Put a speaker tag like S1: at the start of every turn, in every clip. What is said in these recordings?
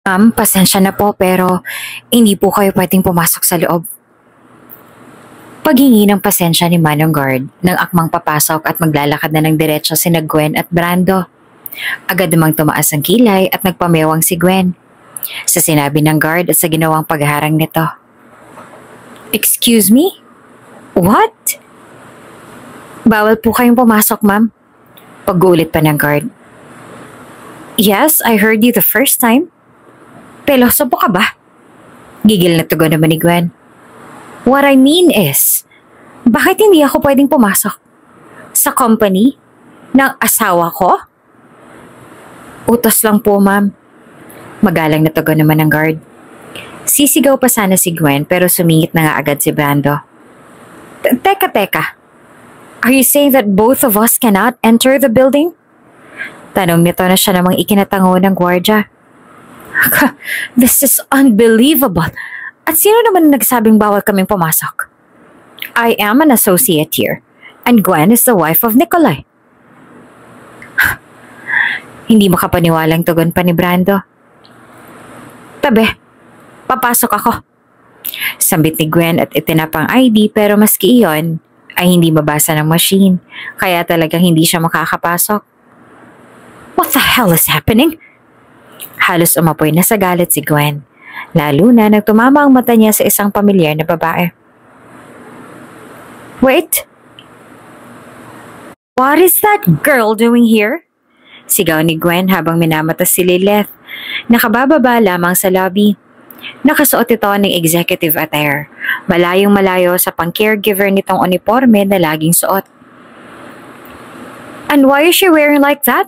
S1: Ma'am, pasensya na po pero hindi po kayo pwedeng pumasok sa loob. Paghingi ng pasensya ni Manong Guard nang akmang papasok at maglalakad na ng diretso sina Gwen at Brando. Agad namang tumaas ang kilay at nagpamewang si Gwen sa sinabi ng guard at sa ginawang pagharang nito. Excuse me? What? Bawal po kayong pumasok, ma'am. Pag-uulit pa ng guard. Yes, I heard you the first time. Peloso po ka ba? Gigil na tugon naman ni Gwen. What I mean is, bakit hindi ako pwedeng pumasok? Sa company? Ng asawa ko? Utos lang po, ma'am. Magalang na tugon naman ng guard. Sisigaw pa sana si Gwen pero sumingit na nga agad si Brando. Teka. Are you saying that both of us cannot enter the building? Tanong nito na siya namang ikinatango ng gwardya. This is unbelievable. At sino naman nagsabing bawal kaming pumasok? I am an associate here, and Gwen is the wife of Nikolai. Hindi makapaniwalang tugon pa ni Brando. Tabi, papasok ako. Sambit ni Gwen at itinapang ID pero maski iyon ay hindi mabasa ng machine, kaya talagang hindi siya makakapasok. What the hell is happening? Halos umapoy na sa galit si Gwen, lalo na nang tumama ang mata niya sa isang pamilyar na babae. Wait! What is that girl doing here? Sigaw ni Gwen habang minamatas si Lilith. Nakabababa lamang sa lobby. Nakasuot ito ng executive attire, malayong malayo sa pang-caregiver nitong uniforme na laging suot. And why is she wearing like that?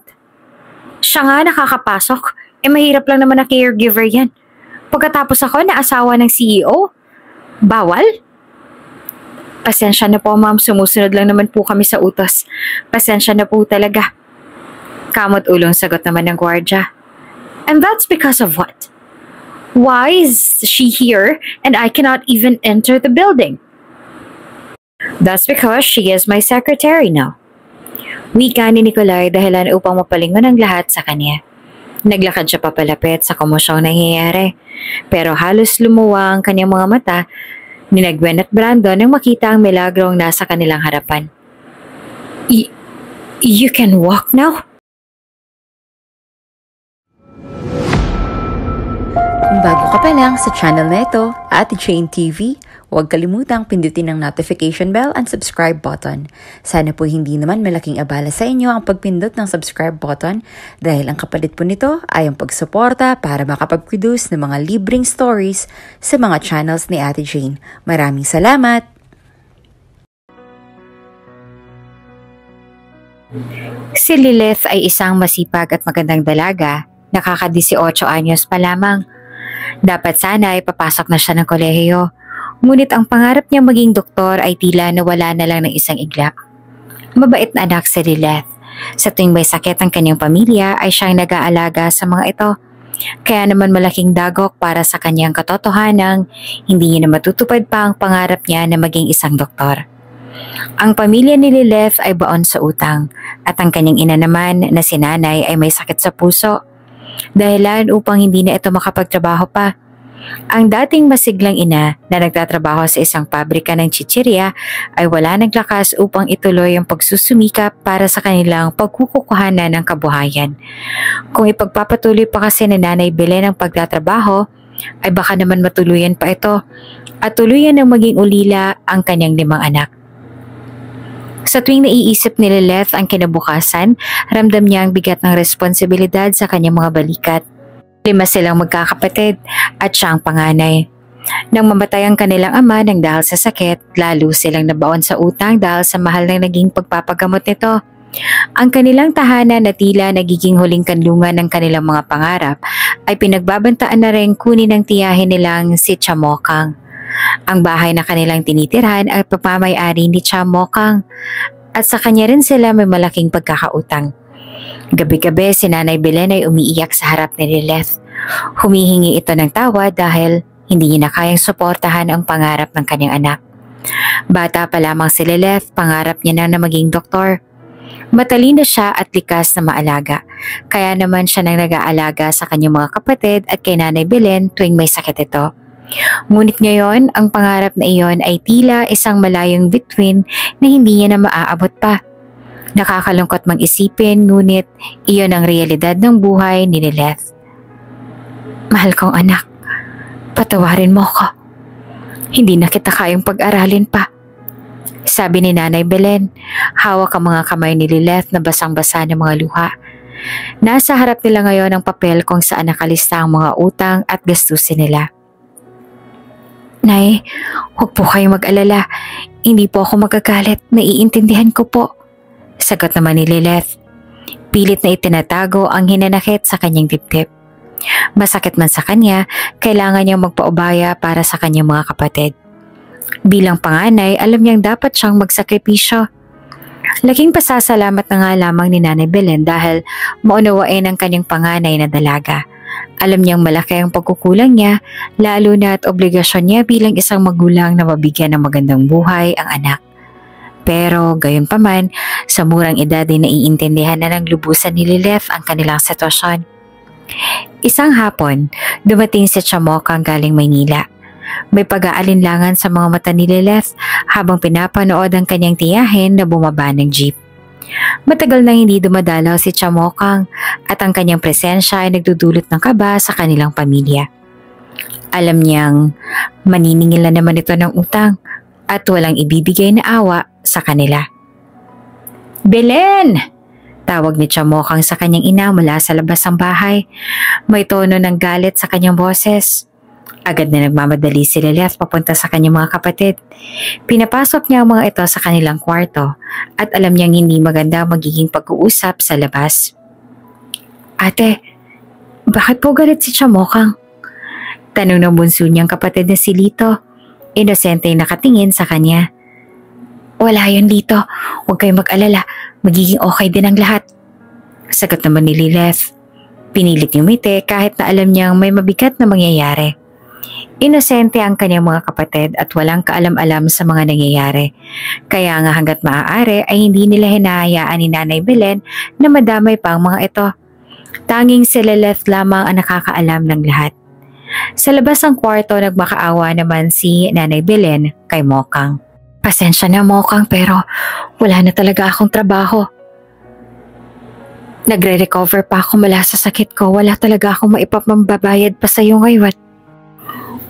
S1: Siya nga nakakapasok. Mahirap lang naman na caregiver yan. Pagkatapos ako na asawa ng CEO? Bawal? Pasensya na po, ma'am. Sumusunod lang naman po kami sa utos. Pasensya na po talaga. Kamot ulong sagot naman ng gwardya. And that's because of what? Why is she here and I cannot even enter the building? That's because she is my secretary now. Wika ni Nikolai dahilan upang mapalingon ang lahat sa kanya. Naglakad siya papalapit sa komosyong nangyayari, pero halos lumuwa ang kanyang mga mata ni Gwen at Brando nang makita ang milagrong nasa kanilang harapan. You can walk now?
S2: Kung bago ka pa lang sa channel na ito, Ate Jane TV, huwag kalimutang pindutin ang notification bell and subscribe button. Sana po hindi naman malaking abala sa inyo ang pagpindot ng subscribe button dahil ang kapalit po nito ay ang pagsuporta para makapag-produce ng mga libreng stories sa mga channels ni Ate Jane. Maraming salamat!
S1: Si Lilith ay isang masipag at magandang dalaga, nakaka-18 anyos pa lamang. Dapat sana ay papasok na siya ng kolehiyo, ngunit ang pangarap niyang maging doktor ay tila nawala na lang ng isang iglap. Mabait na anak si Lilith. Sa tuwing may sakit ang kanyang pamilya ay siyang nag-aalaga sa mga ito. Kaya naman malaking dagok para sa kanyang katotohanang hindi niya na matutupad pa ang pangarap niya na maging isang doktor. Ang pamilya ni Lilith ay baon sa utang at ang kanyang ina naman na si nanay ay may sakit sa puso. Dahilan upang hindi na ito makapagtrabaho pa. Ang dating masiglang ina na nagtatrabaho sa isang pabrika ng chichirya ay wala naglakas upang ituloy ang pagsusumikap para sa kanilang pagkukuhanan ng kabuhayan. Kung ipagpapatuloy pa kasi ni Nanay Belen ang pagtatrabaho, ay baka naman matuluyan pa ito at tuluyan ng maging ulila ang kanyang 5 anak. Sa tuwing naiisip ni Lilith ang kinabukasan, ramdam niya ang bigat ng responsibilidad sa kanyang mga balikat. 5 silang magkakapatid at siya ang panganay. Nang mamatay ang kanilang ama nang dahil sa sakit, lalo silang nabaon sa utang dahil sa mahal na naging pagpapagamot nito. Ang kanilang tahanan na tila nagiging huling kanlungan ng kanilang mga pangarap ay pinagbabantaan na rin kunin ng tiyahin nilang si Chamokang. Ang bahay na kanilang tinitirhan ay pagmamay-ari ni Chamokang at sa kanya rin sila may malaking pagkakautang. Gabi-gabi si Nanay Belen ay umiiyak sa harap ni Lilith. Humihingi ito ng tawad dahil hindi niya na kayang suportahan ang pangarap ng kanyang anak. Bata pa lamang si Lilith, pangarap niya na maging doktor. Matalino siya at likas na maalaga. Kaya naman siya nang nag-aalaga sa kanyang mga kapatid at kay Nanay Belen tuwing may sakit ito. Ngunit ngayon, ang pangarap na iyon ay tila isang malayong bituin na hindi niya na maaabot pa. Nakakalungkot mang isipin, ngunit iyon ang realidad ng buhay ni Lilith. Mahal kong anak, patawarin mo ko. Hindi na kita kayang pag-aralin pa. Sabi ni Nanay Belen, hawak ang mga kamay ni Lilith na basang-basa ng mga luha. Nasa harap nila ngayon ang papel kung saan nakalista ang mga utang at gastusin nila. Nay, huwag po kayong mag-alala. Hindi po ako magagalit. Naiintindihan ko po. Sagot naman ni Lilith. Pilit na itinatago ang hinanakit sa kanyang dibdib. Masakit man sa kanya, kailangan niyang magpaubaya para sa kanyang mga kapatid. Bilang panganay, alam niyang dapat siyang magsakripisyo. Laking pasasalamat na nga lamang ni Nanay Belen dahil maunawain ang kanyang panganay na dalaga. Alam niyang malaki ang pagkukulang niya, lalo na at obligasyon niya bilang isang magulang na mabigyan ng magandang buhay ang anak. Pero gayon pa man, sa murang edad ay naiintindihan na ng lubusan ni Lilith ang kanilang sitwasyon. Isang hapon, dumating si Chamokang galing Maynila. May pag-aalinlangan sa mga mata ni Lilith habang pinapanood ang kanyang tiyahin na bumaba ng jeep. Matagal na hindi dumadalaw si Chamokang at ang kanyang presensya ay nagdudulot ng kaba sa kanilang pamilya. Alam niyang maniningil na naman ito ng utang at walang ibibigay na awa sa kanila. Belen! Tawag ni Chamokang sa kanyang ina mula sa labas ng bahay. May tono ng galit sa kanyang boses. Agad na nagmamadali si Lilith papunta sa kanyang mga kapatid. Pinapasok niya ang mga ito sa kanilang kwarto at alam niyang hindi maganda magiging pag-uusap sa labas. Ate, bakit po galit si Chamokang? Tanong ng bunso niyang kapatid na si Lito. Inosente nakatingin sa kanya. Wala yun, Lito. Huwag kayong mag-alala. Magiging okay din ang lahat. Sagot naman ni Lilith. Pinilit ngumiti kahit na alam niyang may mabigat na mangyayari. Inosente ang kanyang mga kapatid at walang kaalam-alam sa mga nangyayari. Kaya nga hanggat maaari ay hindi nila hinahayaan ni Nanay Belen na madamay pa ang mga ito. Tanging si Lilith lamang ang nakakaalam ng lahat. Sa labas ng kwarto, nagmakaawa naman si Nanay Belen kay Mokang. Pasensya na, Mokang, pero wala na talaga akong trabaho. Nagre-recover pa ako mula sa sakit ko. Wala talaga akong maipapambabayad pa sa iyo ngayon.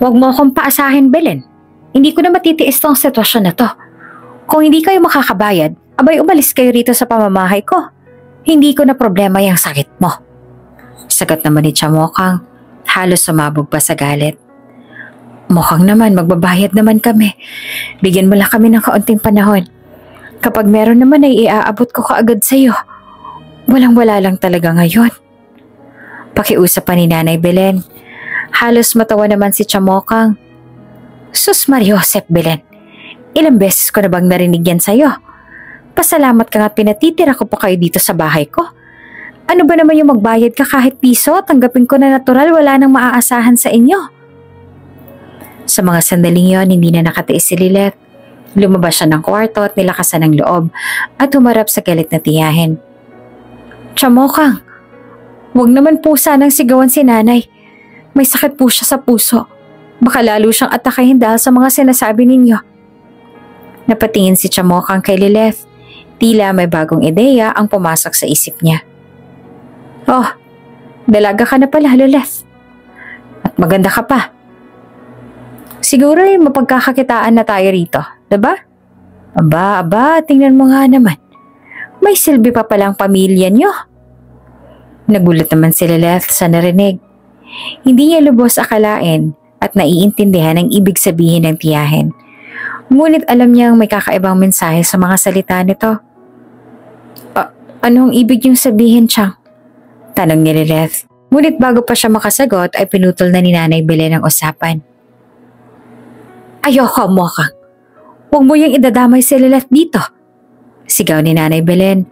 S1: Huwag mo akong paasahin, Belen. Hindi ko na matitiis tong sitwasyon na to. Kung hindi kayo makakabayad, abay umalis kayo rito sa pamamahay ko. Hindi ko na problema yung sakit mo. Sagot naman ni Chamokang, halos sumabog pa sa galit. Mukhang naman, magbabayad naman kami. Bigyan mo lang kami ng kaunting panahon. Kapag meron naman ay iaabot ko kaagad sa iyo. Walang-wala lang talaga ngayon. Pakiusap pa ni Nanay Belen. Halos matawa naman si Chamokang. Sus Mariosep, Belen. Ilang beses ko na bang narinig yan sa'yo? Pasalamat ka nga pinatitira ko pa kayo dito sa bahay ko. Ano ba naman yung magbayad ka kahit piso? Tanggapin ko na natural, wala nang maaasahan sa inyo. Sa mga sandaling yon, hindi na nakatiis si Lilith. Lumabas siya ng kwarto at nilakasan ng loob at humarap sa galit na tiyahin. Chamokang, huwag naman po sanang sigawan si nanay. May sakit po siya sa puso. Baka lalo siyang atakahin dahil sa mga sinasabi ninyo. Napatingin si Chamokang kay Lilith. Tila may bagong ideya ang pumasok sa isip niya. Oh, dalaga ka na pala, Lilith. At maganda ka pa. Siguro ay mapagkakakitaan na tayo rito, diba? Aba, tingnan mo nga naman. May silbi pa palang pamilya niyo. Nagulat naman si Lilith sa narinig. Hindi niya lubos akalain at naiintindihan ang ibig sabihin ng tiyahin. Ngunit alam niyang may kakaibang mensahe sa mga salita nito. Anong ibig niyong sabihin, Chang? Tanong ni Lilith. Ngunit bago pa siya makasagot ay pinutol na ni Nanay Belen ang usapan. Ayoko, Mokang. Huwag mo yung idadamay si Lilith dito. Sigaw ni Nanay Belen.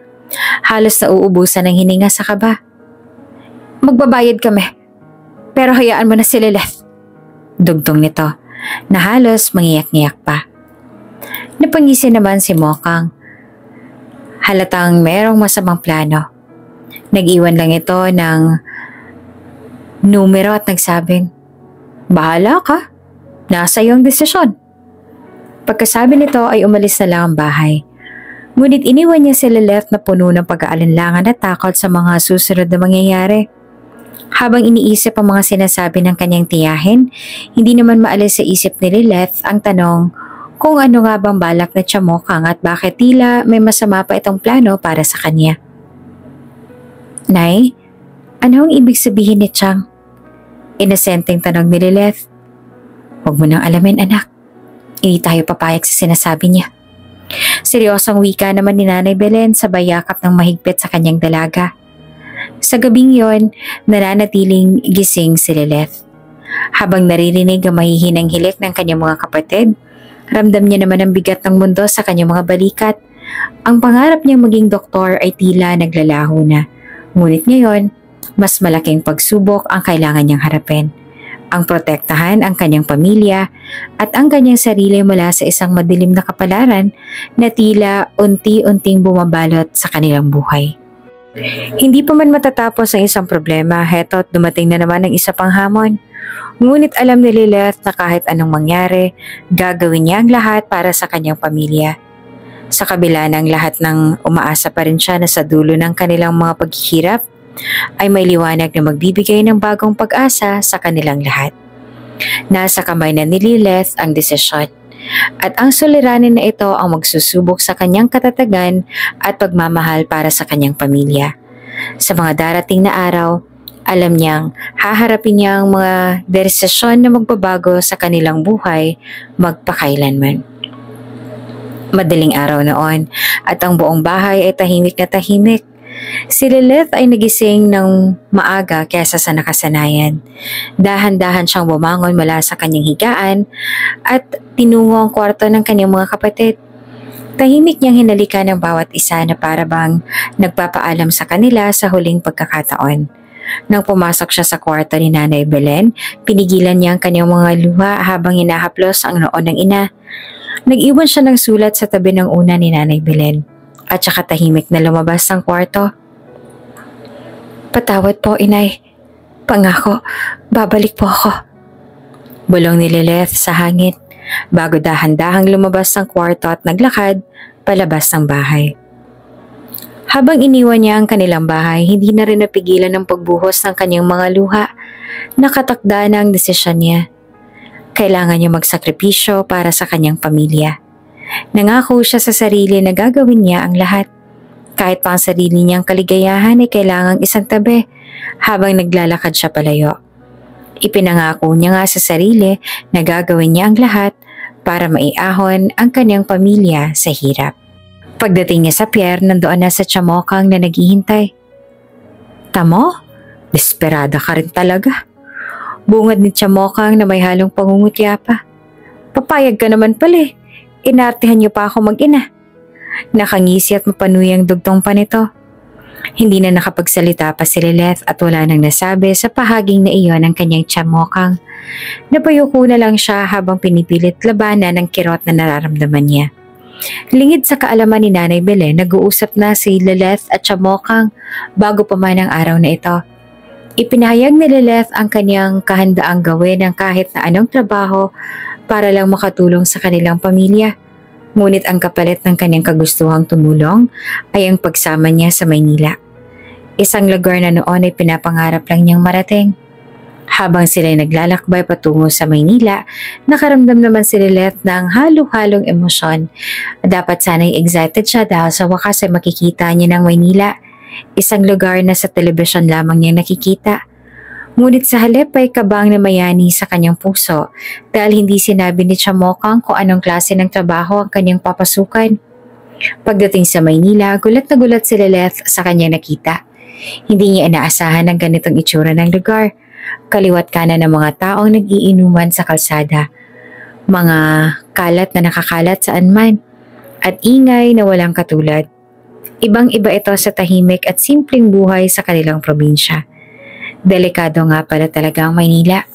S1: Halos nauubusan ng hininga sa kaba. Magbabayad kami. Pero hayaan mo na si Lilith. Dugtong nito na halos mangiyak-ngiyak pa. Napangisi naman si Mokang. Halatang merong masamang plano. Nag-iwan lang ito ng numero at nagsabing, "Bahala ka, nasa iyong desisyon." Pagkasabi nito ay umalis na lang ang bahay. Ngunit iniwan niya si Lilith na puno ng pag-aalinlangan at takot sa mga susunod na mangyayari. Habang iniisip ang mga sinasabi ng kanyang tiyahin, hindi naman maalis sa isip ni Lilith ang tanong kung ano nga bang balak na Chamokang at bakit tila may masama pa itong plano para sa kanya. "Nay, ano ang ibig sabihin ni Chang?" Inosenteng tanong ni Lilith. "Huwag mo nang alamin, anak. Hindi tayo papayag sa sinasabi niya." Seryosong wika naman ni Nanay Belen sabay yakap ng mahigpit sa kanyang dalaga. Sa gabing yon, nananatiling gising si Lilith. Habang naririnig ang mahihinang hilik ng kanyang mga kapatid, ramdam niya naman ang bigat ng mundo sa kanyang mga balikat. Ang pangarap niyang maging doktor ay tila naglalaho na. Ngunit ngayon, mas malaking pagsubok ang kailangan niyang harapin. Ang protektahan ang kanyang pamilya at ang kanyang sarili mula sa isang madilim na kapalaran na tila unti-unting bumabalot sa kanilang buhay. Hindi pa man matatapos ang isang problema, heto't dumating na naman ang isa pang hamon. Ngunit alam ni Lilith na kahit anong mangyari, gagawin niya ang lahat para sa kanyang pamilya. Sa kabila ng lahat ng umaasa pa rin siya na sa dulo ng kanilang mga paghihirap, ay may liwanag na magbibigay ng bagong pag-asa sa kanilang lahat. Nasa kamay na ni Lilith ang desisyon. At ang suliranin na ito ang magsusubok sa kanyang katatagan at pagmamahal para sa kanyang pamilya. Sa mga darating na araw, alam niyang haharapin niya ang mga desisyon na magbabago sa kanilang buhay magpakailanman. Madaling araw noon at ang buong bahay ay tahimik na tahimik. Si Lilith ay nagising ng maaga kaysa sa nakasanayan. Dahan-dahan siyang bumangon mula sa kanyang higaan at tinungo ang kwarto ng kanyang mga kapatid. Tahimik niyang hinalikan ng bawat isa na para bang nagpapaalam sa kanila sa huling pagkakataon. Nang pumasok siya sa kwarto ni Nanay Belen, pinigilan niya ang kanyang mga luha habang hinahaplos ang noon ng ina. Nag-iwan siya ng sulat sa tabi ng una ni Nanay Belen. At saka tahimik na lumabas ng kwarto. "Patawad po, Inay. Pangako, babalik po ako." Bulong ni Lilith sa hangin bago dahan-dahang lumabas ng kwarto at naglakad palabas ng bahay. Habang iniwan niya ang kanilang bahay, hindi na rin napigilan ng pagbuhos ng kanyang mga luha. Nakatakda na ang desisyon niya. Kailangan niya magsakripisyo para sa kanyang pamilya. Nangako siya sa sarili na gagawin niya ang lahat. Kahit pa ang sarili niyang kaligayahan ay kailangang isang tabi habang naglalakad siya palayo. Ipinangako niya nga sa sarili na gagawin niya ang lahat para maiahon ang kanyang pamilya sa hirap. Pagdating niya sa pier, nandoon na sa Chamokang na naghihintay. "Tamo, desperada ka rin talaga." Bungad ni Chamokang na may halong pangungutya pa. "Papayag ka naman pala eh. Inartihan niyo pa ako mag-ina." Nakangisi at mapanuyang dugtong pa nito. Hindi na nakapagsalita pa si Lilith at wala nang nasabi sa pahaging na iyon ng kanyang Chamokang. Napayuko na lang siya habang pinipilit labanan ang kirot na nararamdaman niya. Lingid sa kaalaman ni Nanay Belen, nag-uusap na si Lilith at Chamokang bago pa man ang araw na ito. Ipinahayag ni Lilith ang kanyang kahandaang gawin ng kahit na anong trabaho para lang makatulong sa kanilang pamilya. Ngunit ang kapalit ng kanyang kagustuhang tumulong ay ang pagsama niya sa Maynila. Isang lugar na noon ay pinapangarap lang niyang marating. Habang sila'y naglalakbay patungo sa Maynila, nakaramdam naman si Lilith ng halo-halong emosyon. Dapat sana'y excited siya dahil sa wakas ay makikita niya ng Maynila, isang lugar na sa telebisyon lamang niya nakikita. Ngunit sa halip ay kabang na mayani sa kanyang puso dahil hindi sinabi ni Chamokang kung anong klase ng trabaho ang kanyang papasukan. Pagdating sa Maynila, gulat na gulat si Lilith sa kanyang nakita. Hindi niya inaasahan ang ganitong itsura ng lugar. Kaliwat kanan ng mga taong nag-iinuman sa kalsada. Mga kalat na nakakalat saan man at ingay na walang katulad. Ibang-iba ito sa tahimik at simpleng buhay sa kanilang probinsya. Delikado nga pala talaga ang Maynila.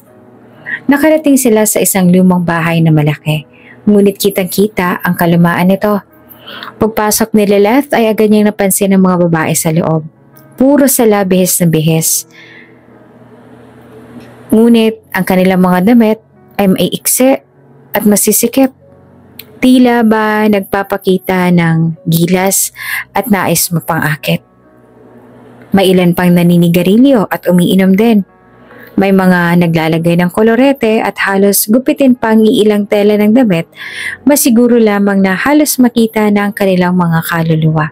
S1: Nakarating sila sa isang lumang bahay na malaki, ngunit kitang-kita ang kalumaan nito. Pagpasok ni Lilith ay agad niyang napansin ng mga babae sa loob. Puro sila bihis na bihis. Ngunit ang kanilang mga damit ay maiiksi at masisikip. Tila ba nagpapakita ng gilas at nais mapangakit. May ilan pang naninigarilyo at umiinom din. May mga naglalagay ng kolorete at halos gupitin pang iilang tela ng damit, masiguro lamang na halos makita na ang kanilang mga kaluluwa.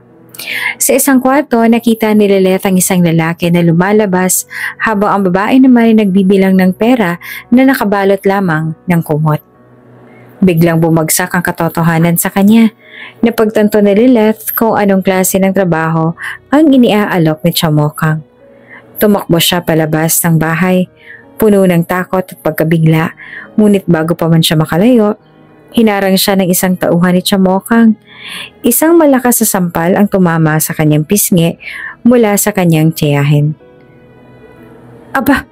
S1: Sa isang kwarto, nakita ni Lilith ang isang lalaki na lumalabas habang ang babae naman ay nagbibilang ng pera na nakabalot lamang ng kumot. Biglang bumagsak ang katotohanan sa kanya. Napagtanto ni Lilith kung anong klase ng trabaho ang iniaalok ni Chamokang. Tumakbo siya palabas ng bahay, puno ng takot at pagkabigla, ngunit bago pa man siya makalayo, hinarang siya ng isang tauhan ni Chamokang. Isang malakas na sampal ang tumama sa kanyang pisngi mula sa kanyang tiyahin. Aba,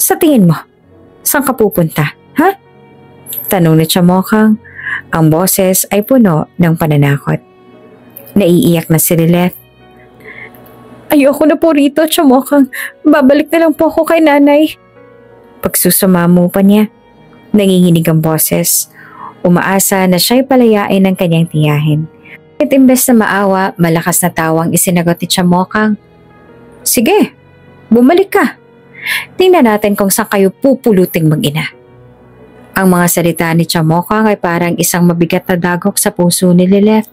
S1: sa tingin mo, saan ka pupunta, ha? Tanong ni Chamokang. Ang boses ay puno ng pananakot. Naiiyak na si Lilith. Ayoko na po rito, Chamokang. Babalik na lang po ako kay nanay. Pagsusumamo pa niya, nanginginig ang boses. Umaasa na siya'y palayain ng kanyang tiyahin. At imbes na maawa, malakas na tawang isinagot ni Chamokang. Sige, bumalik ka. Tingnan natin kung saan kayo pupuluting mag-ina. Ang mga salita ni Chamokang ay parang isang mabigat na dagok sa puso ni Lilith.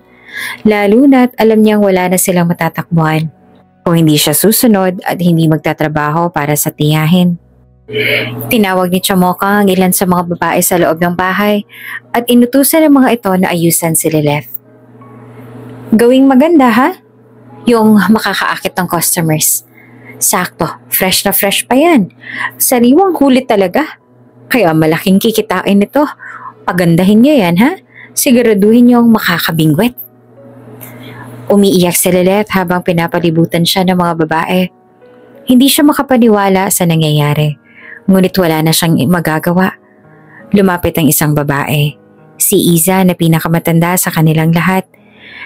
S1: Lalo na't alam niyang wala na silang matatakbuhan kung hindi siya susunod at hindi magtatrabaho para sa tiyahin. Tinawag ni Chamokang ang ilan sa mga babae sa loob ng bahay at inutusan ng mga ito na ayusan si Lilith. Gawing maganda ha? Yung makakaakit ng customers. Sakto, fresh na fresh pa yan. Sariwang kulit talaga. Kaya malaking kikitain nito. Pagandahin niyo yan ha? Siguraduhin niyong makakabingwit. Umiiyak si Lilith habang pinapalibutan siya ng mga babae. Hindi siya makapaniwala sa nangyayari, ngunit wala na siyang magagawa. Lumapit ang isang babae, si Iza na pinakamatanda sa kanilang lahat.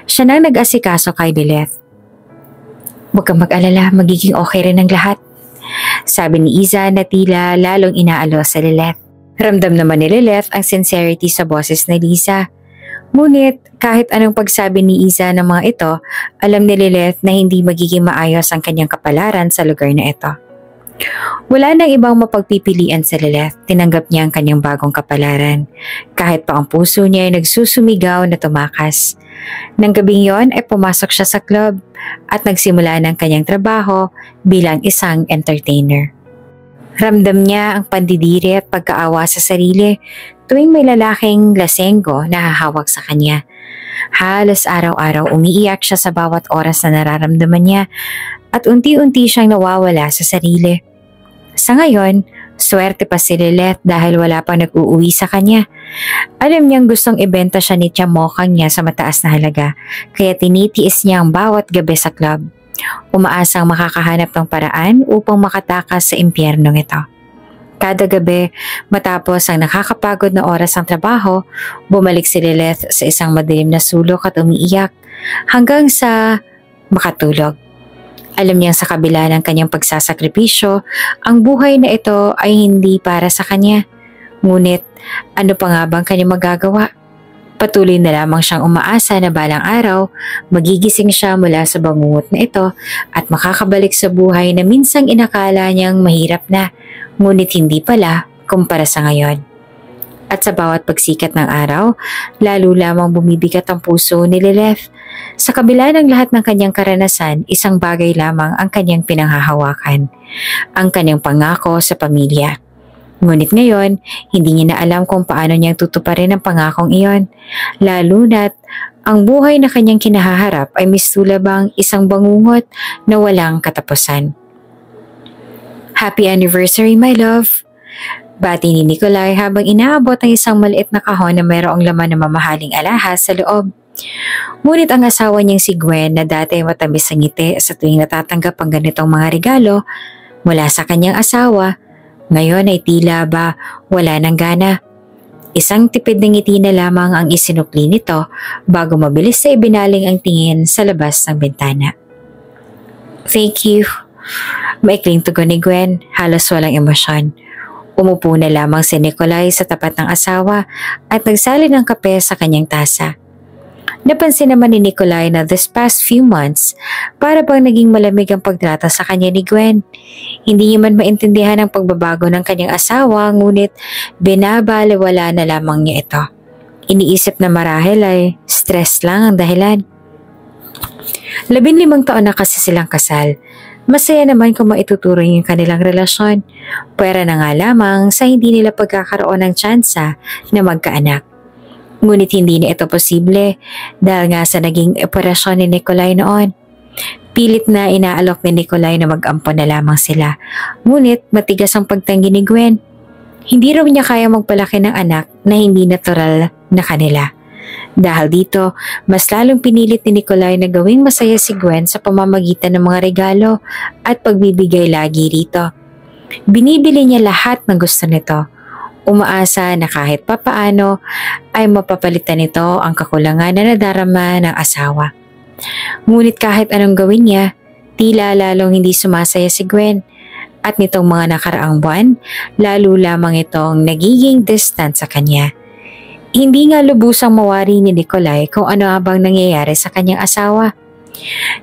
S1: Siya nang nag-asikaso kay Lilith. Huwag kang mag-alala, magiging okay rin ang lahat. Sabi ni Iza na tila lalong inaalo sa Lilith. Ramdam naman ni Lilith ang sincerity sa boses ni Lisa. Ngunit kahit anong pagsabi ni Iza ng mga ito, alam ni Lilith na hindi magiging maayos ang kanyang kapalaran sa lugar na ito. Wala nang ibang mapagpipilian sa Lilith, tinanggap niya ang kanyang bagong kapalaran. Kahit pa ang puso niya ay nagsusumigaw na tumakas. Nang gabing yon ay pumasok siya sa club at nagsimula ng kanyang trabaho bilang isang entertainer. Ramdam niya ang pandidiri at pagkaawa sa sarili tuwing may lalaking lasenggo na hahawak sa kanya. Halos araw-araw umiiyak siya sa bawat oras na nararamdaman niya at unti-unti siyang nawawala sa sarili. Sa ngayon, swerte pa si Lilith dahil wala pang nag-uuwi sa kanya. Alam niyang gustong ibenta siya ni Chamokang niya sa mataas na halaga kaya tinitiis niya ang bawat gabi sa club. Umaasang makakahanap ng paraan upang makatakas sa impyernong ito. Kada gabi, matapos ang nakakapagod na oras ng trabaho, bumalik si Lilith sa isang madilim na sulok at umiiyak hanggang sa makatulog. Alam niyang sa kabila ng kanyang pagsasakripisyo, ang buhay na ito ay hindi para sa kanya. Ngunit ano pa nga bang kanyang magagawa? Patuloy na lamang siyang umaasa na balang araw, magigising siya mula sa bangungot na ito at makakabalik sa buhay na minsang inakala niyang mahirap na, ngunit hindi pala kumpara sa ngayon. At sa bawat pagsikat ng araw, lalo lamang bumibigat ang puso ni Lilith. Sa kabila ng lahat ng kanyang karanasan, isang bagay lamang ang kanyang pinanghahawakan, ang kanyang pangako sa pamilya. Ngunit ngayon, hindi niya na alam kung paano niyang tutuparin ang pangakong iyon, lalo na't ang buhay na kanyang kinahaharap ay mistulabang isang bangungot na walang katapusan. Happy anniversary, my love! Bati ni Nikolai habang inaabot ang isang maliit na kahon na mayroong laman ng mamahaling alahas sa loob. Ngunit ang asawa niyang si Gwen na dati ay matamis sa ngiti sa tuwing natatanggap ang ganitong mga regalo mula sa kanyang asawa, ngayon ay tila ba wala ng gana. Isang tipid na ngiti na lamang ang isinukli nito bago mabilis na ibinaling ang tingin sa labas ng bintana. Thank you. Maikling tugon ni Gwen, halos walang emosyon. Umupo na lamang si Nikolay sa tapat ng asawa at nagsali ng kape sa kanyang tasa. Napansin naman ni Nikolay na this past few months, para bang naging malamig ang pagtrata sa kanya ni Gwen. Hindi niya man maintindihan ang pagbabago ng kanyang asawa, ngunit binabaliwala na lamang niya ito. Iniisip na marahil ay stress lang ang dahilan. 15 taon na kasi silang kasal. Masaya naman kung maituturing yung kanilang relasyon. Pwera na nga lamang sa hindi nila pagkakaroon ng tsansa na magkaanak. Ngunit hindi na ito posible dahil nga sa naging operasyon ni Nikolay noon. Pilit na inaalok ni Nikolay na mag-ampon na lamang sila. Ngunit matigas ang pagtanggi ni Gwen. Hindi raw niya kaya magpalaki ng anak na hindi natural na kanila. Dahil dito, mas lalong pinilit ni Nikolay na gawing masaya si Gwen sa pamamagitan ng mga regalo at pagbibigay lagi rito. Binibili niya lahat ng gusto nito. Umaasa na kahit papaano ay mapapalitan nito ang kakulangan na nadarama ng asawa. Ngunit kahit anong gawin niya, tila lalong hindi sumasaya si Gwen. At nitong mga nakaraang buwan, lalo lamang itong nagiging distant sa kanya. Hindi nga lubusang mawari ni Nikolay kung ano habang nangyayari sa kanyang asawa.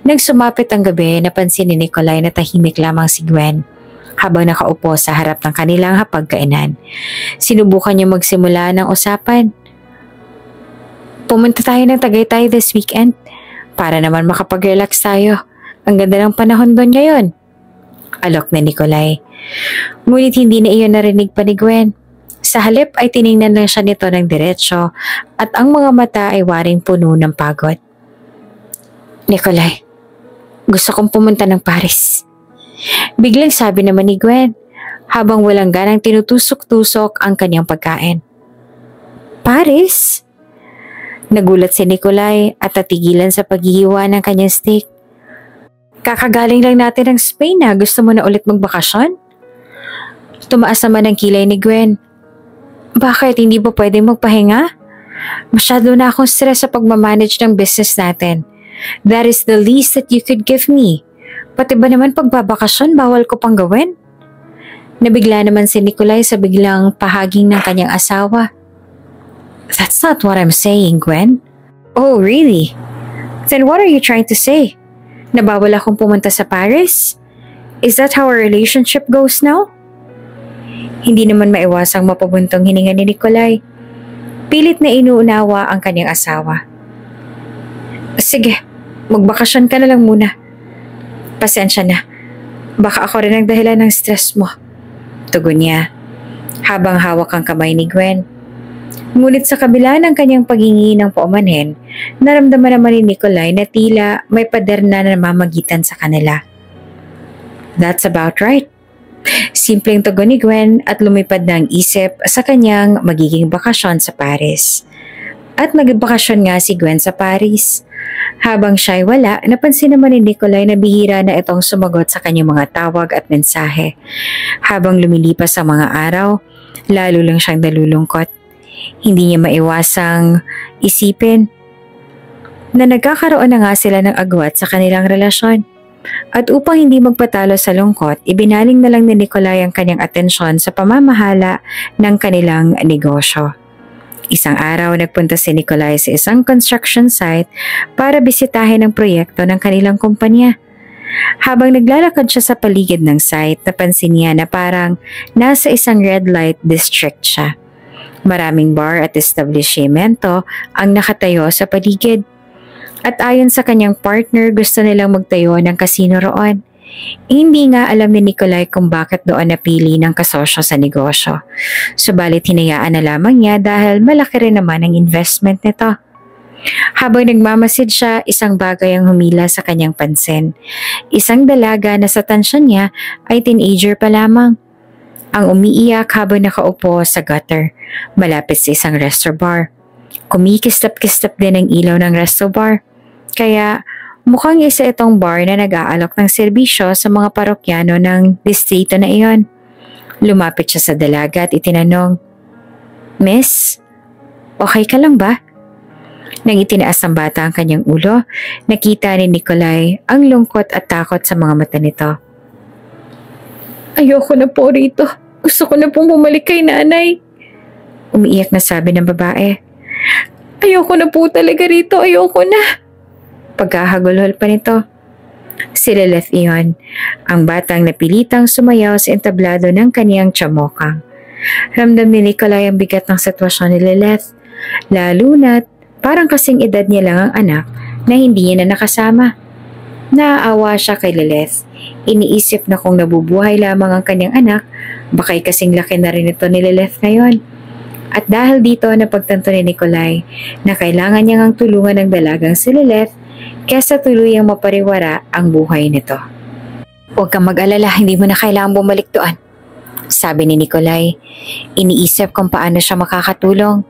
S1: Nagsumapit ang gabi, napansin ni Nikolay na tahimik lamang si Gwen habang nakaupo sa harap ng kanilang hapagkainan. Sinubukan niya magsimula ng usapan. Pumunta tayo ng Tagaytay this weekend para naman makapag-relax tayo. Ang ganda ng panahon doon ngayon. Alok na Nikolay. Ngunit hindi na iyon narinig pa ni Gwen. Sa halip ay tiningnan lang siya nito ng diretsyo at ang mga mata ay waring puno ng pagod. Nikolay, gusto kong pumunta ng Paris. Biglang sabi naman ni Gwen habang walang ganang tinutusok-tusok ang kanyang pagkain. Paris? Nagulat si Nikolay at natigilan sa paghihiwa ng kanyang steak. Kakagaling lang natin ng Spain na gusto mo na ulit magbakasyon? Tumaas naman ang kilay ni Gwen. Bakit hindi ba pwedeng magpahinga? Masyado na akong stress sa pagmamanage ng business natin. That is the least that you could give me. Pati ba naman pagbabakasyon bawal ko pang gawin? Nabigla naman si Nikolay sa biglang pahaging ng kanyang asawa. That's not what I'm saying, Gwen. Oh, really? Then what are you trying to say? Na bawal akong pumunta sa Paris? Is that how our relationship goes now? Hindi naman maiwasang mapabuntong hininga ni Nikolay. Pilit na inuunawa ang kanyang asawa. Sige, magbakasyon ka na lang muna. Pasensya na. Baka ako rin ang dahilan ng stress mo. Tugon niya, habang hawak ang kamay ni Gwen. Ngunit sa kabila ng kanyang paghingi ng paumanhin, naramdaman naman ni Nikolay na tila may pader na namamagitan sa kanila. That's about right. Simpleng tugon ni Gwen at lumipad na ang isip sa kanyang magiging bakasyon sa Paris. At nagbakasyon nga si Gwen sa Paris. Habang siya'y wala, napansin naman ni Nikolay na bihira na itong sumagot sa kanyang mga tawag at mensahe. Habang lumilipas ang mga araw, lalo lang siyang nalulungkot. Hindi niya maiwasang isipin na nagkakaroon na nga sila ng agwat sa kanilang relasyon. At upang hindi magpatalo sa lungkot, ibinaling na lang ni Nikolay ang kanyang atensyon sa pamamahala ng kanilang negosyo. Isang araw, nagpunta si Nikolay sa isang construction site para bisitahin ang proyekto ng kanilang kumpanya. Habang naglalakad siya sa paligid ng site, napansin niya na parang nasa isang red light district siya. Maraming bar at establishmento ang nakatayo sa paligid. At ayon sa kanyang partner, gusto nilang magtayo ng kasino roon. Hindi nga alam ni Nikolay kung bakit doon napili ng kasosyo sa negosyo. Subalit hinayaan na lamang niya dahil malaki rin naman ang investment nito. Habang nagmamasid siya, isang bagay ang humila sa kanyang pansin. Isang dalaga na sa tansya niya ay teenager pa lamang. Ang umiiyak habang nakaupo sa gutter, malapit sa isang resto bar. Kumikislap-kislap din ang ilaw ng resto bar. Kaya mukhang isa itong bar na nag-aalok ng serbisyo sa mga parokyano ng distrito na iyon. Lumapit siya sa dalaga at itinanong, Miss, okay ka lang ba? Nang itinaas ng bata ang kanyang ulo, nakita ni Nikolai ang lungkot at takot sa mga mata nito. Ayoko na po rito. Gusto ko na pong bumalik kay nanay. Umiiyak na sabi ng babae. Ayoko na po talaga rito. Ayoko na. Pagkahagulhol pa nito. Si Lilith iyon, ang batang napilitang sumayaw sa entablado ng kaniyang chamokang. Ramdam ni Nikolai ang bigat ng sitwasyon ni Lilith, lalo na't parang kasing edad niya lang ang anak na hindi niya na nakasama. Naaawa siya kay Lilith. Iniisip na kung nabubuhay lamang ang kanyang anak, baka'y kasing laki na rin ito ni Lilith ngayon. At dahil dito napagtanto ni Nikolai na kailangan niyang ang tulungan ng dalagang si Lilith kesa tuluyang mapariwara ang buhay nito. Huwag kang mag-alala, hindi mo na kailangan bumalik doon, sabi ni Nikolai. Iniisip kung paano siya makakatulong.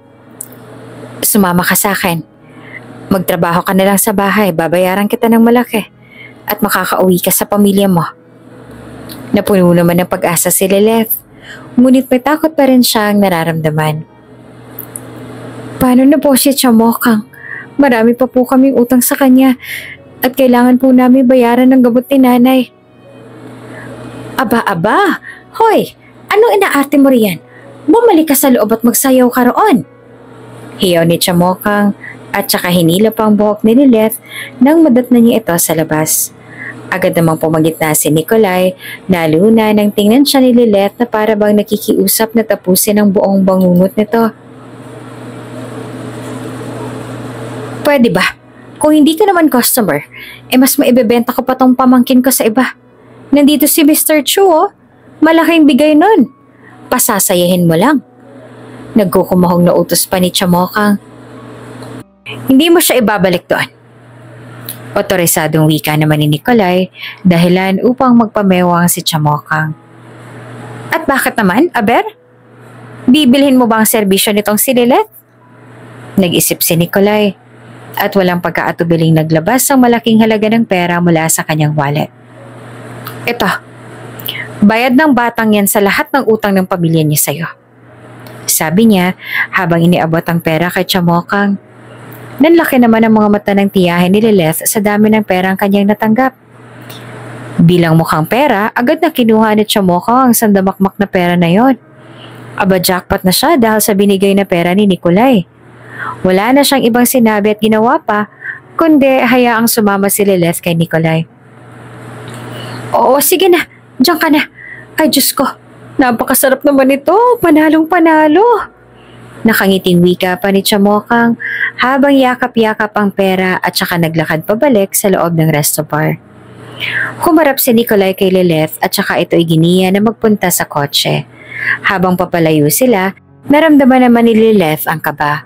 S1: Sumama ka sa akin. Magtrabaho ka na lang sa bahay, babayaran kita ng malaki at makakauwi ka sa pamilya mo. Napuno naman ng pag-asa si Lilith, ngunit may takot pa rin siya ang nararamdaman. Paano na po si Chamokang? Marami pa po kaming utang sa kanya at kailangan po namin bayaran ng gamot ni nanay. Aba! Hoy! Anong inaarte mo riyan? Bumalik ka sa loob at magsayaw ka roon. Hiyaw ni Chamokang at saka hinila pa ang buhok ni Lilith nang madatnan niya ito sa labas. Agad namang pumagitna si Nikolai, lalo na nang tingnan siya ni Lilith na para bang nakikiusap na tapusin ang buong bangungot nito. Pwede ba? Kung hindi ka naman customer, mas maibebenta ko pa tong pamangkin ko sa iba. Nandito si Mr. Chu, oh. Malaking bigay nun. Pasasayahin mo lang. Nagkukumahong na utos pa ni Chamokang. Hindi mo siya ibabalik doon. Otorisadong wika naman ni Nikolai dahilan upang magpamewang si Chamokang. At bakit naman, Aber? Bibilhin mo ba ang serbisyo nitong si Lilith? Nag-isip si Nikolai at walang pagkaatubiling naglabas ang malaking halaga ng pera mula sa kanyang wallet. Ito, bayad ng batang yan sa lahat ng utang ng pamilya niya sa'yo, sabi niya habang iniabot ang pera kay Chamokang. Nanlaki naman ang mga mata ng tiyahin ni Lilith sa dami ng pera ang kanyang natanggap. Bilang mukhang pera, agad na kinuha ni Chamokang ang sandamakmak na pera na yon. Aba, jackpot na siya dahil sa binigay na pera ni Nikolai. Wala na siyang ibang sinabi at ginawa pa, kundi hayaang sumama si Lilith kay Nikolai. Oo, sige na, diyan ka na. Ay, Diyos ko, napakasarap naman ito, panalong panalo. Nakangiting wika pa ni Chamokang habang yakap-yakap ang pera at saka naglakad pabalik sa loob ng resto bar. Humarap si Nikolai kay Lilith at saka ito'y giniya na magpunta sa kotse. Habang papalayo sila, naramdaman naman ni Lilith ang kaba.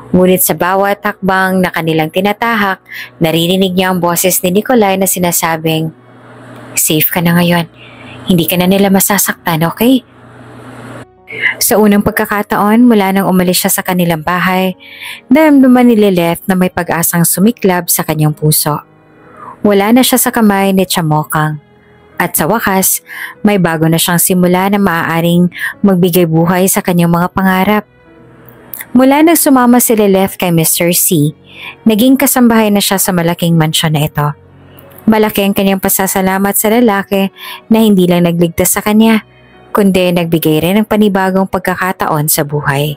S1: Ngunit sa bawat hakbang na kanilang tinatahak, naririnig niya ang boses ni Nikolai na sinasabing, safe ka na ngayon. Hindi ka na nila masasaktan, okay? Sa unang pagkakataon mula nang umalis siya sa kanilang bahay, naramdaman ni Lilith na may pag-asang sumiklab sa kanyang puso. Wala na siya sa kamay ni Chamokang. At sa wakas, may bago na siyang simula na maaaring magbigay buhay sa kanyang mga pangarap. Mula nang sumama si Lilith kay Mr. C, naging kasambahay na siya sa malaking mansyon na ito. Malaki ang kanyang pasasalamat sa lalaki na hindi lang nagligtas sa kanya, kundi nagbigay rin ng panibagong pagkakataon sa buhay.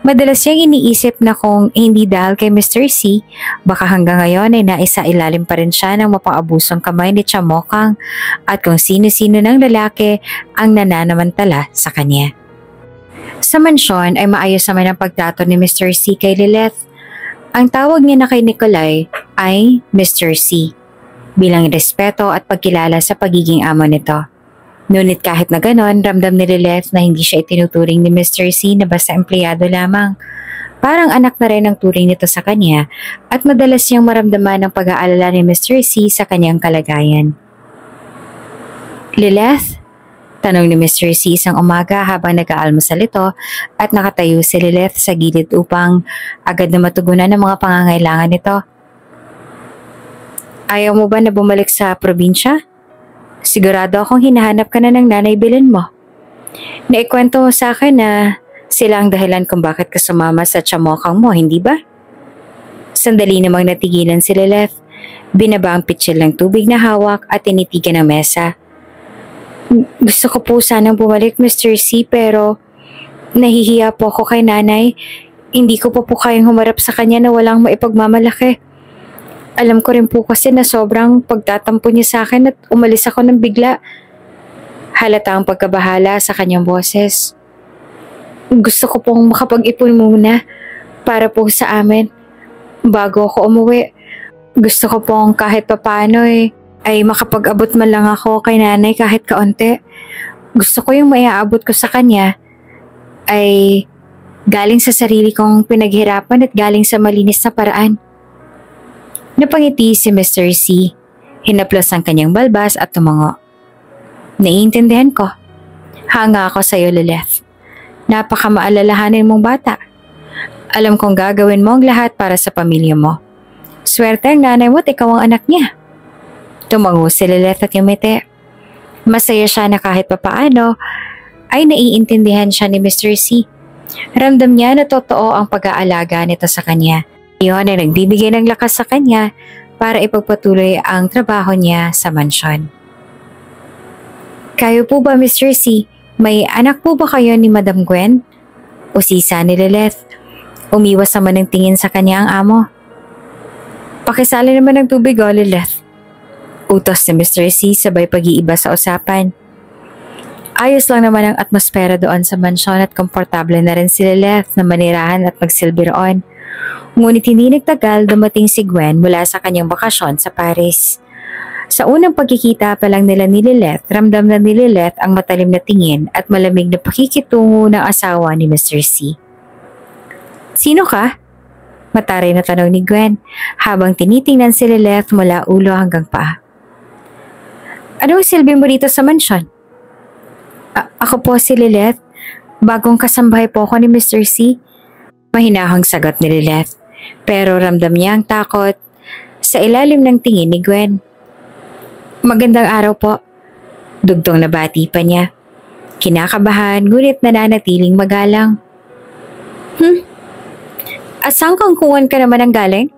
S1: Madalas niyang iniisip na kung hindi dahil kay Mr. C, baka hanggang ngayon ay naisailalim pa rin siya ng mapang-abusong kamay ni Chamokang at kung sino-sino ng lalaki ang nananamantala sa kanya. Sa mansyon ay maayos naman ang pagtato ni Mr. C kay Lilith. Ang tawag niya na kay Nikolai ay Mr. C, bilang respeto at pagkilala sa pagiging amo nito. Ngunit kahit na ganon, ramdam ni Lilith na hindi siya itinuturing ni Mr. C na basta empleyado lamang. Parang anak na rin ang turing nito sa kanya at madalas niyang maramdaman ang pag-aalala ni Mr. C sa kanyang kalagayan. Lilith? Tanong ni Mr. C isang umaga habang nag-aalmusal ito at nakatayo si Lilith sa gilid upang agad na matugunan ang mga pangangailangan nito. Ayaw mo ba na bumalik sa probinsya? Sigurado akong hinahanap ka na ng nanay bilin mo. Naikwento mo sa akin na Sila ang dahilan kung bakit ka sumama sa tsamokang mo, hindi ba? Sandali namang natigilan si Lilith. Binaba ang pitsil ng tubig na hawak at tinitigan ng mesa. Gusto ko po sanang bumalik, Mr. C, pero nahihiya po ako kay nanay. Hindi ko po kayang humarap sa kanya na walang maipagmamalaki. Alam ko rin po kasi na sobrang pagtatampo niya sa akin at umalis ako ng bigla. Halata ang pagkabahala sa kanyang boses. Gusto ko pong makapag-ipon muna para po sa amin bago ako umuwi. Gusto ko pong kahit papaano ay makapag-abot man lang ako kay nanay kahit kaunti. Gusto ko yung maiaabot ko sa kanya ay galing sa sarili kong pinaghirapan at galing sa malinis na paraan. Napangiti si Mr. C. Hinaplos ang kanyang balbas at tumango. Naiintindihan ko. Hanga ako sa iyo, Lilith. Napakamaalalahanin mong bata. Alam kong gagawin mo ang lahat para sa pamilya mo. Swerte ang nanay mo at ikaw ang anak niya. Tumango si Lilith at yumiti. Masaya siya na kahit papaano ay naiintindihan siya ni Mr. C. Ramdam niya na totoo ang pag-aalaga nito sa kanya. Iyon ay nagbibigay ng lakas sa kanya para ipagpatuloy ang trabaho niya sa mansyon. Kayo po ba, Mr. C? May anak po ba kayo ni Madam Gwen? Usisa ni Lilith. Umiwas naman ng tingin sa kanya ang amo. Pakisali naman ng tubig, Lilith. Utos ni Mr. C sabay pag-iiba sa usapan. Ayos lang naman ang atmosfera doon sa mansyon at komportable na rin si Lilith na manirahan at magsilbi roon. Ngunit hindi nagtagal dumating si Gwen mula sa kanyang bakasyon sa Paris. Sa unang pagkikita pa lang nila ni Lilith, ramdam na ni Lilith ang matalim na tingin at malamig na pakikitungo ng asawa ni Mr. C. Sino ka? Mataray na tanong ni Gwen habang tinitingnan si Lilith mula ulo hanggang paa. Anong silbi mo dito sa mansyon? Ako po si Lilith. Bagong kasambahay po ako ni Mr. C. Mahinahong sagot ni Lilith, pero ramdam niya ang takot sa ilalim ng tingin ni Gwen. Magandang araw po. Dugtong na bati pa niya. Kinakabahan ngunit nananatiling magalang. Asang kangkungan ka naman ang galing?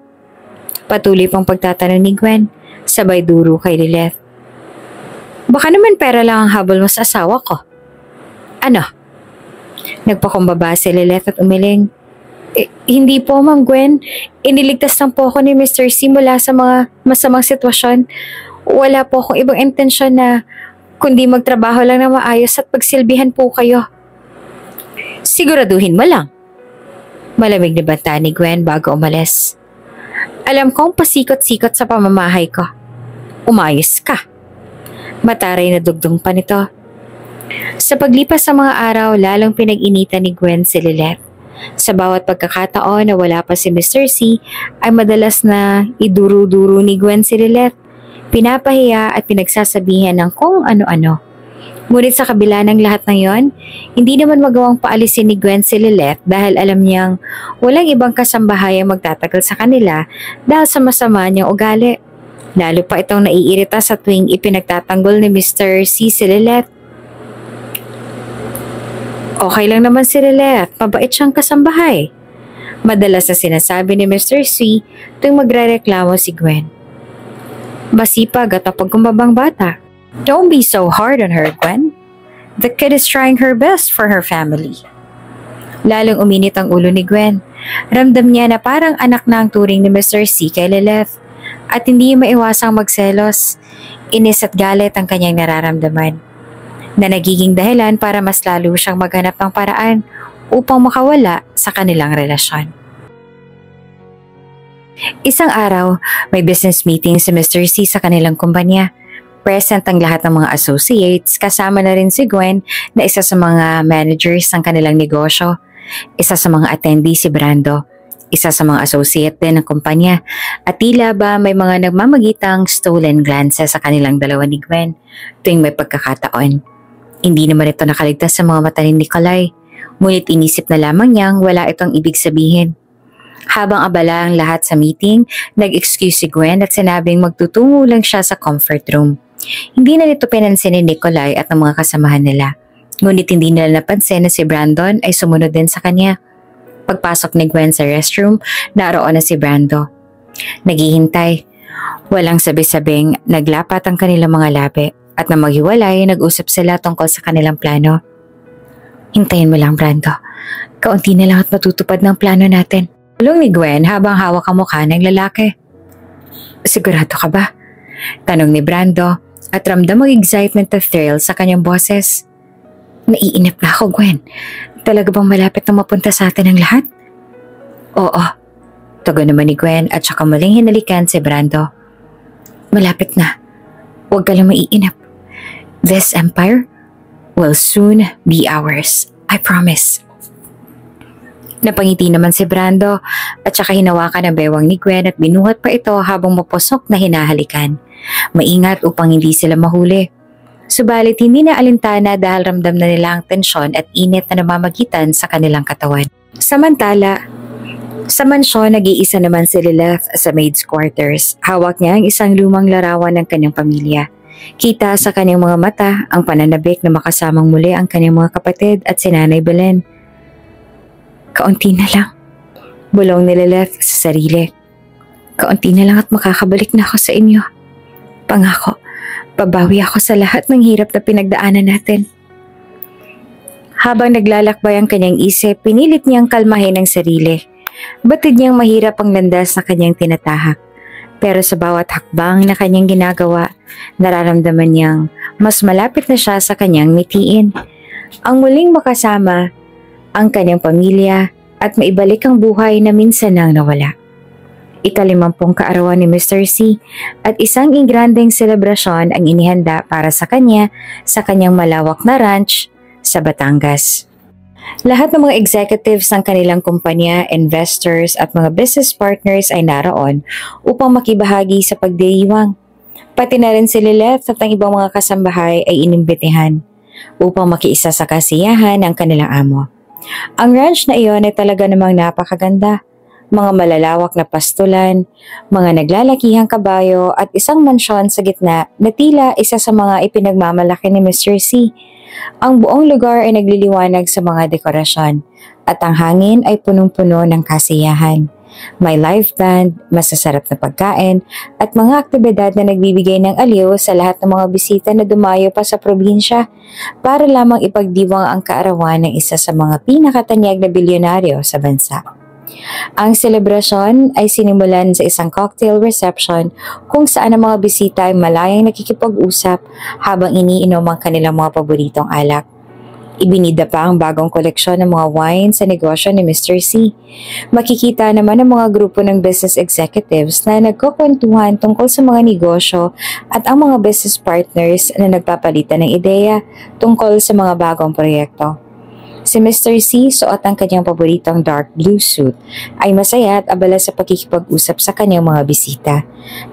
S1: Patuloy pang pagtatanong ni Gwen, sabay duro kay Lilith. Baka naman pera lang ang habol mo sa asawa ko. Ano? Nagpakumbaba si Lilith at umiling. Hindi po, Ma'am Gwen. Iniligtas lang po ako ni Mr. C mula sa mga masamang sitwasyon. Wala po akong ibang intensyon na kundi magtrabaho lang na maayos at pagsilbihan po kayo. Siguraduhin mo lang. Malamig na banta ni Gwen bago umalis. Alam kong pasikot-sikot sa pamamahay ko. Umayos ka. Mataray na dugdong pa nito. Sa paglipas sa mga araw, lalong pinag-initan ni Gwen si Lilith. Sa bawat pagkakataon na wala pa si Mr. C, ay madalas na iduro-duro ni Gwen si Lilith. Pinapahiya at pinagsasabihan ng kung ano-ano. Ngunit sa kabila ng lahat ng yon, hindi naman magawang paalisin ni Gwen si Lilith dahil alam niyang walang ibang kasambahay ang magtatagal sa kanila dahil sa masama niyang ugali. Lalo pa itong naiirita sa tuwing ipinagtatanggol ni Mr. C si Lilith. Okay lang naman si Lilith, mabait siyang kasambahay. Madalas na sinasabi ni Mr. C tuwing magrereklamo si Gwen. Masipag at napagkumbabang bata. Don't be so hard on her, Gwen. The kid is trying her best for her family. Lalong uminit ang ulo ni Gwen. Ramdam niya na parang anak na ang turing ni Mr. C kay Lilith at hindi maiwasang magselos. Inis at galit ang kanyang nararamdaman na nagiging dahilan para mas lalo siyang maghanap ng paraan upang makawala sa kanilang relasyon. Isang araw, may business meeting si Mr. C sa kanilang kumpanya. Present ang lahat ng mga associates, kasama na rin si Gwen na isa sa mga managers ng kanilang negosyo. Isa sa mga attendee si Brando, isa sa mga associate din ng kumpanya. At tila ba may mga nagmamagitang stolen glances sa kanilang dalawa ni Gwen tuwing may pagkakataon. Hindi naman ito nakaligtas sa mga mata ni Nikolai, ngunit inisip na lamang niyang wala itong ibig sabihin. Habang abala ang lahat sa meeting, nag-excuse si Gwen at sinabing magtutungo lang siya sa comfort room. Hindi na nito pinansin ni Nikolai at ng mga kasamahan nila. Ngunit hindi nila napansin na si Brandon ay sumunod din sa kanya. Pagpasok ni Gwen sa restroom, naroon na si Brando. Naghihintay. Walang sabi-sabing naglapat ang kanilang mga labi at nang maghiwalay, nag-usap sila tungkol sa kanilang plano. Hintayin mo lang, Brando. Kaunti na lang at matutupad ng plano natin. Tulong ni Gwen habang hawak ang mukha ng lalaki. Sigurado ka ba? Tanong ni Brando at ramdam ang excitement at thrill sa kanyang boses. Naiinip na ako, Gwen. Talaga bang malapit na mapunta sa atin ang lahat? Oo. Tugon naman ni Gwen at saka muling hinalikan si Brando. Malapit na. Huwag ka lang maiinip. This empire will soon be ours. I promise. Napangiti naman si Brando at saka hinawakan ang bewang ni Gwen at binuhat pa ito habang mapusok na hinahalikan. Maingat upang hindi sila mahuli. Subalit hindi na alintana dahil ramdam na nila ang tensyon at init na namamagitan sa kanilang katawan. Samantala, sa mansyon nag-iisa naman si Lilith sa maid's quarters. Hawak niya ang isang lumang larawan ng kanyang pamilya. Kita sa kanyang mga mata ang pananabik na makasamang muli ang kanyang mga kapatid at si Nanay Belen. Kaunti na lang. Bulong ni Lilith sa sarili. Kaunti na lang at makakabalik na ako sa inyo. Pangako, babawi ako sa lahat ng hirap na pinagdaanan natin. Habang naglalakbay ang kanyang isip, pinilit niyang kalmahin ang sarili. Batid niyang mahirap ang landas na kanyang tinatahak. Pero sa bawat hakbang na kanyang ginagawa, nararamdaman niyang mas malapit na siya sa kanyang mitiin. Ang muling makasama ang kanyang pamilya at maibalik ang buhay na minsan nang nawala. Ika-50 kaarawan ni Mr. C at isang ingrandeng selebrasyon ang inihanda para sa kanya sa kanyang malawak na ranch sa Batangas. Lahat ng mga executives ng kanilang kumpanya, investors at mga business partners ay naroon upang makibahagi sa pagdiriwang. Pati na rin si Lilith at ang ibang mga kasambahay ay inimbitihan upang makiisa sa kasiyahan ng kanilang amo. Ang ranch na iyon ay talaga namang napakaganda. Mga malalawak na pastulan, mga naglalakihang kabayo at isang mansyon sa gitna na tila isa sa mga ipinagmamalaki ni Mr. C. Ang buong lugar ay nagliliwanag sa mga dekorasyon at ang hangin ay punong-puno ng kasiyahan. May live band, masasarap na pagkain at mga aktibidad na nagbibigay ng aliw sa lahat ng mga bisita na dumayo pa sa probinsya para lamang ipagdiwang ang kaarawan ng isa sa mga pinakatanyag na bilyonaryo sa bansa. Ang selebrasyon ay sinimulan sa isang cocktail reception kung saan ang mga bisita ay malayang nakikipag-usap habang iniinom ang kanilang mga paboritong alak. Ibinida pa ang bagong koleksyon ng mga wine sa negosyo ni Mr. C. Makikita naman ang mga grupo ng business executives na nagkukwentuhan tungkol sa mga negosyo at ang mga business partners na nagpapalitan ng ideya tungkol sa mga bagong proyekto. Si Mr. C, suot ang kanyang paboritong dark blue suit, ay masaya at abala sa pakikipag-usap sa kanyang mga bisita,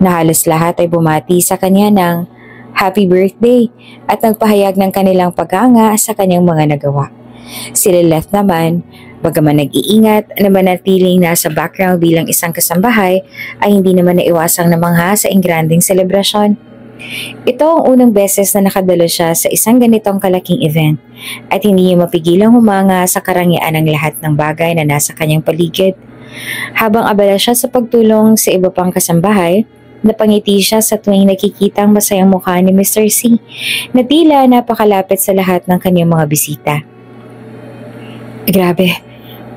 S1: na halos lahat ay bumati sa kanya ng happy birthday at nagpahayag ng kanilang paghanga sa kanyang mga nagawa. Si Lilith naman, bagaman nag-iingat na manatiling nasa background bilang isang kasambahay, ay hindi naman naiwasang namangha sa ingranding selebrasyon. Ito ang unang beses na nakadalo siya sa isang ganitong kalaking event at hindi niya mapigilang humanga sa karangyaan ng lahat ng bagay na nasa kanyang paligid. Habang abala siya sa pagtulong sa iba pang kasambahay, napangiti siya sa tuwing nakikita ang masayang mukha ni Mr. C na tila napakalapit sa lahat ng kanyang mga bisita. Grabe,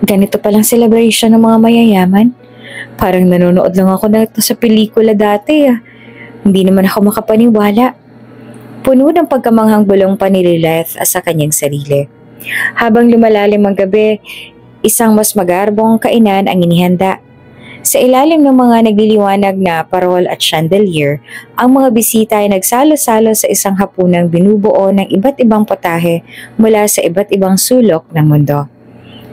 S1: ganito palang celebration ng mga mayayaman. Parang nanonood lang ako na ito sa pelikula dati Hindi naman ako makapaniwala. Puno ng pagkamanghang bulong pa ni Lilith sa kanyang sarili. Habang lumalalim ang gabi, isang mas magarbong kainan ang inihanda. Sa ilalim ng mga nagliliwanag na parol at chandelier, ang mga bisita ay nagsalo-salo sa isang hapunang binubuo ng iba't ibang potahe mula sa iba't ibang sulok ng mundo.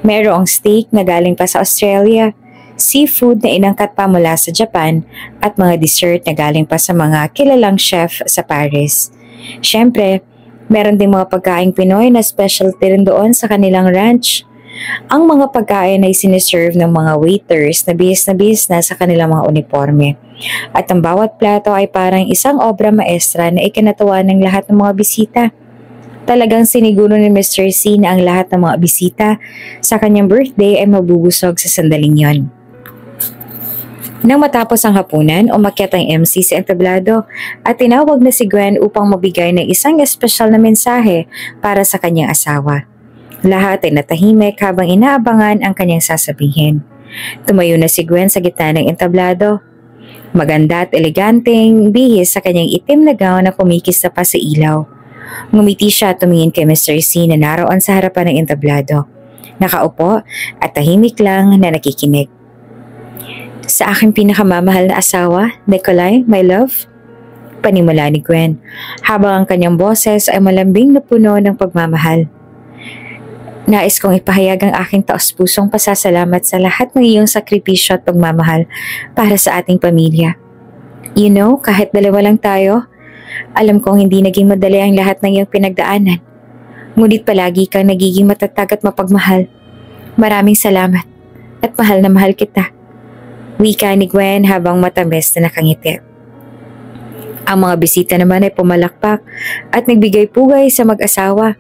S1: Mayroong steak na galing pa sa Australia, seafood na inangkat pa mula sa Japan at mga dessert na galing pa sa mga kilalang chef sa Paris. Siyempre, meron din mga pagkaing Pinoy na specialty rin doon sa kanilang ranch. Ang mga pagkain ay siniserve ng mga waiters na bihis na sa kanilang mga uniforme. At ang bawat plato ay parang isang obra maestra na ikinatawa ng lahat ng mga bisita. Talagang siniguro ni Mr. C na ang lahat ng mga bisita sa kanyang birthday ay mabubusog sa sandaling yon. Nang matapos ang hapunan, umakyat ang MC sa entablado at tinawag na si Gwen upang mabigay ng isang espesyal na mensahe para sa kanyang asawa. Lahat ay natahimik habang inaabangan ang kanyang sasabihin. Tumayo na si Gwen sa gitna ng entablado. Maganda at eleganteng bihis sa kanyang itim na gown na kumikis pa sa ilaw. Ngumiti siya at tumingin kay Mr. C na naroon sa harapan ng entablado. Nakaupo at tahimik lang na nakikinig. Sa aking pinakamamahal na asawa, Nikolai, my love, panimula ni Gwen, habang ang kanyang boses ay malambing na puno ng pagmamahal. Nais kong ipahayag ang aking taos-pusong pasasalamat sa lahat ng iyong sakripisyo at pagmamahal para sa ating pamilya. You know, kahit dalawa lang tayo, alam kong hindi naging madali ang lahat ng iyong pinagdaanan. Ngunit palagi kang nagiging matatag at mapagmahal. Maraming salamat at mahal na mahal kita. Wika ni Gwen habang matamis na nakangiti. Ang mga bisita naman ay pumalakpak at nagbigay pugay sa mag-asawa.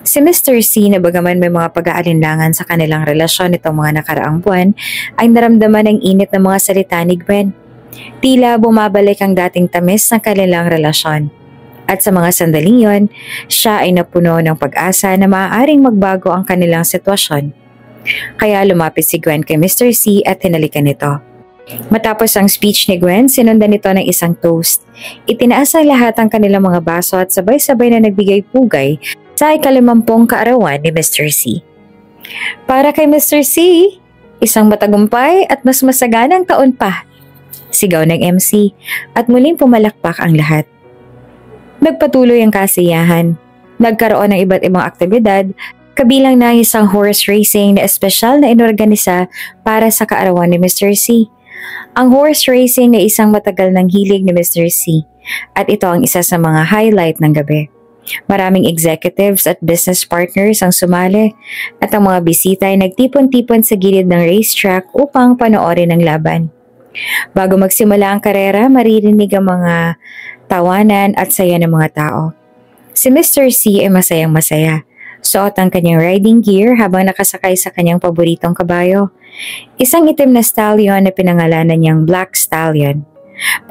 S1: Si Mr. C na bagaman may mga pag-aalinlangan sa kanilang relasyon nitong mga nakaraang buwan ay naramdaman ang init ng mga salita ni Gwen. Tila bumabalik ang dating tamis ng kanilang relasyon. At sa mga sandaling yon, siya ay napuno ng pag-asa na maaaring magbago ang kanilang sitwasyon. Kaya lumapit si Gwen kay Mr. C at hinalikan nito. Matapos ang speech ni Gwen, sinundan nito ng isang toast. Itinaas ang lahat ang kanilang mga baso at sabay-sabay na nagbigay pugay sa ikalimampung kaarawan ni Mr. C. Para kay Mr. C, isang matagumpay at mas masaganang taon pa. Sigaw ng MC at muling pumalakpak ang lahat. Nagpatuloy ang kasiyahan. Nagkaroon ng iba't ibang aktibidad, kabilang na isang horse racing na espesyal na inorganisa para sa kaarawan ni Mr. C. Ang horse racing ay isang matagal ng hilig ni Mr. C at ito ang isa sa mga highlight ng gabi. Maraming executives at business partners ang sumali at ang mga bisita ay nagtipon-tipon sa gilid ng racetrack upang panoorin ang laban. Bago magsimula ang karera, maririnig ang mga tawanan at saya ng mga tao. Si Mr. C ay masayang masaya. Suot ang kanyang riding gear habang nakasakay sa kanyang paboritong kabayo. Isang itim na stallion na pinangalanan niyang Black Stallion.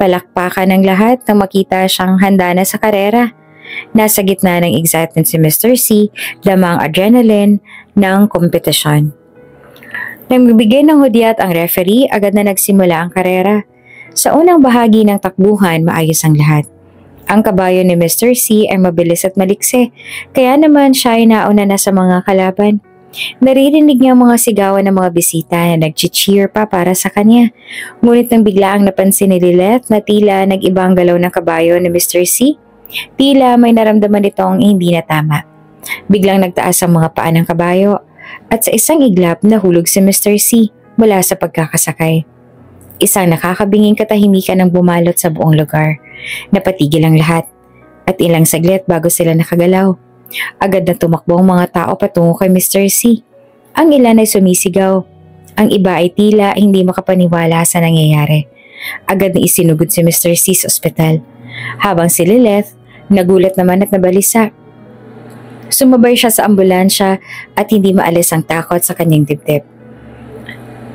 S1: Palakpakan ng lahat nang makita siyang handa na sa karera. Nasa gitna ng excitement si Mr. C, dama ang adrenaline ng kompetisyon. Nang magbigay ng hudyat ang referee, agad na nagsimula ang karera. Sa unang bahagi ng takbuhan, maayos ang lahat. Ang kabayo ni Mr. C ay mabilis at maliksi, kaya naman siya ay nauna na sa mga kalaban. Naririnig niya ang mga sigawan ng mga bisita na nag-cheer pa para sa kanya. Ngunit nang biglaang napansin ni Lilith na tila nag-iba ang galaw ng kabayo ni Mr. C, tila may naramdaman itong hindi na tama. Biglang nagtaas ang mga paa ng kabayo at sa isang iglap nahulog si Mr. C mula sa pagkakasakay. Isang nakakabinging katahimikan ang bumalot sa buong lugar. Napatigil ang lahat at ilang saglit bago sila nakagalaw. Agad na tumakbo ang mga tao patungo kay Mr. C. Ang ilan ay sumisigaw. Ang iba ay tila hindi makapaniwala sa nangyayari. Agad na isinugod si Mr. C sa ospital. Habang si Lilith, nagulat naman at nabalisa. Sumabay siya sa ambulansya at hindi maalis ang takot sa kanyang dibdib.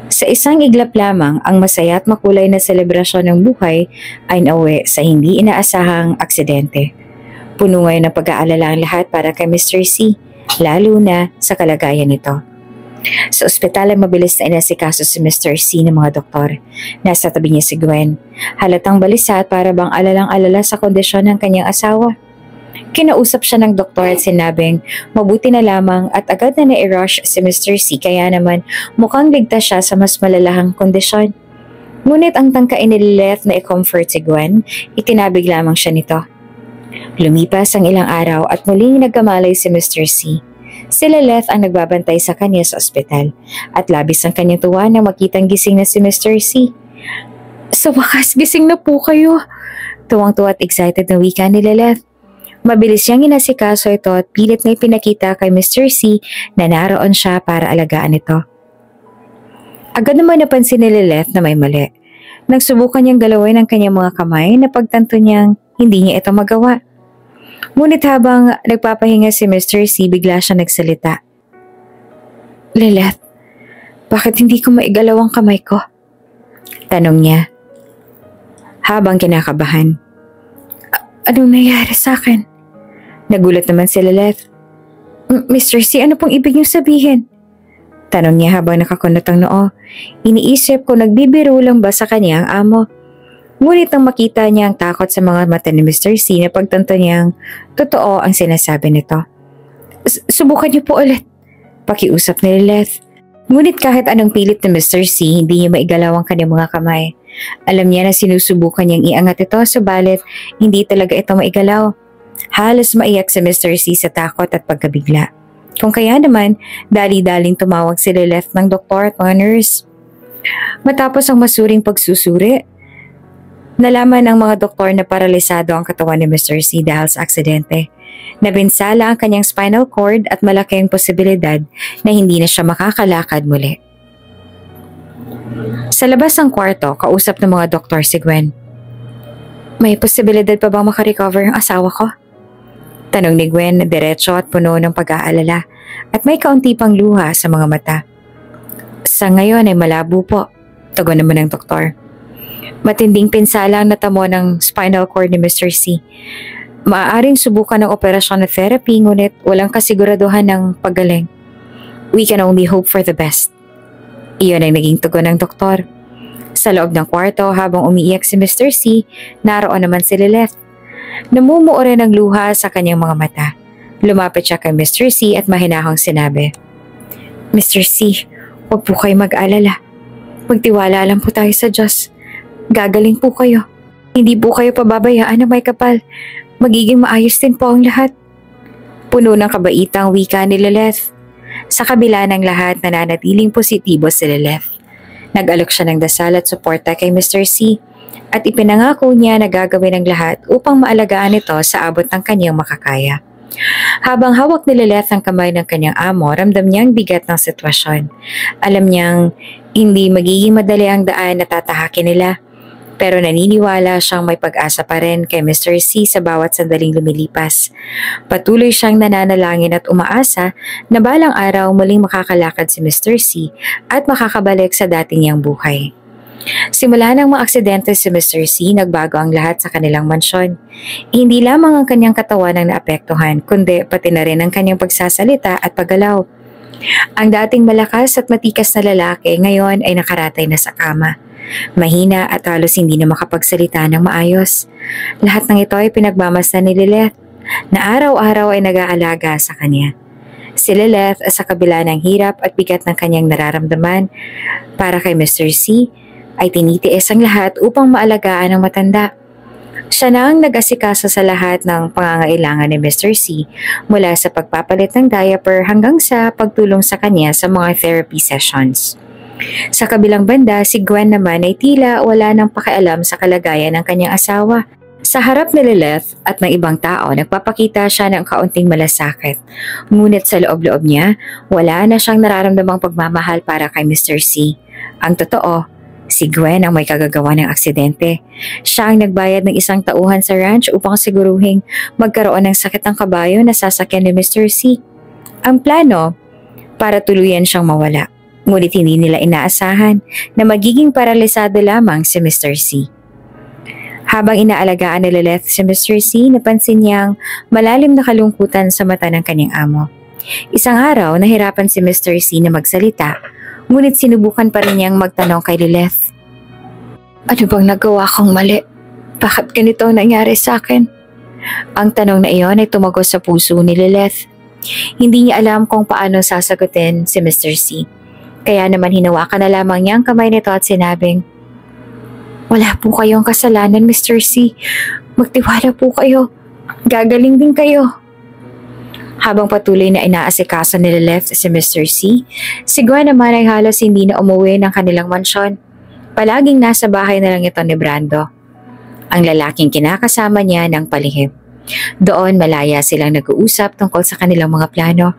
S1: Sa isang iglap lamang, ang masaya at makulay na selebrasyon ng buhay ay nauwi sa hindi inaasahang aksidente. Puno ngayon ng pag-aalala ang lahat para kay Mr. C, lalo na sa kalagayan nito. Sa ospital ay mabilis na inasikaso si Mr. C ng mga doktor. Nasa tabi niya si Gwen. Halatang balisa at para bang alalang-alala sa kondisyon ng kanyang asawa. Kinausap siya ng doktor at sinabing mabuti na lamang at agad na na-rush si Mr. C kaya naman mukhang ligtas siya sa mas malalahang kondisyon. Ngunit ang tangkain ni Lilith na i-comfort si Gwen, itinabig lamang siya nito. Lumipas ang ilang araw at muling nagkamalay si Mr. C. Si Lilith ang nagbabantay sa kanya sa ospital at labis ang kanyang tuwa na makitang gising na si Mr. C. Sa wakas, gising na po kayo. Tuwang-tuwa at excited na wika ni Lilith. Mabilis niyang inasikaso ito at pilit na ipinakita kay Mr. C na naroon siya para alagaan ito. Agad naman napansin ni Lilith na may mali. Nagsubukan niyang galawin ang kanyang mga kamay na pagtanto niyang hindi niya ito magawa. Ngunit habang nagpapahinga si Mr. C, bigla siya nagsalita. Lilith, bakit hindi ko maigalaw ang kamay ko? Tanong niya. Habang kinakabahan. Anong nangyari sa akin? Nagulat naman si Lilith. Mr. C, ano pong ibig niyo sabihin? Tanong niya habang nakakunot ang noo. Iniisip ko nagbibiro lang ba sa kanya ang amo. Ngunit nang makita niya ang takot sa mga mata ni Mr. C, napagtanto niyang totoo ang sinasabi nito. Subukan niyo po ulit. Pakiusap ni Lilith. Ngunit kahit anong pilit ni Mr. C, hindi niya maigalaw ang kanyang mga kamay. Alam niya na sinusubukan niyang iangat ito, subalit hindi talaga ito maigalaw. Halos maiyak si Mr. C sa takot at pagkabigla. Kung kaya naman, dali-daling tumawag si Lilith ng doktor at mga nurse. Matapos ang masuring pagsusuri, nalaman ng mga doktor na paralisado ang katawan ni Mr. C dahil sa aksidente. Nabinsala ang kanyang spinal cord at malaki ang posibilidad na hindi na siya makakalakad muli. Sa labas ng kwarto, kausap ng mga doktor si Gwen. May posibilidad pa bang makarecover ang asawa ko? Tanong ni Gwen na diretso at puno ng pag-aalala at may kaunti pang luha sa mga mata. Sa ngayon ay malabo po, tugon naman ng doktor. Matinding pinsala ang natamo ng spinal cord ni Mr. C. Maaaring subukan ng operasyon na therapy ngunit walang kasiguraduhan ng paggaling. We can only hope for the best. Iyon ang naging tugon ng doktor. Sa loob ng kwarto habang umiiyak si Mr. C, naroon naman si Lilith. Namumuo rin ang luha sa kanyang mga mata. Lumapit siya kay Mr. C at mahinahong sinabi, Mr. C, huwag po kayo mag-alala. Magtiwala lang po tayo sa Diyos. Gagaling po kayo. Hindi po kayo pababayaan na may kapal. Magiging maayos din po ang lahat. Puno ng kabaitang wika ni Lilith. Sa kabila ng lahat, nananatiling positibo si Lilith. Nag-alok siya ng dasal at suporta kay Mr. C at ipinangako niya na gagawin ang lahat upang maalagaan ito sa abot ng kanyang makakaya. Habang hawak ni Lilith ang kamay ng kanyang amo, ramdam niyang bigat ng sitwasyon. Alam niyang hindi magiging madali ang daan na tatahakin nila. Pero naniniwala siyang may pag-asa pa rin kay Mr. C sa bawat sandaling lumilipas. Patuloy siyang nananalangin at umaasa na balang araw muling makakalakad si Mr. C at makakabalik sa dati niyang buhay. Simula ng maaksidente si Mr. C, nagbago ang lahat sa kanilang mansyon. Hindi lamang ang kanyang katawan ang naapektuhan, kundi pati na rin ang kanyang pagsasalita at paggalaw. Ang dating malakas at matikas na lalaki ngayon ay nakaratay na sa kama. Mahina at halos hindi na makapagsalita ng maayos. Lahat ng ito ay pinagmamasdan ni Lilith na araw-araw ay nag-aalaga sa kanya. Si Lilith sa kabila ng hirap at bigat ng kanyang nararamdaman para kay Mr. C ay tinitiis ang lahat upang maalagaan ang matanda. Siya na ang nag-asikaso sa lahat ng pangangailangan ni Mr. C mula sa pagpapalit ng diaper hanggang sa pagtulong sa kanya sa mga therapy sessions. Sa kabilang banda, si Gwen naman ay tila wala nang pakialam sa kalagayan ng kanyang asawa. Sa harap ni Lilith at ng ibang tao, nagpapakita siya ng kaunting malasakit. Ngunit sa loob-loob niya, wala na siyang nararamdamang pagmamahal para kay Mr. C. Ang totoo, si Gwen ang may kagagawa ng aksidente. Siya ang nagbayad ng isang tauhan sa ranch upang siguruhing magkaroon ng sakit ng kabayo na sasakyan ni Mr. C. Ang plano, para tuluyan siyang mawala. Ngunit hindi nila inaasahan na magiging paralisado lamang si Mr. C. Habang inaalagaan ni Lilith si Mr. C, napansin niyang malalim na kalungkutan sa mata ng kanyang amo. Isang araw, nahirapan si Mr. C na magsalita, ngunit sinubukan pa rin niyang magtanong kay Lilith. Ano bang nagawa kong mali? Bakit ganito ang nangyari sa akin? Ang tanong na iyon ay tumagos sa puso ni Lilith. Hindi niya alam kung paano sasagutin si Mr. C. Kaya naman hinawakan na lamang niya ang kamay nito at sinabing, wala po kayong kasalanan, Mr. C. Magtiwala po kayo. Gagaling din kayo. Habang patuloy na inaasikaso ni Lilith si Mr. C, si Gwen naman ay halos hindi na umuwi ng kanilang mansyon. Palaging nasa bahay na lang ito ni Brando, ang lalaking kinakasama niya ng palihim. Doon malaya silang nag-uusap tungkol sa kanilang mga plano.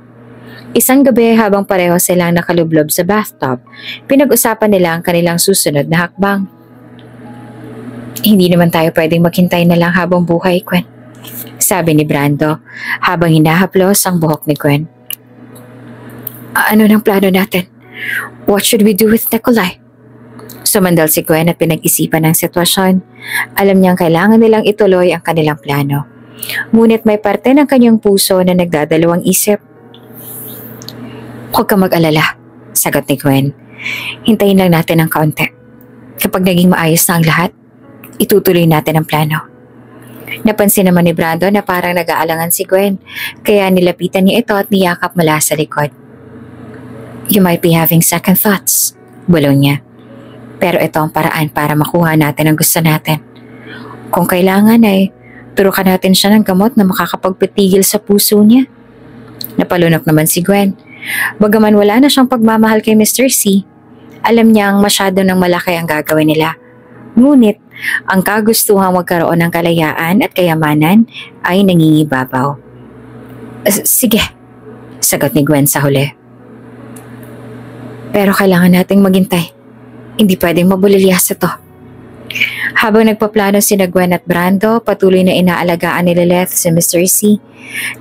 S1: Isang gabi habang pareho silang nakalublob sa bathtub, pinag-usapan nila ang kanilang susunod na hakbang. Hindi naman tayo pwedeng maghintay na lang habang buhay, Gwen. Sabi ni Brando habang hinahaplos ang buhok ni Gwen. Ano ng plano natin? What should we do with Nikolai? Sumandal si Gwen at pinag-isipan ang sitwasyon. Alam niyang kailangan nilang ituloy ang kanilang plano. Ngunit may parte ng kanyang puso na nagdadalawang isip. Huwag kang mag-alala, sagot ni Gwen. Hintayin lang natin ng kaunti. Kapag naging maayos na ang lahat, itutuloy natin ang plano. Napansin naman ni Brando na parang nag-aalangan si Gwen, kaya nilapitan niya ito at niyakap mula sa likod. You might be having second thoughts, bulong niya. Pero ito ang paraan para makuha natin ang gusto natin. Kung kailangan ay turukan natin siya ng gamot na makakapagpatigil sa puso niya. Napalunok naman si Gwen. Bagaman wala na siyang pagmamahal kay Mr. C, alam niyang masyado ng malaki ang gagawin nila. Ngunit, ang kagustuhang magkaroon ng kalayaan at kayamanan ay nangingibabaw. Sige, sagot ni Gwen sa huli. Pero kailangan nating maghintay. Hindi pwedeng mabulilyas ito. Habang nagpaplano sina Gwen at Brando, patuloy na inaalagaan ni Lilith si Mr. C.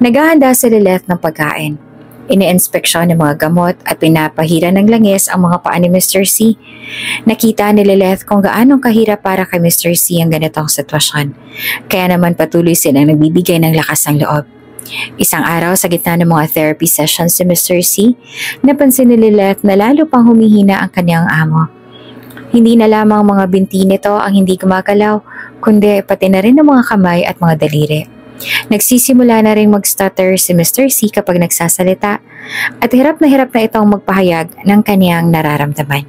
S1: Naghahanda si Lilith ng pagkain. Ine-inspeksyon ng mga gamot at pinapahira ng langis ang mga paa ni Mr. C. Nakita ni Lilith kung gaanong kahirap para kay Mr. C ang ganitong sitwasyon. Kaya naman patuloy silang nagbibigay ng lakas ng loob. Isang araw sa gitna ng mga therapy sessions si Mr. C, napansin ni Lilith na lalo pang humihina ang kanyang amo. Hindi na lamang mga binti nito ang hindi gumagalaw, kundi pati na rin ang mga kamay at mga daliri. Nagsisimula na rin mag-stutter si Mr. C kapag nagsasalita at hirap na itong magpahayag ng kanyang nararamdaman.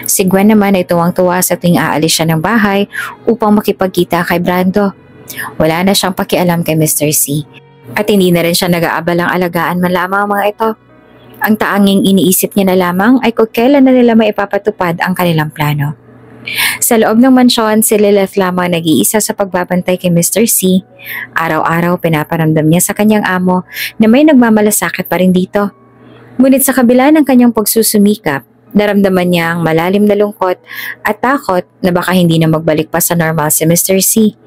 S1: Si Gwen naman ay tuwang-tuwa sa tuwing aalis siya ng bahay upang makipagkita kay Brando. Wala na siyang pakialam kay Mr. C at hindi na rin siya nag-aabalang alagaan man lamang ang mga ito. Ang taanging iniisip niya na lamang ay kung kailan na nila maipapatupad ang kanilang plano. Sa loob ng mansyon, si Lilith lamang nag-iisa sa pagbabantay kay Mr. C. Araw-araw pinaparamdam niya sa kanyang amo na may nagmamalasakit pa rin dito. Ngunit sa kabila ng kanyang pagsusumikap, naramdaman niya ang malalim na lungkot at takot na baka hindi na magbalik pa sa normal si Mr. C.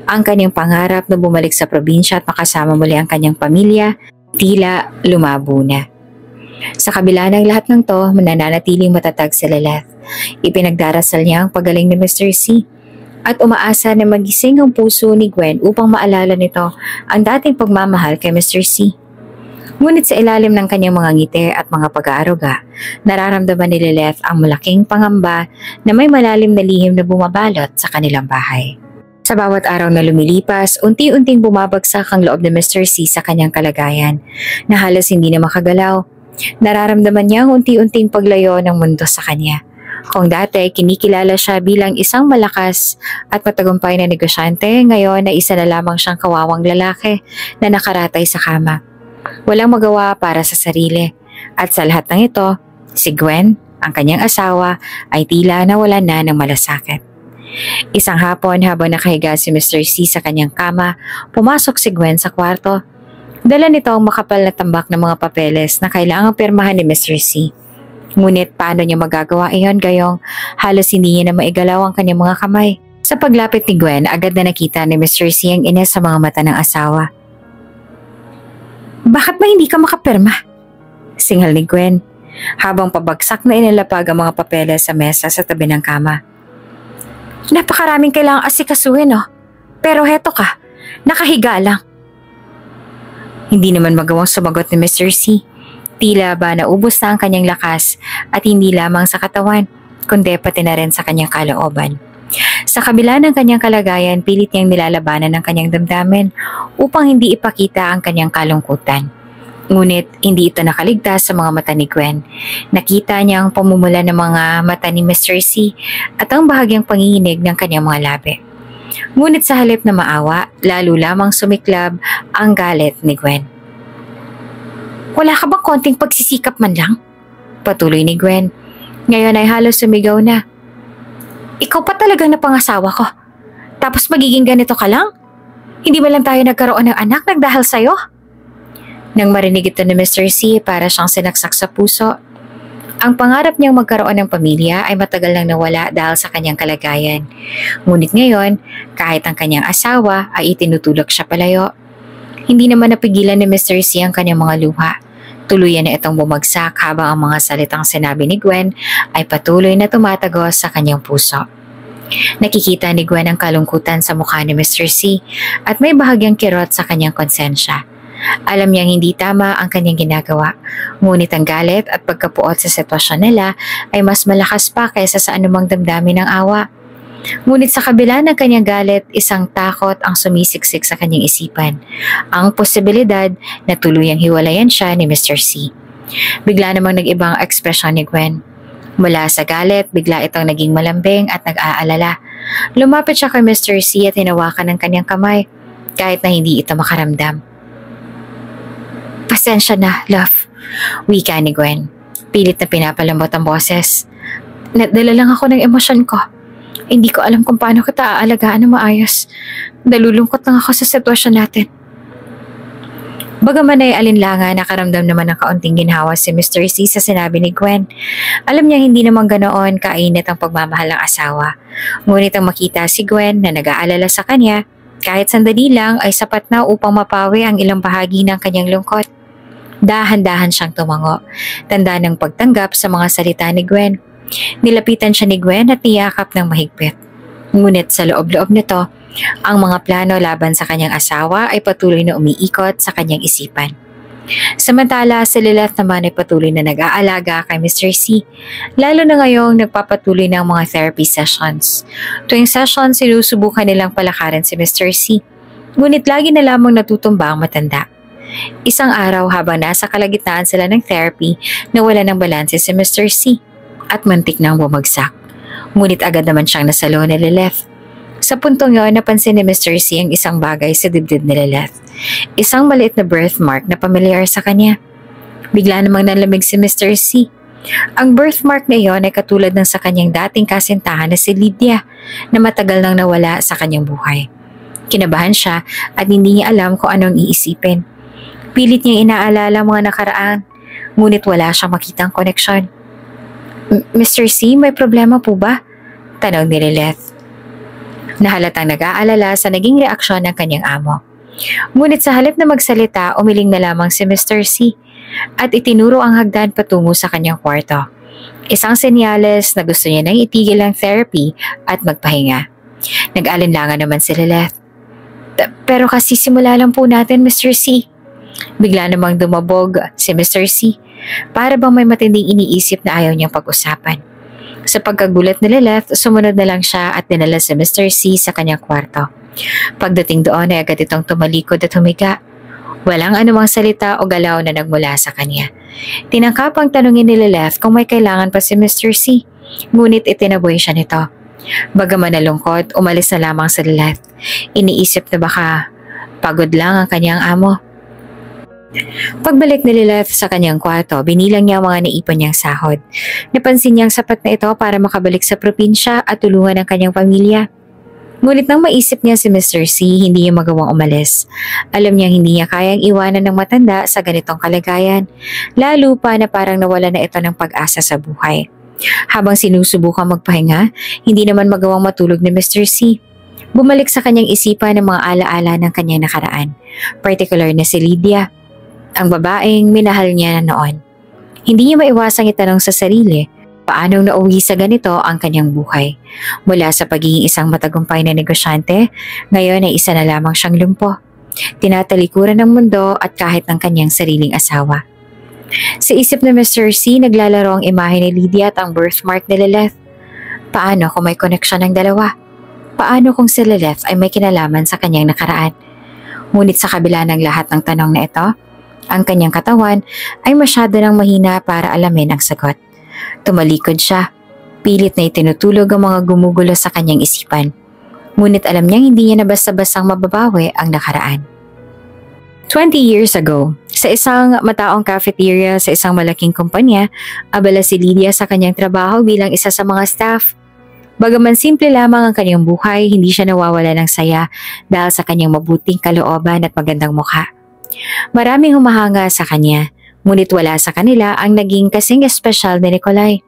S1: Ang kanyang pangarap na bumalik sa probinsya at makasama muli ang kanyang pamilya, tila lumabo na. Sa kabila ng lahat ng to, mananatiling matatag si Lilith. Ipinagdarasal niya ang pagaling ni Mr. C at umaasa na magising ang puso ni Gwen upang maalala nito ang dating pagmamahal kay Mr. C. Ngunit sa ilalim ng kanyang mga ngiti at mga pag-aaruga, nararamdaman ni Lilith ang malaking pangamba na may malalim na lihim na bumabalot sa kanilang bahay. Sa bawat araw na lumilipas, unti-unting bumabagsak ang loob ni Mr. C sa kanyang kalagayan na halos hindi na makagalaw. Nararamdaman niya ang unti-unting paglayo ng mundo sa kanya. Kung dati kinikilala siya bilang isang malakas at matagumpay na negosyante, ngayon na isa na lamang siyang kawawang lalaki na nakaratay sa kama. Walang magawa para sa sarili. At sa lahat ng ito, si Gwen, ang kanyang asawa, ay tila nawalan na ng malasakit. Isang hapon habang nakahiga si Mr. C sa kanyang kama, pumasok si Gwen sa kwarto. Dala nito ang makapal na tambak ng mga papeles na kailangang pirmahan ni Mr. C. Ngunit paano niya magagawa iyon gayong halos hindi niya na maigalaw ang kanyang mga kamay. Sa paglapit ni Gwen, agad na nakita ni Mr. C ang ines sa mga mata ng asawa. Bakit ba hindi ka makapirma? Singal ni Gwen, habang pabagsak na inilapag ang mga papeles sa mesa sa tabi ng kama. Napakaraming kailangang asikasuhin, oh. Pero heto ka, nakahiga lang. Hindi naman magawang sumagot ni Mr. C. Tila ba naubos na ang kanyang lakas at hindi lamang sa katawan, kundi pati na rin sa kanyang kalooban. Sa kabila ng kanyang kalagayan, pilit niyang nilalabanan ng kanyang damdamin upang hindi ipakita ang kanyang kalungkutan. Ngunit hindi ito nakaligtas sa mga mata ni Gwen. Nakita niya ang pamumula ng mga mata ni Mr. C at ang bahagyang panginginig ng kanyang mga labi. Ngunit sa halip na maawa, lalo lamang sumiklab ang galit ni Gwen. Wala ka bang konting pagsisikap man lang? Patuloy ni Gwen. Ngayon ay halos sumigaw na. Ikaw pa talagang napangasawa ko. Tapos magiging ganito ka lang? Hindi ba lang tayo nagkaroon ng anak nagdahil sa'yo? Nang marinig ito ni Mr. C, para siyang sinaksak sa puso. Ang pangarap niyang magkaroon ng pamilya ay matagal nang nawala dahil sa kanyang kalagayan. Ngunit ngayon, kahit ang kanyang asawa ay itinutulak siya palayo, Hindi naman napigilan ni Mr. C ang kanyang mga luha. Tuluyan na itong bumagsak habang ang mga salitang sinabi ni Gwen ay patuloy na tumatagos sa kanyang puso. Nakikita ni Gwen ang kalungkutan sa mukha ni Mr. C at may bahagyang kirot sa kanyang konsensya. Alam niyang hindi tama ang kanyang ginagawa, ngunit ang galit at pagkapuot sa sitwasyon nila ay mas malakas pa kaysa sa anumang damdamin ng awa. Ngunit sa kabila ng kanyang galit, isang takot ang sumisiksik sa kanyang isipan. Ang posibilidad na tuluyang hiwalayan siya ni Mr. C. Bigla namang nag-ibang ekspresyon ni Gwen. Mula sa galit, bigla itong naging malambing at nag-aalala. Lumapit siya kay Mr. C at hinawakan ng kanyang kamay, kahit na hindi ito makaramdam. Pasensya na, love. Wika ni Gwen. Pilit na pinapalambot ang boses. Nadala lang ako ng emosyon ko. Hindi ko alam kung paano kita aalagaan ng maayos. Nalulungkot lang ako sa sitwasyon natin. Bagaman ay alinlangan, nakaramdam naman ng kaunting ginhawa si Mr. C sa sinabi ni Gwen. Alam niya hindi naman ganoon kainit ang pagmamahal ng asawa. Ngunit ang makita si Gwen na nag-aalala sa kanya, kahit sandali lang ay sapat na upang mapawi ang ilang bahagi ng kanyang lungkot. Dahan-dahan siyang tumango, tanda ng pagtanggap sa mga salita ni Gwen. Nilapitan siya ni Gwen at niyakap ng mahigpit. Ngunit sa loob-loob nito, ang mga plano laban sa kanyang asawa ay patuloy na umiikot sa kanyang isipan. Samantala, si Lilith naman ay patuloy na nag-aalaga kay Mr. C, lalo na ngayong nagpapatuloy ng mga therapy sessions. Tuwing session, sinusubukan nilang palakarin si Mr. C, ngunit lagi na lamang natutumba ang matanda. Isang araw habang nasa kalagitnaan sila ng therapy, nawala ng balanse si Mr. C at mantik nang bumagsak. Ngunit agad naman siyang nasalo ni Lilith. Sa puntong yon, napansin ni Mr. C ang isang bagay sa dibdib ni Lilith. Isang maliit na birthmark na pamilyar sa kanya. Bigla namang nalamig si Mr. C. Ang birthmark na iyon ay katulad ng sa kanyang dating kasintahan na si Lydia na matagal nang nawala sa kanyang buhay. Kinabahan siya at hindi niya alam kung anong iisipin. Pilit niyang inaalala mga nakaraan, ngunit wala siyang makitang koneksyon. Mr. C, may problema po ba? Tanong ni Lilith. Nahalatang nag-aalala sa naging reaksyon ng kanyang amo. Ngunit sa halip na magsalita, umiling na lamang si Mr. C at itinuro ang hagdan patungo sa kanyang kwarto. Isang senyales na gusto niya nang itigil ang therapy at magpahinga. Nag-alinlangan naman si Lilith. Pero kasi simula lang po natin, Mr. C. Bigla namang dumabog si Mr. C. Para bang may matinding iniisip na ayaw niyang pag-usapan. Sa pagkagulat ni Lilith, sumunod na lang siya at dinala si Mr. C sa kanyang kwarto. Pagdating doon ay agad itong tumalikod at humiga. Walang anumang salita o galaw na nagmula sa kanya. Tinangkap ang tanungin ni Lilith kung may kailangan pa si Mr. C, ngunit itinaboy siya nito. Bagaman nalungkot, umalis na lamang si Lilith. Iniisip na baka pagod lang ang kanyang amo. Pagbalik ni Lilith sa kanyang kwarto, binilang niya ang mga naipon niyang sahod. Napansin niyang sapat na ito para makabalik sa probinsya at tulungan ang kanyang pamilya. Ngunit nang maisip niya si Mr. C, hindi niya magawang umalis. Alam niyang hindi niya kayang iwanan ng matanda sa ganitong kalagayan, lalo pa na parang nawala na ito ng pag-asa sa buhay. Habang sinusubukang magpahinga, hindi naman magawang matulog ni Mr. C. Bumalik sa kanyang isipan ng mga alaala ng kanyang nakaraan, particular na si Lydia. Ang babaeng minahal niya noon. Hindi niya maiwasang itanong sa sarili, paano nauwi sa ganito ang kanyang buhay? Mula sa pagiging isang matagumpay na negosyante, ngayon ay isa na lamang siyang lumpo. Tinatalikuran ng mundo at kahit ng kanyang sariling asawa. Sa isip na Mr. C, naglalaro ang imahe ni Lydia at ang birthmark ni Lilith. Paano kung may koneksyon ng dalawa? Paano kung si Lilith ay may kinalaman sa kanyang nakaraan? Ngunit sa kabila ng lahat ng tanong na ito, ang kanyang katawan ay masyado nang mahina para alamin ang sagot. Tumalikod siya. Pilit na itinutulog ang mga gumugulo sa kanyang isipan. Ngunit alam niyang hindi niya na basta-bastang mababawi ang nakaraan. 20 years ago, sa isang mataong cafeteria sa isang malaking kumpanya, abala si Lydia sa kanyang trabaho bilang isa sa mga staff. Bagaman simple lamang ang kanyang buhay, hindi siya nawawala ng saya dahil sa kanyang mabuting kalooban at magandang mukha. Maraming humahanga sa kanya, ngunit wala sa kanila ang naging kasing espesyal ni Nikolai.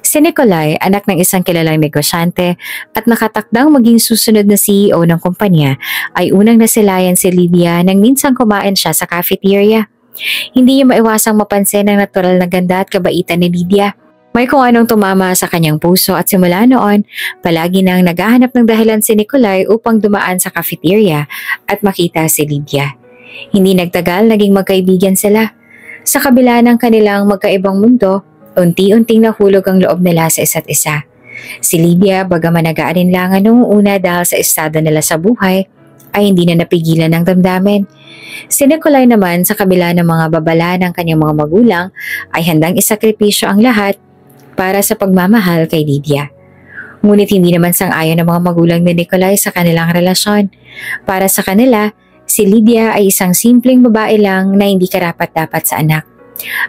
S1: Si Nikolai, anak ng isang kilalang negosyante at nakatakdang maging susunod na CEO ng kumpanya, ay unang nasilayan si Lydia nang minsang kumain siya sa cafeteria. Hindi niya maiwasang mapansin ang natural na ganda at kabaitan ni Lydia. May kung anong tumama sa kanyang puso at simula noon, palagi nang naghahanap ng dahilan si Nikolai upang dumaan sa cafeteria at makita si Lydia. Hindi nagtagal, naging magkaibigan sila. Sa kabila ng kanilang magkaibang mundo, unti-unting nahulog ang loob nila sa isa't isa. Si Lydia, bagaman nag-aalinlangan noong una dahil sa estado nila sa buhay, ay hindi na napigilan ng damdamin. Si Nikolai naman, sa kabila ng mga babala ng kanyang mga magulang, ay handang isakripisyo ang lahat para sa pagmamahal kay Lydia. Ngunit hindi naman sang-ayon ng mga magulang ni Nikolai sa kanilang relasyon. Para sa kanila, si Lydia ay isang simpleng babae lang na hindi karapat-dapat sa anak.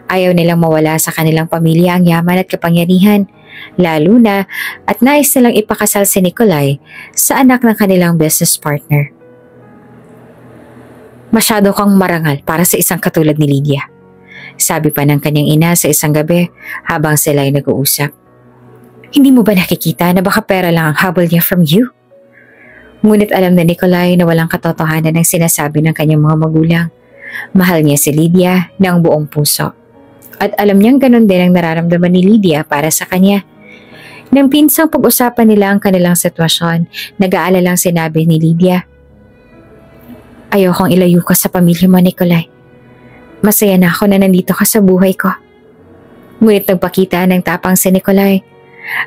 S1: Ayaw nilang mawala sa kanilang pamilya ang yaman at kapangyarihan, lalo na at nais nilang ipakasal si Nikolai sa anak ng kanilang business partner. Masyado kang marangal para sa isang katulad ni Lydia, sabi pa ng kanyang ina sa isang gabi habang sila ay nag-uusap. Hindi mo ba nakikita na baka pera lang ang habol niya from you? Ngunit alam na Nikolai na walang katotohanan ang sinasabi ng kanyang mga magulang. Mahal niya si Lydia ng buong puso. At alam niyang ganun din ang nararamdaman ni Lydia para sa kanya. Nang pinsang pag-usapan nila ang kanilang sitwasyon, nag-aalalang sinabi ni Lydia, "Ayokong ilayo ka sa pamilya mo, Nikolai. Masaya na ako na nandito ka sa buhay ko." Ngunit nagpakita ng tapang si Nikolai.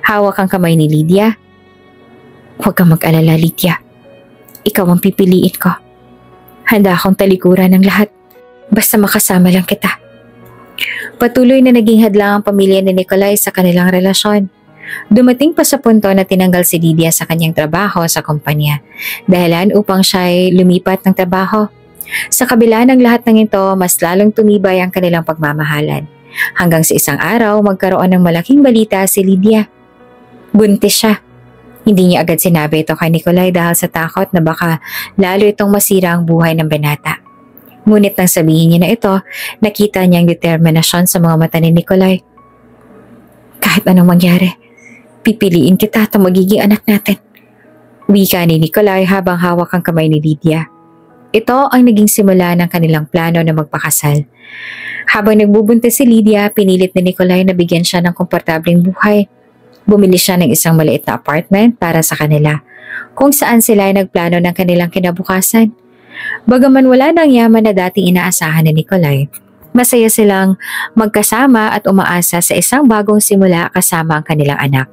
S1: Hawak ang kamay ni Lydia. "Huwag kang mag-alala, Lydia. Ikaw ang pipiliin ko. Handa akong talikuran ng lahat. Basta makasama lang kita." Patuloy na naging hadlang ang pamilya ni Nikolai sa kanilang relasyon. Dumating pa sa punto na tinanggal si Lydia sa kanyang trabaho sa kumpanya, dahilan upang siya ay lumipat ng trabaho. Sa kabila ng lahat ng ito, mas lalong tumibay ang kanilang pagmamahalan. Hanggang sa isang araw, magkaroon ng malaking balita si Lydia. Buntis siya. Hindi niya agad sinabi ito kay Nikolai dahil sa takot na baka lalo itong masira ang buhay ng binata. Ngunit nang sabihin niya na ito, nakita niya ang determinasyon sa mga mata ni Nikolai. "Kahit anong mangyari, pipiliin kita at magiging anak natin," wika ni Nikolai habang hawak ang kamay ni Lydia. Ito ang naging simula ng kanilang plano na magpakasal. Habang nagbubuntis si Lydia, pinilit ni Nikolai na bigyan siya ng komportableng buhay. Bumili siya ng isang maliit na apartment para sa kanila, kung saan sila ay nagplano ng kanilang kinabukasan. Bagaman wala nang yaman na dating inaasahan ni Nikolai, masaya silang magkasama at umaasa sa isang bagong simula kasama ang kanilang anak.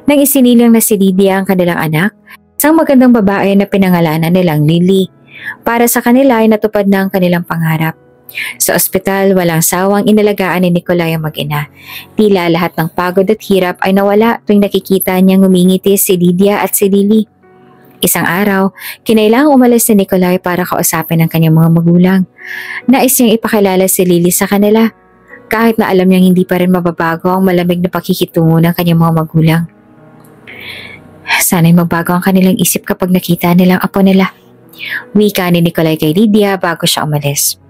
S1: Nang isinilang na si Lydia ang kanilang anak, isang magandang babae na pinangalanan nilang Lily. Para sa kanila ay natupad na ang kanilang pangarap. Sa ospital, walang sawang inalagaan ni Nikolai ang mag-ina. Tila lahat ng pagod at hirap ay nawala tuwing nakikita niyang ngumingiti si Lydia at si Lily. Isang araw, kinailangang umalis si Nikolai para kausapin ang kanyang mga magulang. Nais niyang ipakilala si Lily sa kanila, kahit na alam niyang hindi pa rin mababago ang malamig na pakikitungo ng kanyang mga magulang. Sana'y magbago ang kanilang isip kapag nakita nilang apo nila, wika ni Nikolai kay Lydia bago siya umalis.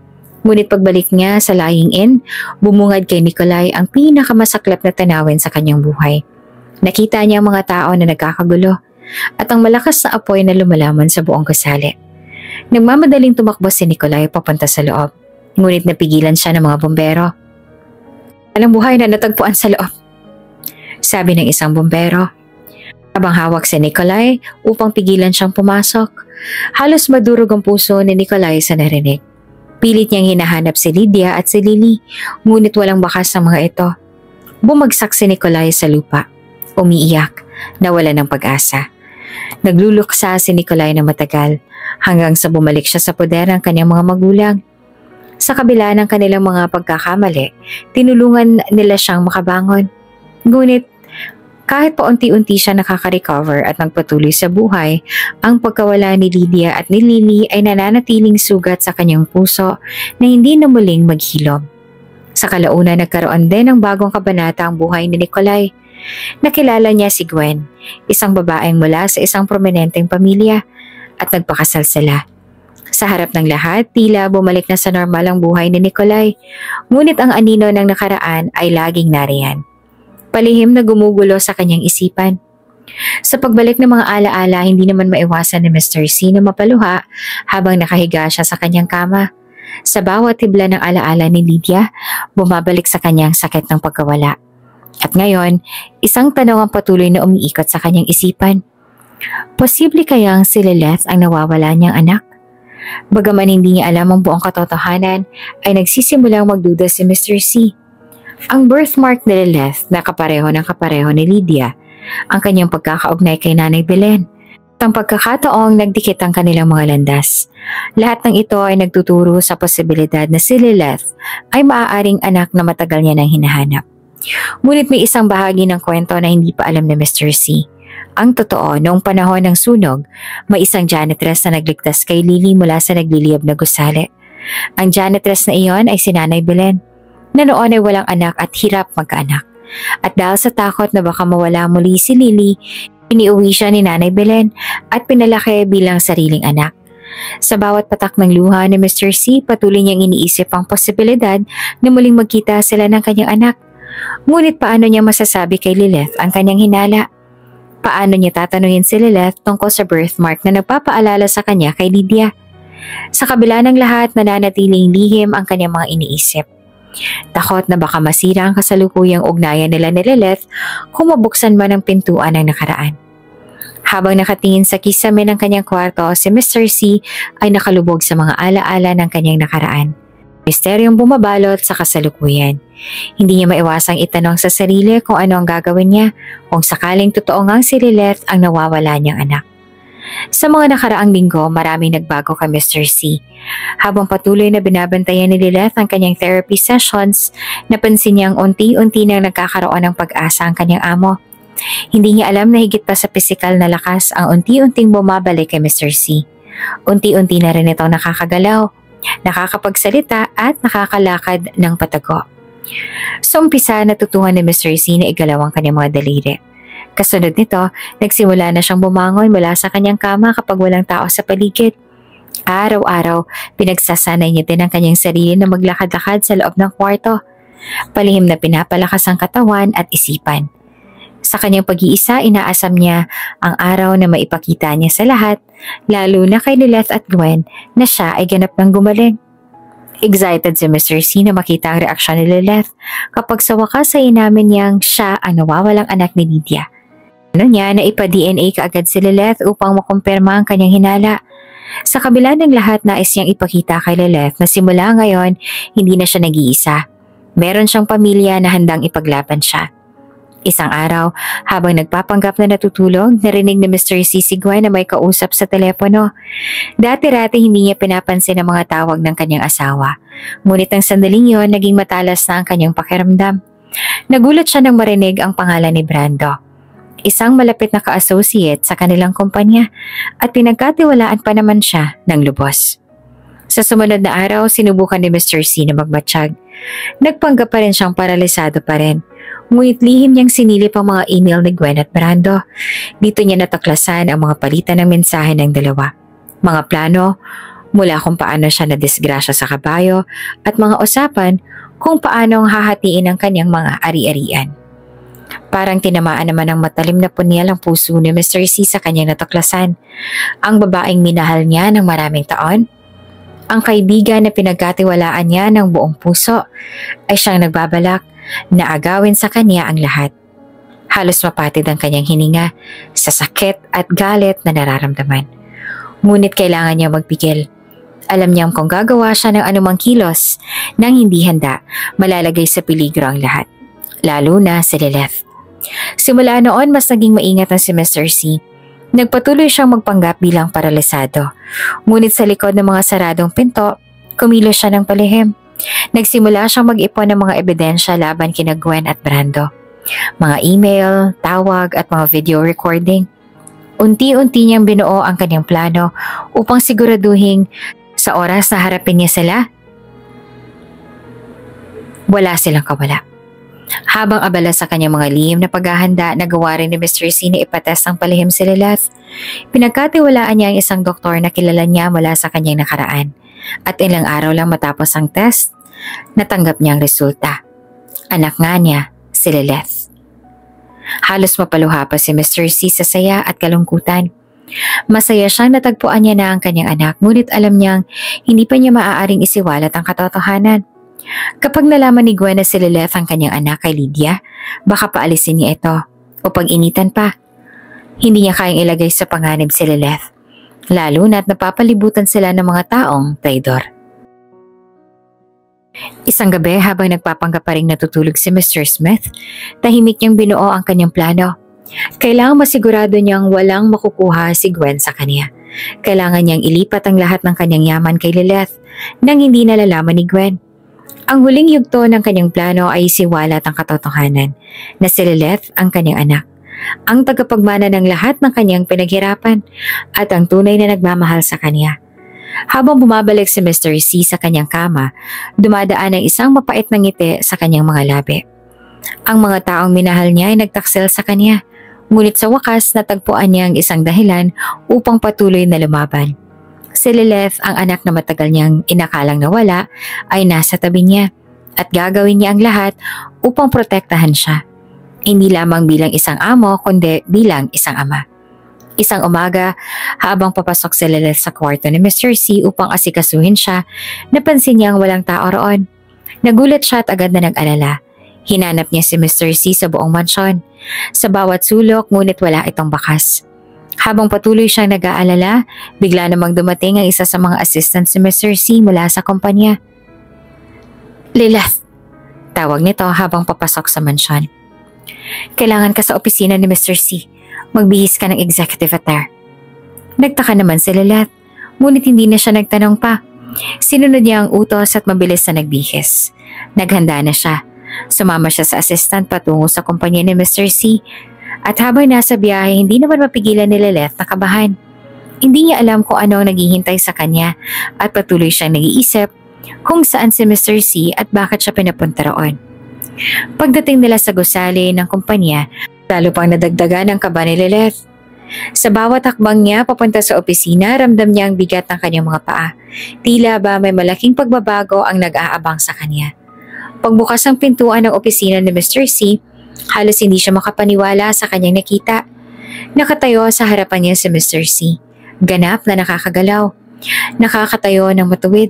S1: Ngunit pagbalik niya sa lying in, bumungad kay Nikolai ang pinakamasaklap na tanawin sa kanyang buhay. Nakita niya ang mga tao na nagkakagulo at ang malakas na apoy na lumalaman sa buong gusali. Nagmamadaling tumakbo si Nikolai papunta sa loob, ngunit napigilan siya ng mga bombero. "Walang buhay na natagpuan sa loob," sabi ng isang bombero. Habang hawak si Nikolai upang pigilan siyang pumasok, halos madurog ang puso ni Nikolai sa narinig. Pilit niyang hinahanap si Lydia at si Lily, ngunit walang bakas ang mga ito. Bumagsak si Nikolai sa lupa. Umiiyak, nawala ng pag-asa. Nagluluksa si Nikolai na matagal, hanggang sa bumalik siya sa poder ng kanyang mga magulang. Sa kabila ng kanilang mga pagkakamali, tinulungan nila siyang makabangon. Ngunit kahit paunti-unti siya nakaka-recover at nagpatuloy sa buhay, ang pagkawala ni Lydia at ni Lily ay nananatiling sugat sa kanyang puso na hindi na muling maghilom. Sa kalaunan, nagkaroon din ng bagong kabanata ang buhay ni Nikolai. Nakilala niya si Gwen, isang babaeng mula sa isang prominenteng pamilya, at nagpakasal sila. Sa harap ng lahat, tila bumalik na sa normal ang buhay ni Nikolai, ngunit ang anino ng nakaraan ay laging nariyan. palihim na gumugulo sa kanyang isipan. Sa pagbalik ng mga alaala, hindi naman maiwasan ni Mr. C na mapaluha habang nakahiga siya sa kanyang kama. Sa bawat tibla ng alaala ni Lydia, bumabalik sa kanyang sakit ng pagkawala. At ngayon, isang tanong ang patuloy na umiikot sa kanyang isipan. Posible kayang si Lilith ang nawawala niyang anak? Bagaman hindi niya alam ang buong katotohanan, ay nagsisimulang magduda si Mr. C. Ang birthmark ni Lilith na kapareho ng kapareho ni Lydia, ang kanyang pagkakaugnay kay Nanay Belen, ang pagkakataong nagdikit ang kanilang mga landas. Lahat ng ito ay nagtuturo sa posibilidad na si Lilith ay maaaring anak na matagal niya nang hinahanap. Ngunit may isang bahagi ng kwento na hindi pa alam ni Mr. C. Ang totoo, noong panahon ng sunog, may isang janitress na nagligtas kay Lily mula sa nagliliyab na gusali. Ang janitress na iyon ay si Nanay Belen, na noon ay walang anak at hirap magkaanak. At dahil sa takot na baka mawala muli si Lily, iniuwi siya ni Nanay Belen at pinalaki bilang sariling anak. Sa bawat patak ng luha ni Mr. C, patuloy niyang iniisip ang posibilidad na muling magkita sila ng kanyang anak. Ngunit paano niya masasabi kay Lilith ang kanyang hinala? Paano niya tatanungin si Lilith tungkol sa birthmark na nagpapaalala sa kanya kay Lydia? Sa kabila ng lahat, nananatiling lihim ang kanyang mga iniisip. Takot na baka masira ang kasalukuyang ugnayan nila ni Lilith kung mabuksan man ang pintuan ng nakaraan. Habang nakatingin sa kisame ng kanyang kwarto, si Mr. C ay nakalubog sa mga alaala ng kanyang nakaraan. Misteryong bumabalot sa kasalukuyan. Hindi niya maiwasang itanong sa sarili kung ano ang gagawin niya kung sakaling totoo ngang si Lilith ang nawawala niyang anak. Sa mga nakaraang linggo, maraming nagbago kay Mr. C. Habang patuloy na binabantayan ni Lilith ang kanyang therapy sessions, napansin niyang unti-unti nang nagkakaroon ng pag-asa ang kanyang amo. Hindi niya alam na higit pa sa pisikal na lakas ang unti-unting bumabalik kay Mr. C. Unti-unti na rin itong nakakagalaw, nakakapagsalita at nakakalakad ng patago. Sa umpisa, natutuhan ni Mr. C na igalaw ang kanyang mga daliri. Kasunod nito, nagsimula na siyang bumangon mula sa kanyang kama kapag walang tao sa paligid. Araw-araw, pinagsasanay niya din ang kanyang sarili na maglakad-lakad sa loob ng kwarto. Palihim na pinapalakas ang katawan at isipan. Sa kanyang pag-iisa, inaasam niya ang araw na maipakita niya sa lahat, lalo na kay Lilith at Gwen, na siya ay ganap ng gumaling. Excited si Mr. C na makita ang reaksyon ni Lilith kapag sa wakas ay inamin niyang siya ang nawawalang anak ni Lydia. Ano niya na ipa-DNA kaagad si Lilith upang makumpirma ang kanyang hinala. Sa kabila ng lahat, nais niyang ipakita kay Lilith na simula ngayon, hindi na siya nag-iisa. Meron siyang pamilya na handang ipaglaban siya. Isang araw, habang nagpapanggap na natutulog, narinig ni Mr. C si Gwen na may kausap sa telepono. Dati-rati hindi niya pinapansin ang mga tawag ng kanyang asawa. Ngunit ang sandaling yon, naging matalas na ang kanyang pakiramdam. Nagulat siya nang marinig ang pangalan ni Brando, isang malapit na ka-associate sa kanilang kumpanya, at pinagkatiwalaan pa naman siya ng lubos. Sa sumunod na araw, sinubukan ni Mr. C na magmatsyag. Nagpanggap pa rin siyang paralisado pa rin. Ngunit lihim niyang sinilip ang mga email ni Gwen at Brando. Dito niya natuklasan ang mga palitan ng mensahe ng dalawa. Mga plano mula kung paano siya nadisgrasya sa kabayo at mga usapan kung paano hahatiin ang kanyang mga ari-arian. Parang tinamaan naman ng matalim na punyal ang puso ni Mr. C sa kanyang natuklasan. Ang babaeng minahal niya ng maraming taon, ang kaibigan na pinagkatiwalaan niya ng buong puso, ay siyang nagbabalak na agawin sa kanya ang lahat. Halos mapatid ang kanyang hininga sa sakit at galit na nararamdaman. Ngunit kailangan niya magpigil. Alam niyang kung gagawa siya ng anumang kilos nang hindi handa, malalagay sa peligro ang lahat, lalo na si Lilith. Simula noon, mas naging maingat na si Mr. C. Nagpatuloy siyang magpanggap bilang paralisado. Ngunit sa likod ng mga saradong pinto, kumilos siya ng palihim. Nagsimula siyang mag-ipon ng mga ebidensya laban kina Gwen at Brando. Mga email, tawag at mga video recording. Unti-unti niyang binuo ang kanyang plano upang siguraduhin sa oras na harapin niya sila, wala silang kawala. Habang abala sa kanyang mga lihim na paghahanda, nagawa rin ni Mr. C na ipatest ang palihim si Lilith. Pinagkatiwalaan niya ang isang doktor na kilala niya mula sa kanyang nakaraan. At ilang araw lang matapos ang test, natanggap niya ang resulta. Anak nga niya, si Lilith. Halos mapaluha pa si Mr. C sa saya at kalungkutan. Masaya siyang natagpuan niya na ang kanyang anak, ngunit alam niyang hindi pa niya maaaring isiwalat ang katotohanan. Kapag nalaman ni Gwen na si Lilith ang kanyang anak kay Lydia, baka paalisin niya ito o pag-initan pa. Hindi niya kayang ilagay sa panganib si Lilith, lalo na't napapalibutan sila ng mga taong traidor. Isang gabi habang nagpapanggap pa ring natutulog si Mr. Smith, tahimik niyang binuo ang kanyang plano. Kailangang masigurado niyang walang makukuha si Gwen sa kanya. Kailangan niyang ilipat ang lahat ng kanyang yaman kay Lilith nang hindi nalalaman ni Gwen. Ang huling yugto ng kanyang plano ay isiwalat ang katotohanan na si Lilith ang kanyang anak, ang tagapagmana ng lahat ng kanyang pinaghirapan at ang tunay na nagmamahal sa kanya. Habang bumabalik si Mr. C sa kanyang kama, dumadaan ang isang mapait na ngiti sa kanyang mga labi. Ang mga taong minahal niya ay nagtaksil sa kanya, ngunit sa wakas natagpuan niya ang isang dahilan upang patuloy na lumaban. Si Lilith, ang anak na matagal niyang inakalang nawala, ay nasa tabi niya at gagawin niya ang lahat upang protektahan siya. Hindi lamang bilang isang amo kundi bilang isang ama. Isang umaga, habang papasok si Lilith sa kwarto ni Mr. C upang asikasuhin siya, napansin niyang walang tao roon. Nagulat siya at agad na nag-alala. Hinanap niya si Mr. C sa buong mansyon, sa bawat sulok, ngunit wala itong bakas. Habang patuloy siyang nag-aalala, bigla namang dumating ang isa sa mga assistants si Mr. C mula sa kumpanya. Lilith, tawag nito habang papasok sa mansyon. Kailangan ka sa opisina ni Mr. C. Magbihis ka ng executive attire. Nagtaka naman si Lilith, ngunit hindi na siya nagtanong pa. Sinunod niya ang utos at mabilis na nagbihis. Naghanda na siya. Sumama siya sa assistant patungo sa kumpanya ni Mr. C. At habang nasa biyahe, hindi naman mapigilan ni Lilith na kabahan. Hindi niya alam kung ano ang naghihintay sa kanya at patuloy siyang nag-iisip kung saan si Mr. C at bakit siya pinapunta roon. Pagdating nila sa gusali ng kumpanya, lalo pang nadagdagan ang kaba ni Lilith. Sa bawat hakbang niya papunta sa opisina, ramdam niya ang bigat ng kanyang mga paa. Tila ba may malaking pagbabago ang nag-aabang sa kanya. Pagbukas ng pintuan ng opisina ni Mr. C, halos hindi siya makapaniwala sa kanyang nakita. Nakatayo sa harapan niya si Mr. C. Ganap na nakakagalaw. Nakakatayo ng matuwid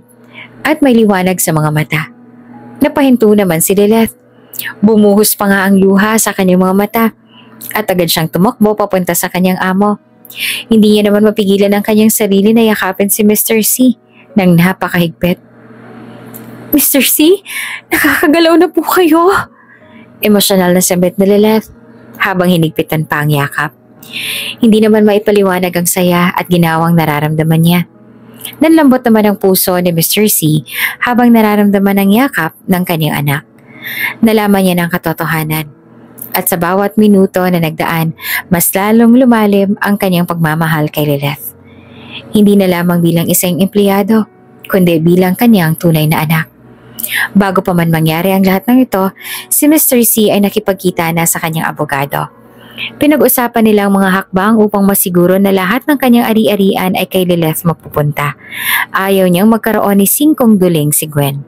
S1: at may liwanag sa mga mata. Napahinto naman si Lilith. Bumuhos pa nga ang luha sa kanyang mga mata at agad siyang tumakbo papunta sa kanyang amo. Hindi niya naman mapigilan ang kanyang sarili na yakapin si Mr. C nang napakahigpit. Mr. C, nakakagalaw na po kayo. Emosyonal na sambit ni Lilith habang hinigpitan pa ang yakap. Hindi naman maipaliwanag ang saya at ginawang nararamdaman niya. Nanlambot naman ang puso ni Mr. C habang nararamdaman ang yakap ng kanyang anak. Nalaman niya ng katotohanan. At sa bawat minuto na nagdaan, mas lalong lumalim ang kanyang pagmamahal kay Lilith. Hindi na lamang bilang isang empleyado, kundi bilang kanyang tunay na anak. Bago pa man mangyari ang lahat ng ito, si Mr. C ay nakipagkita na sa kanyang abogado. Pinag-usapan nilang mga hakbang upang masiguro na lahat ng kanyang ari-arian ay kay Lilith mapupunta. Ayaw niyang magkaroon ni singkong duling si Gwen.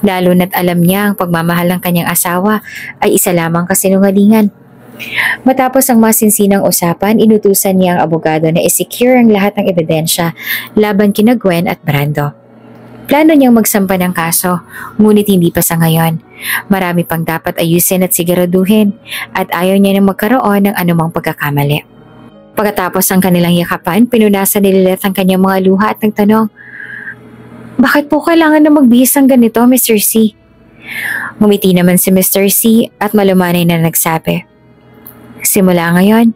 S1: Lalo na't alam niya ang pagmamahal ng kanyang asawa ay isa lamang kasinungalingan. Matapos ang masinsinang usapan, inutusan niya ang abogado na i-secure ang lahat ng ebidensya laban kina Gwen at Brando. Plano niyang magsampa ng kaso, ngunit hindi pa sa ngayon. Marami pang dapat ayusin at siguraduhin at ayaw niya nang magkaroon ng anumang pagkakamali. Pagkatapos ang kanilang yakapan, pinunasan ni Lilith ang kanyang mga luha at nagtanong, "Bakit po kailangan na magbihis ng ganito, Mr. C?" Ngumiti naman si Mr. C at malumanay na nagsabi, "Simula ngayon,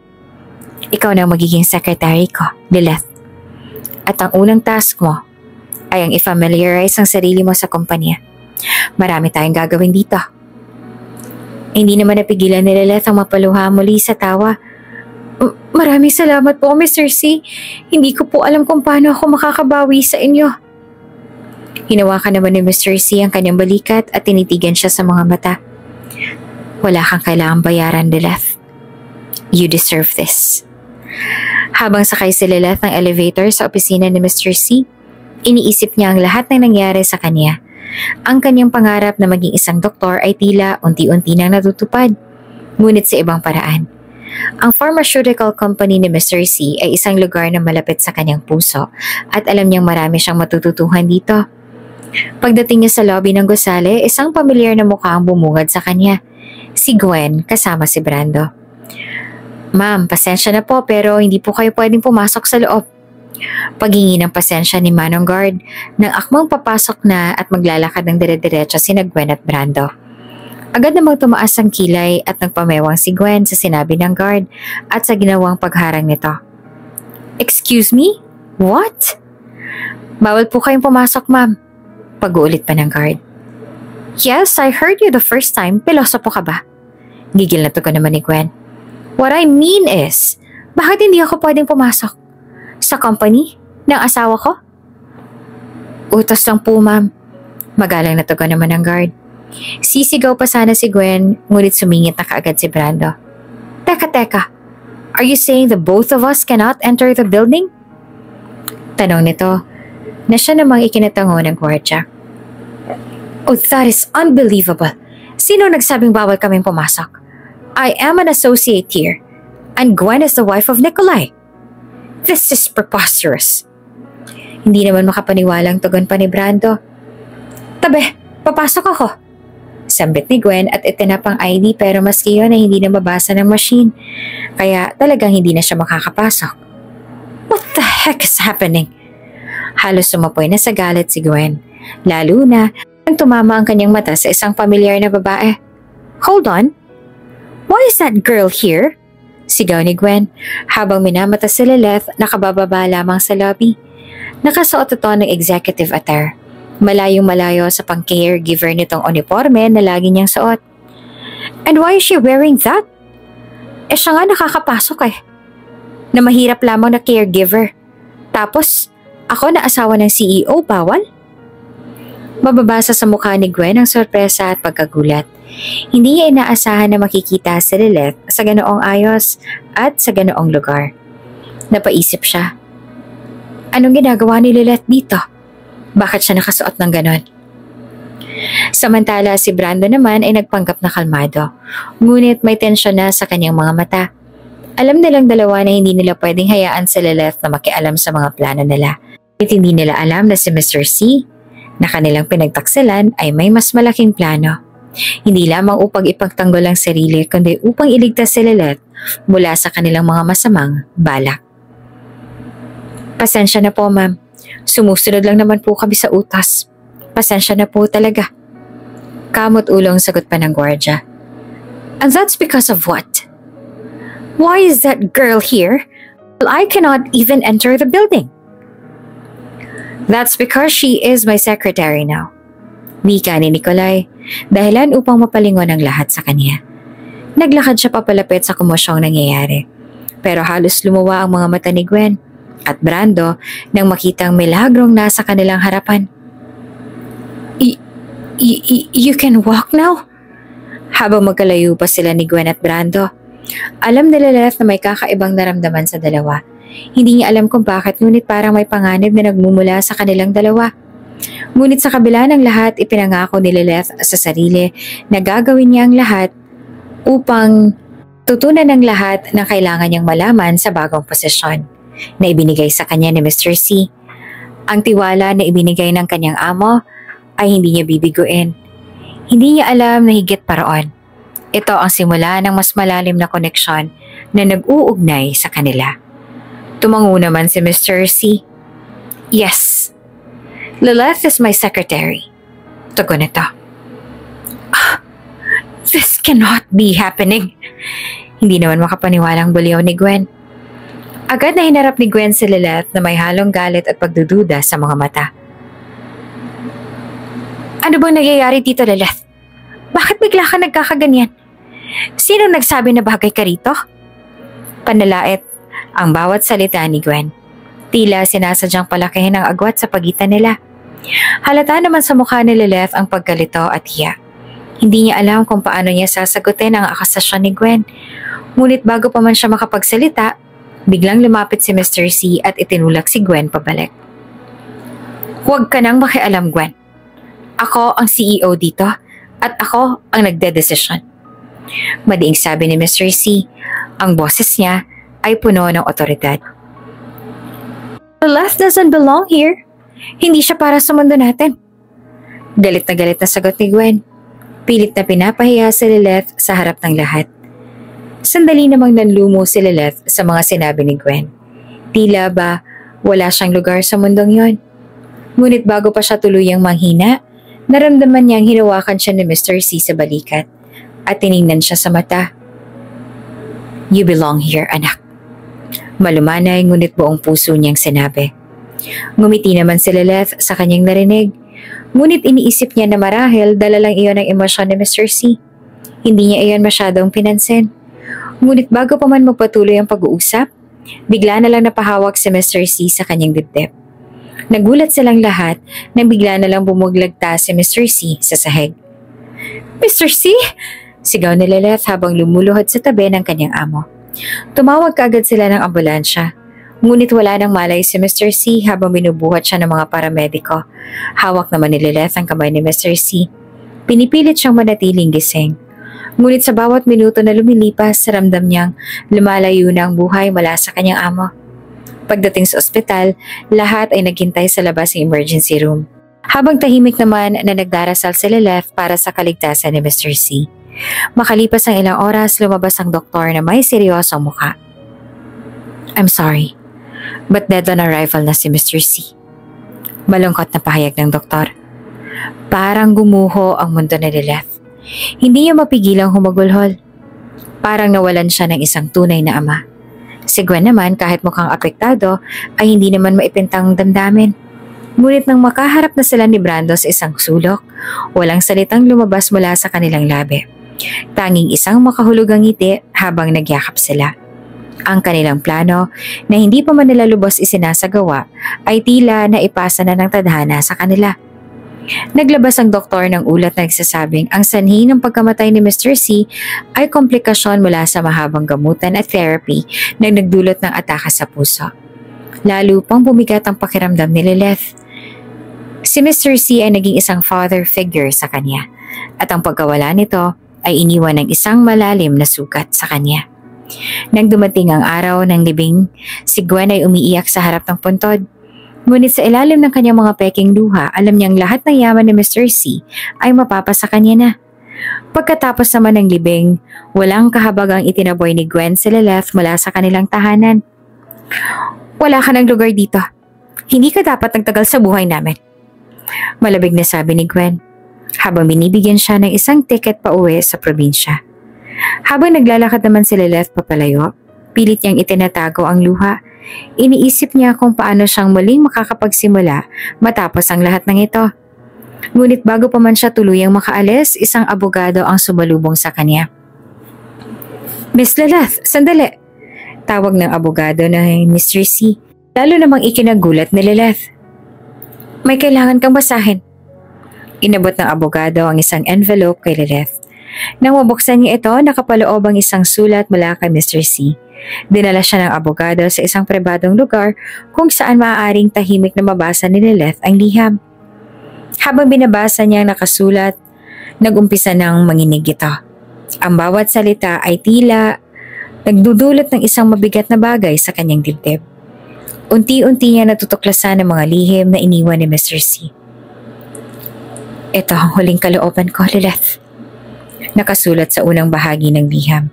S1: ikaw na ang magiging secretary ko, Lilith. At ang unang task mo ay ang i-familiarize ang sarili mo sa kumpanya. Marami tayong gagawin dito." Hindi naman napigilan ni Lilith ang mapaluha muli sa tawa. Maraming salamat po, Mr. C. Hindi ko po alam kung paano ako makakabawi sa inyo." Hinawakan naman ni Mr. C ang kanyang balikat at tinitigan siya sa mga mata. "Wala kang kailangang bayaran, Lilith. You deserve this." Habang sakay si Lilith ng elevator sa opisina ni Mr. C, iniisip niya ang lahat ng nangyari sa kanya. Ang kanyang pangarap na maging isang doktor ay tila unti-unti nang natutupad. ngunit sa ibang paraan. Ang pharmaceutical company ni Mr. C ay isang lugar na malapit sa kanyang puso at alam niyang marami siyang matututuhan dito. Pagdating niya sa lobby ng gusali, isang pamilyar na mukha ang bumungad sa kanya. Si Gwen kasama si Brando. Ma'am, pasensya na po pero hindi po kayo pwedeng pumasok sa loob. Paghingi ng pasensya ni Manong Guard nang akmang papasok na at maglalakad ng dire-diretso sina Gwen at Brando. Agad namang tumaas ang kilay at nagpamewang si Gwen sa sinabi ng guard at sa ginawang pagharang nito. Excuse me? What? Bawal po kayong pumasok, ma'am. Pag-uulit pa ng guard. Yes, I heard you the first time. Pilosopo ka ba? Gigil na tugon naman ni Gwen. What I mean is, bakit hindi ako pwedeng pumasok? Sa company? Ng asawa ko? Utos lang po, ma'am. Magalang na tugon naman ng guard. Sisigaw pa sana si Gwen, ngunit sumingit na kaagad si Brando. Teka. Are you saying the both of us cannot enter the building? Tanong nito, na siya namang ikinatango ng gwardya. Oh, that is unbelievable. Sino nagsabing bawal kaming pumasok? I am an associate here, and Gwen is the wife of Nikolai. This is preposterous. Hindi naman makapaniwalang tugon pa ni Brando. Tabi, papasok ako. Sambit ni Gwen at itinap ang ID pero maski yun ay hindi na mabasa ng machine. Kaya talagang hindi na siya makakapasok. What the heck is happening? Halos sumapoy na sa galit si Gwen. Lalo na nang tumama ang kanyang mata sa isang pamilyar na babae. Hold on. Why is that girl here? Sigaw ni Gwen habang minamata si Lilith na kabababa lamang sa lobby. Nakasuot ito ng executive attire. Malayong malayo sa pang-caregiver nitong uniforme na lagi niyang suot. And why is she wearing that? Siya nga nakakapasok Na mahirap lamang na caregiver. Tapos, ako na asawa ng CEO, bawal? Mababasa sa mukha ni Gwen ang sorpresa at pagkagulat. Hindi niya inaasahan na makikita si Lilith sa ganoong ayos at sa ganoong lugar. Napaisip siya. Anong ginagawa ni Lilith dito? Bakit siya nakasuot ng ganon? Samantala si Brando naman ay nagpanggap na kalmado. Ngunit may tensyon na sa kanyang mga mata. Alam nilang dalawa na hindi nila pwedeng hayaan si Lilith na makialam sa mga plano nila. At hindi nila alam na si Mr. C na kanilang pinagtaksilan ay may mas malaking plano. Hindi lamang upang ipagtanggol ang sarili kundi upang iligtas si Lilith mula sa kanilang mga masamang balak. Pasensya na po, ma'am. Sumusunod lang naman po kami sa utas. Pasensya na po talaga. Kamot ulong sagot pa ng gwardya. And that's because of what? Why is that girl here? Well, I cannot even enter the building. That's because she is my secretary now. Wika ni Nikolai, dahilan upang mapalingon ang lahat sa kanya. Naglakad siya papalapit sa kumosyong nangyayari. Pero halos lumuwa ang mga mata ni Gwen at Brando nang makitang milagrong nasa kanilang harapan. You can walk now? Habang magkalayo pa sila ni Gwen at Brando, alam ni Lilith na may kakaibang naramdaman sa dalawa. Hindi niya alam kung bakit ngunit parang may panganib na nagmumula sa kanilang dalawa. Ngunit sa kabila ng lahat, ipinangako ni Lilith sa sarili na gagawin niya ang lahat upang tutunan ng lahat na kailangan niyang malaman sa bagong posisyon na ibinigay sa kanya ni Mr. C. Ang tiwala na ibinigay ng kanyang amo ay hindi niya bibiguin. Hindi niya alam na higit pa roon. Ito ang simula ng mas malalim na koneksyon na nag-uugnay sa kanila. Tumango naman si Mr. C. Yes, Lilith is my secretary. Tugon ito. This cannot be happening. Hindi naman makapaniwalang buliw ni Gwen. Agad na hinarap ni Gwen si Lilith na may halong galit at pagdududa sa mga mata. Ano bang nangyayari dito, Lilith? Bakit bigla ka nagkakaganyan? Sino nagsabi na bagay ka rito? Panalait ang bawat salita ni Gwen. Tila sinasadyang palakihin ang agwat sa pagitan nila. Halata naman sa mukha ni Lilith ang pagkalito at hiya. Hindi niya alam kung paano niya sasagutin ang akasasyon ni Gwen. Ngunit bago pa man siya makapagsalita, biglang lumapit si Mr. C at itinulak si Gwen pabalik. Huwag ka nang makialam, Gwen. Ako ang CEO dito at ako ang nagdedesisyon. Madiing sabi ni Mr. C, ang boses niya ay puno ng otoridad. Lilith doesn't belong here. Hindi siya para sa mundo natin. Galit na sagot ni Gwen. Pilit na pinapahiya si Lilith sa harap ng lahat. Sandali namang nanlumo si Lilith sa mga sinabi ni Gwen. Tila ba wala siyang lugar sa mundong yon. Ngunit bago pa siya tuluyang manghina, naramdaman niyang hinawakan siya ni Mr. C sa balikat at tiningnan siya sa mata. You belong here, anak. Malumanay ngunit buong puso niyang sinabi. Ngumiti naman si Lilith sa kanyang narinig. Ngunit iniisip niya na marahil dala lang iyon ang emosyon ni Mr. C. Hindi niya iyon masyadong pinansin. Ngunit bago pa man magpatuloy ang pag-uusap, bigla na lang napahawak si Mr. C sa kanyang dibdib. Nagulat silang lahat nang bigla na lang bumuglagta si Mr. C sa sahig. Mr. C! Sigaw ni Lilith habang lumuluhod sa tabi ng kanyang amo. Tumawag kaagad sila ng ambulansya. Ngunit wala nang malay si Mr. C habang binubuhat siya ng mga paramediko. Hawak naman ni Lilith ang kamay ni Mr. C. Pinipilit siyang manatiling gising. Ngunit sa bawat minuto na lumilipas, ramdam niyang lumalayo na ang buhay mula sa kanyang amo. Pagdating sa ospital, lahat ay naghintay sa labas ng emergency room. Habang tahimik naman na nagdarasal si Lilith para sa kaligtasan ni Mr. C. Makalipas ang ilang oras, lumabas ang doktor na may seryosong mukha. I'm sorry, but dead on arrival na si Mr. C. Malungkot na pahayag ng doktor. Parang gumuho ang mundo ni Lilith. Hindi niya mapigilang humagulhol. Parang nawalan siya ng isang tunay na ama. Si Gwen naman kahit mukhang apektado ay hindi naman maipintang damdamin. Ngunit nang makaharap na sila ni Brando sa isang sulok, walang salitang lumabas mula sa kanilang labi. Tanging isang makahulugang ngiti habang nagyakap sila. Ang kanilang plano na hindi pa man nila lubos isinasagawa ay tila na ipasa na ng tadhana sa kanila. Naglabas ang doktor ng ulat na nagsasabing ang sanhi ng pagkamatay ni Mr. C ay komplikasyon mula sa mahabang gamutan at therapy na nagdulot ng atake sa puso. Lalo pang bumigat ang pakiramdam ni Lilith. Si Mr. C ay naging isang father figure sa kanya at ang pagkawala nito ay iniwan ng isang malalim na sugat sa kanya. Nang dumating ang araw ng libing, si Gwen ay umiiyak sa harap ng puntod. Ngunit sa ilalim ng kanyang mga peking luha, alam niyang lahat ng yaman ni Mr. C ay mapapasa kanya na. Pagkatapos naman ng libing, walang kahabagang itinaboy ni Gwen si Lilith mula sa kanilang tahanan. Wala ka ng lugar dito. Hindi ka dapat nagtagal sa buhay namin. Malabig na sabi ni Gwen habang binibigyan siya ng isang ticket pa uwi sa probinsya. Habang naglalakad naman si Lilith papalayo, pilit niyang itinatago ang luha. Iniisip niya kung paano siyang muling makakapagsimula matapos ang lahat ng ito. Ngunit bago pa man siya tuluyang makaalis, isang abogado ang sumalubong sa kanya. Miss Lilith, sandali! Tawag ng abogado na Mr. C. Lalo namang ikinagulat ni Lilith. May kailangan kang basahin. Inabot ng abogado ang isang envelope kay Lilith. Nang mabuksan niya ito, nakapaloob ang isang sulat mula kay Mr. C. Dinala siya ng abogado sa isang pribadong lugar kung saan maaaring tahimik na mabasa ni Lilith ang liham. Habang binabasa niya ang nakasulat, nag-umpisa ng manginig ito. Ang bawat salita ay tila nagdudulot ng isang mabigat na bagay sa kanyang dibdib. Unti-unti niya natutuklasan ang mga lihim na iniwan ni Mr. C. Ito ang huling kalooban ko, Lilith. Nakasulat sa unang bahagi ng liham.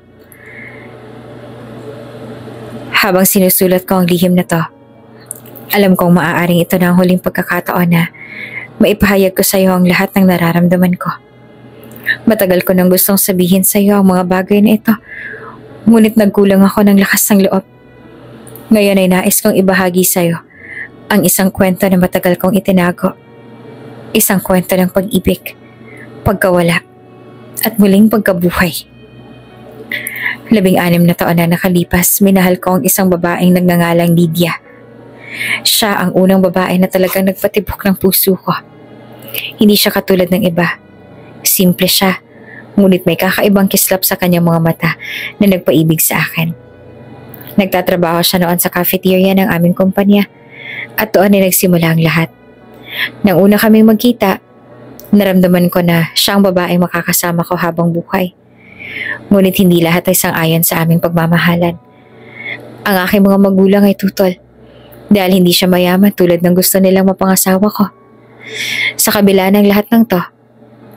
S1: Habang sinusulat ko ang lihim na to, alam kong maaaring ito na ang huling pagkakataon na maipahayag ko sa iyo ang lahat ng nararamdaman ko. Matagal ko nang gustong sabihin sa iyo ang mga bagay na ito, ngunit nagkulang ako ng lakas ng loob. Ngayon ay nais kong ibahagi sa iyo ang isang kwento na matagal kong itinago. Isang kwento ng pag-ibig, pagkawala, at muling pagkabuhay. 16 na taon na nakalipas, minahal ko ang isang babaeng nagngangalang Lydia. Siya ang unang babae na talagang nagpatibok ng puso ko. Hindi siya katulad ng iba. Simple siya, ngunit may kakaibang kislap sa kanyang mga mata na nagpaibig sa akin. Nagtatrabaho siya noon sa cafeteria ng aming kumpanya at doon ay nagsimula ang lahat. Nang una kaming magkita, naramdaman ko na siya ang babaeng makakasama ko habang buhay. Ngunit hindi lahat ay sang-ayon sa aming pagmamahalan. Ang aking mga magulang ay tutol dahil hindi siya mayaman tulad ng gusto nilang mapangasawa ko. Sa kabila ng lahat ng to,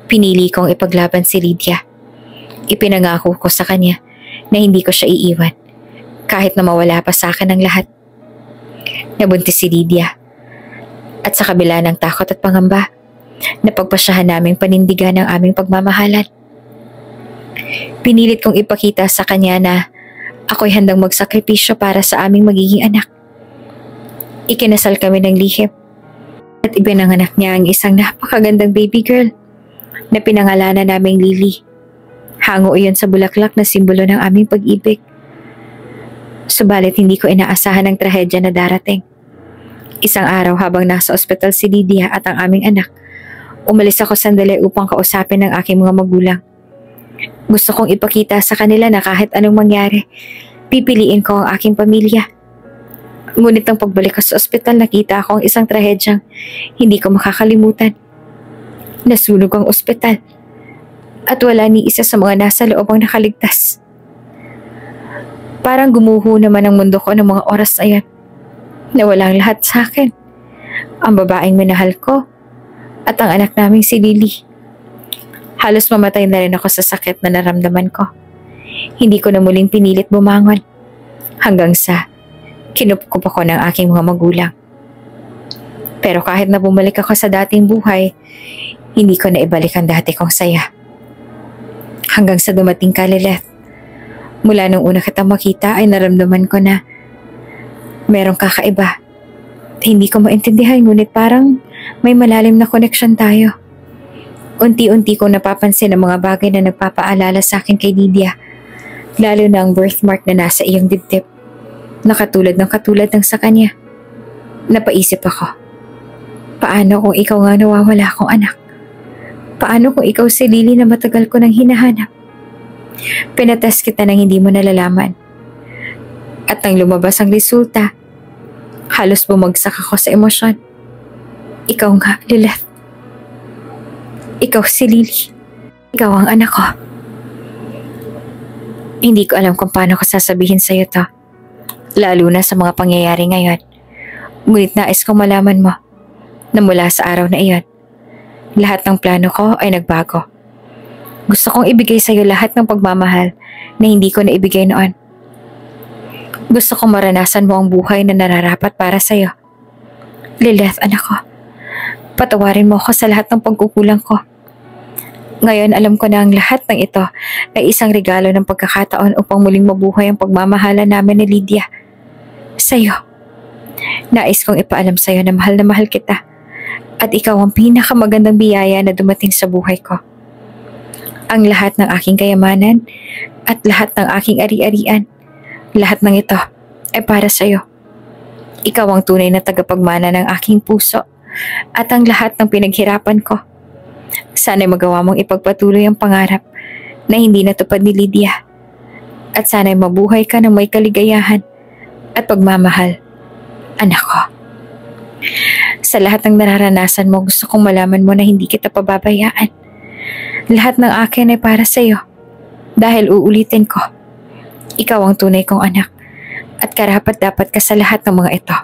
S1: pinili kong ipaglaban si Lydia. Ipinangako ko sa kanya na hindi ko siya iiwan kahit na mawala pa sa akin ang lahat. Nabuntis si Lydia. At sa kabila ng takot at pangamba, napagpasyahan naming panindigan ang aming pagmamahalan. Pinilit kong ipakita sa kanya na ako'y handang magsakripisyo para sa aming magiging anak. Ikinasal kami ng lihim at ibinanganak niya ang isang napakagandang baby girl na pinangalanan naming Lily. Hango iyon sa bulaklak na simbolo ng aming pag-ibig. Subalit hindi ko inaasahan ang trahedya na darating. Isang araw habang nasa ospital si Lydia at ang aming anak, umalis ako sandali upang kausapin ang aking mga magulang. Gusto kong ipakita sa kanila na kahit anong mangyari, pipiliin ko ang aking pamilya. Ngunit ang pagbalik ko sa ospital, nakita ko ang isang trahedyang hindi ko makakalimutan. Nasunog ang ospital at wala ni isa sa mga nasa loob ang nakaligtas. Parang gumuho naman ang mundo ko ng mga oras na yan. Nawala ang lahat sa akin. Ang babaeng minahal ko at ang anak naming si Lily. Halos mamatay na rin ako sa sakit na naramdaman ko. Hindi ko na muling pinilit bumangon. Hanggang sa kinupkup ako ng aking mga magulang. Pero kahit na bumalik ako sa dating buhay, hindi ko na ibalik ang dati kong saya. Hanggang sa dumating ka, Lilith. Mula nung una kitang makita ay naramdaman ko na merong kakaiba. Hindi ko maintindihan ngunit parang may malalim na connection tayo. Unti-unti kong napapansin ang mga bagay na nagpapaalala sa akin kay Lydia. Lalo na ang birthmark na nasa iyong dibdib. Nakatulad ng sa kanya. Napaisip ako. Paano kung ikaw nga nawawala akong anak? Paano kung ikaw si Lily na matagal ko nang hinahanap? Pinatest kita nang hindi mo nalalaman. At nang lumabas ang resulta, halos bumagsak ako sa emosyon. Ikaw nga, Lilith. Ikaw si Lily. Ikaw ang anak ko. Hindi ko alam kung paano ko sasabihin sa'yo to. Lalo na sa mga pangyayari ngayon. Ngunit nais kong malaman mo na mula sa araw na iyon, lahat ng plano ko ay nagbago. Gusto kong ibigay sa'yo lahat ng pagmamahal na hindi ko naibigay noon. Gusto kong maranasan mo ang buhay na nararapat para sa'yo. Lilith, anak ko, patawarin mo ako sa lahat ng pagkukulang ko. Ngayon alam ko na ang lahat ng ito ay isang regalo ng pagkakataon upang muling mabuhay ang pagmamahala namin ni Lydia. Sa'yo. Nais kong ipaalam sa'yo na mahal kita. At ikaw ang pinakamagandang biyaya na dumating sa buhay ko. Ang lahat ng aking kayamanan at lahat ng aking ari-arian, lahat ng ito ay para sa iyo. Ikaw ang tunay na tagapagmana ng aking puso at ang lahat ng pinaghirapan ko. Sana'y magawa mong ipagpatuloy ang pangarap na hindi natupad ni Lydia. At sana'y mabuhay ka ng may kaligayahan at pagmamahal, anak ko. Sa lahat ng nararanasan mo, gusto kong malaman mo na hindi kita pababayaan. Lahat ng akin ay para sa iyo. Dahil uulitin ko, ikaw ang tunay kong anak at karapat-dapat ka sa lahat ng mga ito.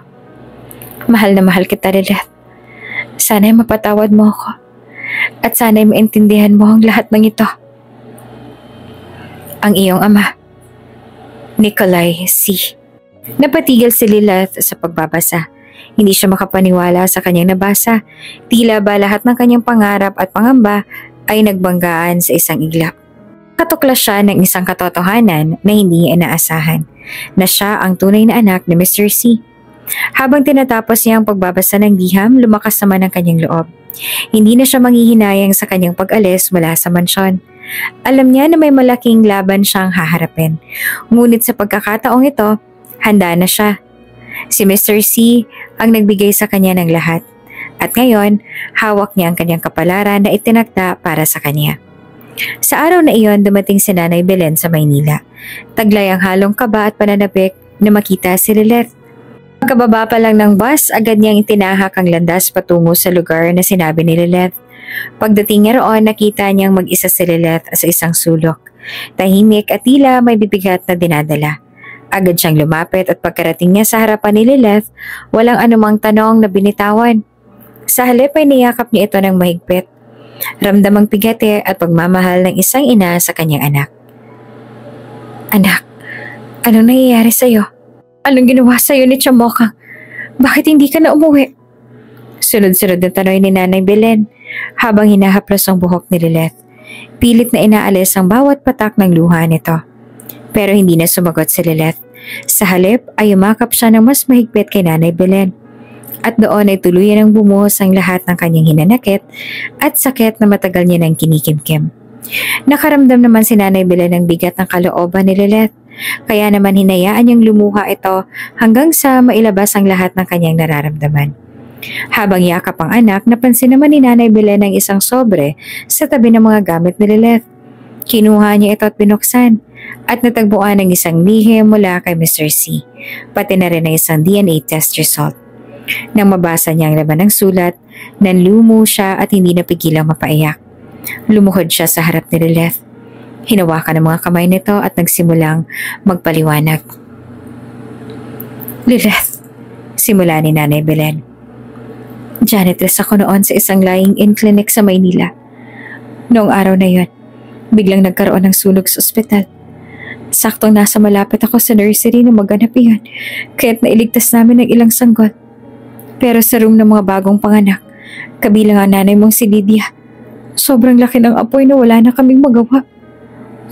S1: Mahal na mahal kita, Lilith. Sana'y mapatawad mo ako at sana'y maintindihan mo ang lahat ng ito. Ang iyong ama, Nikolai C. Napatigil si Lilith sa pagbabasa. Hindi siya makapaniwala sa kanyang nabasa. Tila ba lahat ng kanyang pangarap at pangamba ay nagbanggaan sa isang iglap. Katuklas siya ng isang katotohanan na hindi niya inaasahan, na siya ang tunay na anak ni Mr. C. Habang tinatapos niya ang pagbabasa ng liham, lumakas naman ang kanyang loob. Hindi na siya manghihinayang sa kanyang pag-alis mula sa mansyon. Alam niya na may malaking laban siyang haharapin. Ngunit sa pagkakataong ito, handa na siya. Si Mr. C ang nagbigay sa kanya ng lahat. At ngayon, hawak niya ang kanyang kapalaran na itinakda para sa kanya. Sa araw na iyon, dumating si Nanay Belen sa Maynila. Taglay ang halong kaba at pananabik na makita si Lilith. Pagkababa pa lang ng bus, agad niyang itinahak ang landas patungo sa lugar na sinabi ni Lilith. Pagdating niya roon, nakita niyang mag-isa si Lilith sa isang sulok. Tahimik at tila may bibigat na dinadala. Agad siyang lumapit at pagkarating niya sa harapan ni Lilith, walang anumang tanong na binitawan. Sa halip ay niyakap niya ito ng mahigpit. Ramdam ang bigate at pagmamahal ng isang ina sa kanyang anak. Anak, anong nangyayari sa'yo? Anong ginawa sa'yo ni Chamokang? Bakit hindi ka na umuwi? Sunod-sunod na tanong ni Nanay Belen habang hinahaplos ang buhok ni Lilith. Pilit na inaalis ang bawat patak ng luha nito. Pero hindi na sumagot si Lilith. Sa halip ay umakap siya ng mas mahigpit kay Nanay Belen. At doon ay tuluyan ang bumuhos ang lahat ng kanyang hinanakit at sakit na matagal niya nang kinikimkim. Nakaramdam naman si Nanay Belen ng bigat ng kalooban ni Lilith, kaya naman hinayaan niyang lumuha ito hanggang sa mailabas ang lahat ng kanyang nararamdaman. Habang yakap ang anak, napansin naman ni Nanay Belen ang isang sobre sa tabi ng mga gamit ni Lilith. Kinuha niya ito at binuksan at natagpuan ang isang lihim mula kay Mr. C, pati na rin ang isang DNA test result. Nang mabasa niya ang laman ng sulat, nanlumo siya at hindi napigilang mapaiyak. Lumuhod siya sa harap ni Lilith. Hinawakan ang mga kamay nito at nagsimulang magpaliwanag. Lilith, simula ni Nanay Belen. Janitress ako noon sa isang lying-in clinic sa Maynila. Noong araw na yon, biglang nagkaroon ng sunog sa ospital. Saktong nasa malapit ako sa nursery na maganap iyon, kaya't nailigtas namin ng ilang sanggol. Pero sa room ng mga bagong panganak, kabilang ang nanay mong si Lydia, sobrang laki ng apoy na wala na kaming magawa.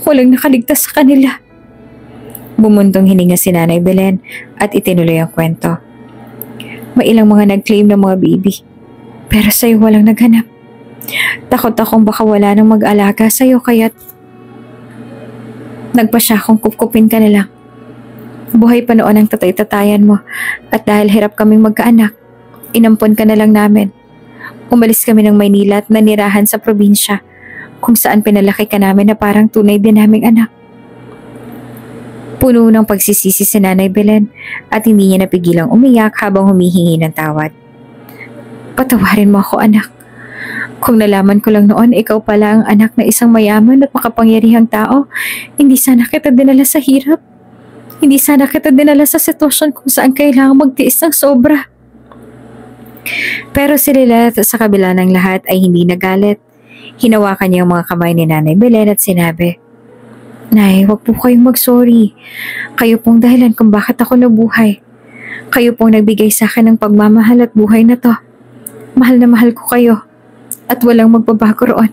S1: Walang nakaligtas sa kanila. Bumuntong hininga si Nanay Belen at itinuloy ang kwento. May ilang mga nag-claim ng mga baby, pero sa'yo walang naghanap. Takot akong baka wala nang mag-alaga sa'yo kaya't nagpa siya akong kupkupin ka na lang. Buhay pa noon ang tatay-tatayan mo at dahil hirap kaming magkaanak, inampon ka na lang namin. Umalis kami ng Maynila at nanirahan sa probinsya kung saan pinalaki ka namin na parang tunay din naming anak. Puno ng pagsisisi si Nanay Belen at hindi niya napigilang umiyak habang humihingi ng tawad. Patawarin mo ako, anak. Kung nalaman ko lang noon ikaw pala ang anak na isang mayaman at makapangyarihang tao, hindi sana kita dinala sa hirap. Hindi sana kita dinala sa sitwasyon kung saan kailangang magtiis ng sobra. Pero si Lilith sa kabila ng lahat ay hindi nagalit. Hinawakan niya ang mga kamay ni Nanay Belen at sinabi, Nay, huwag po kayong mag-sorry. Kayo pong dahilan kung bakit ako nabuhay. Kayo pong nagbigay sa akin ng pagmamahal at buhay na to. Mahal na mahal ko kayo at walang magbabago roon.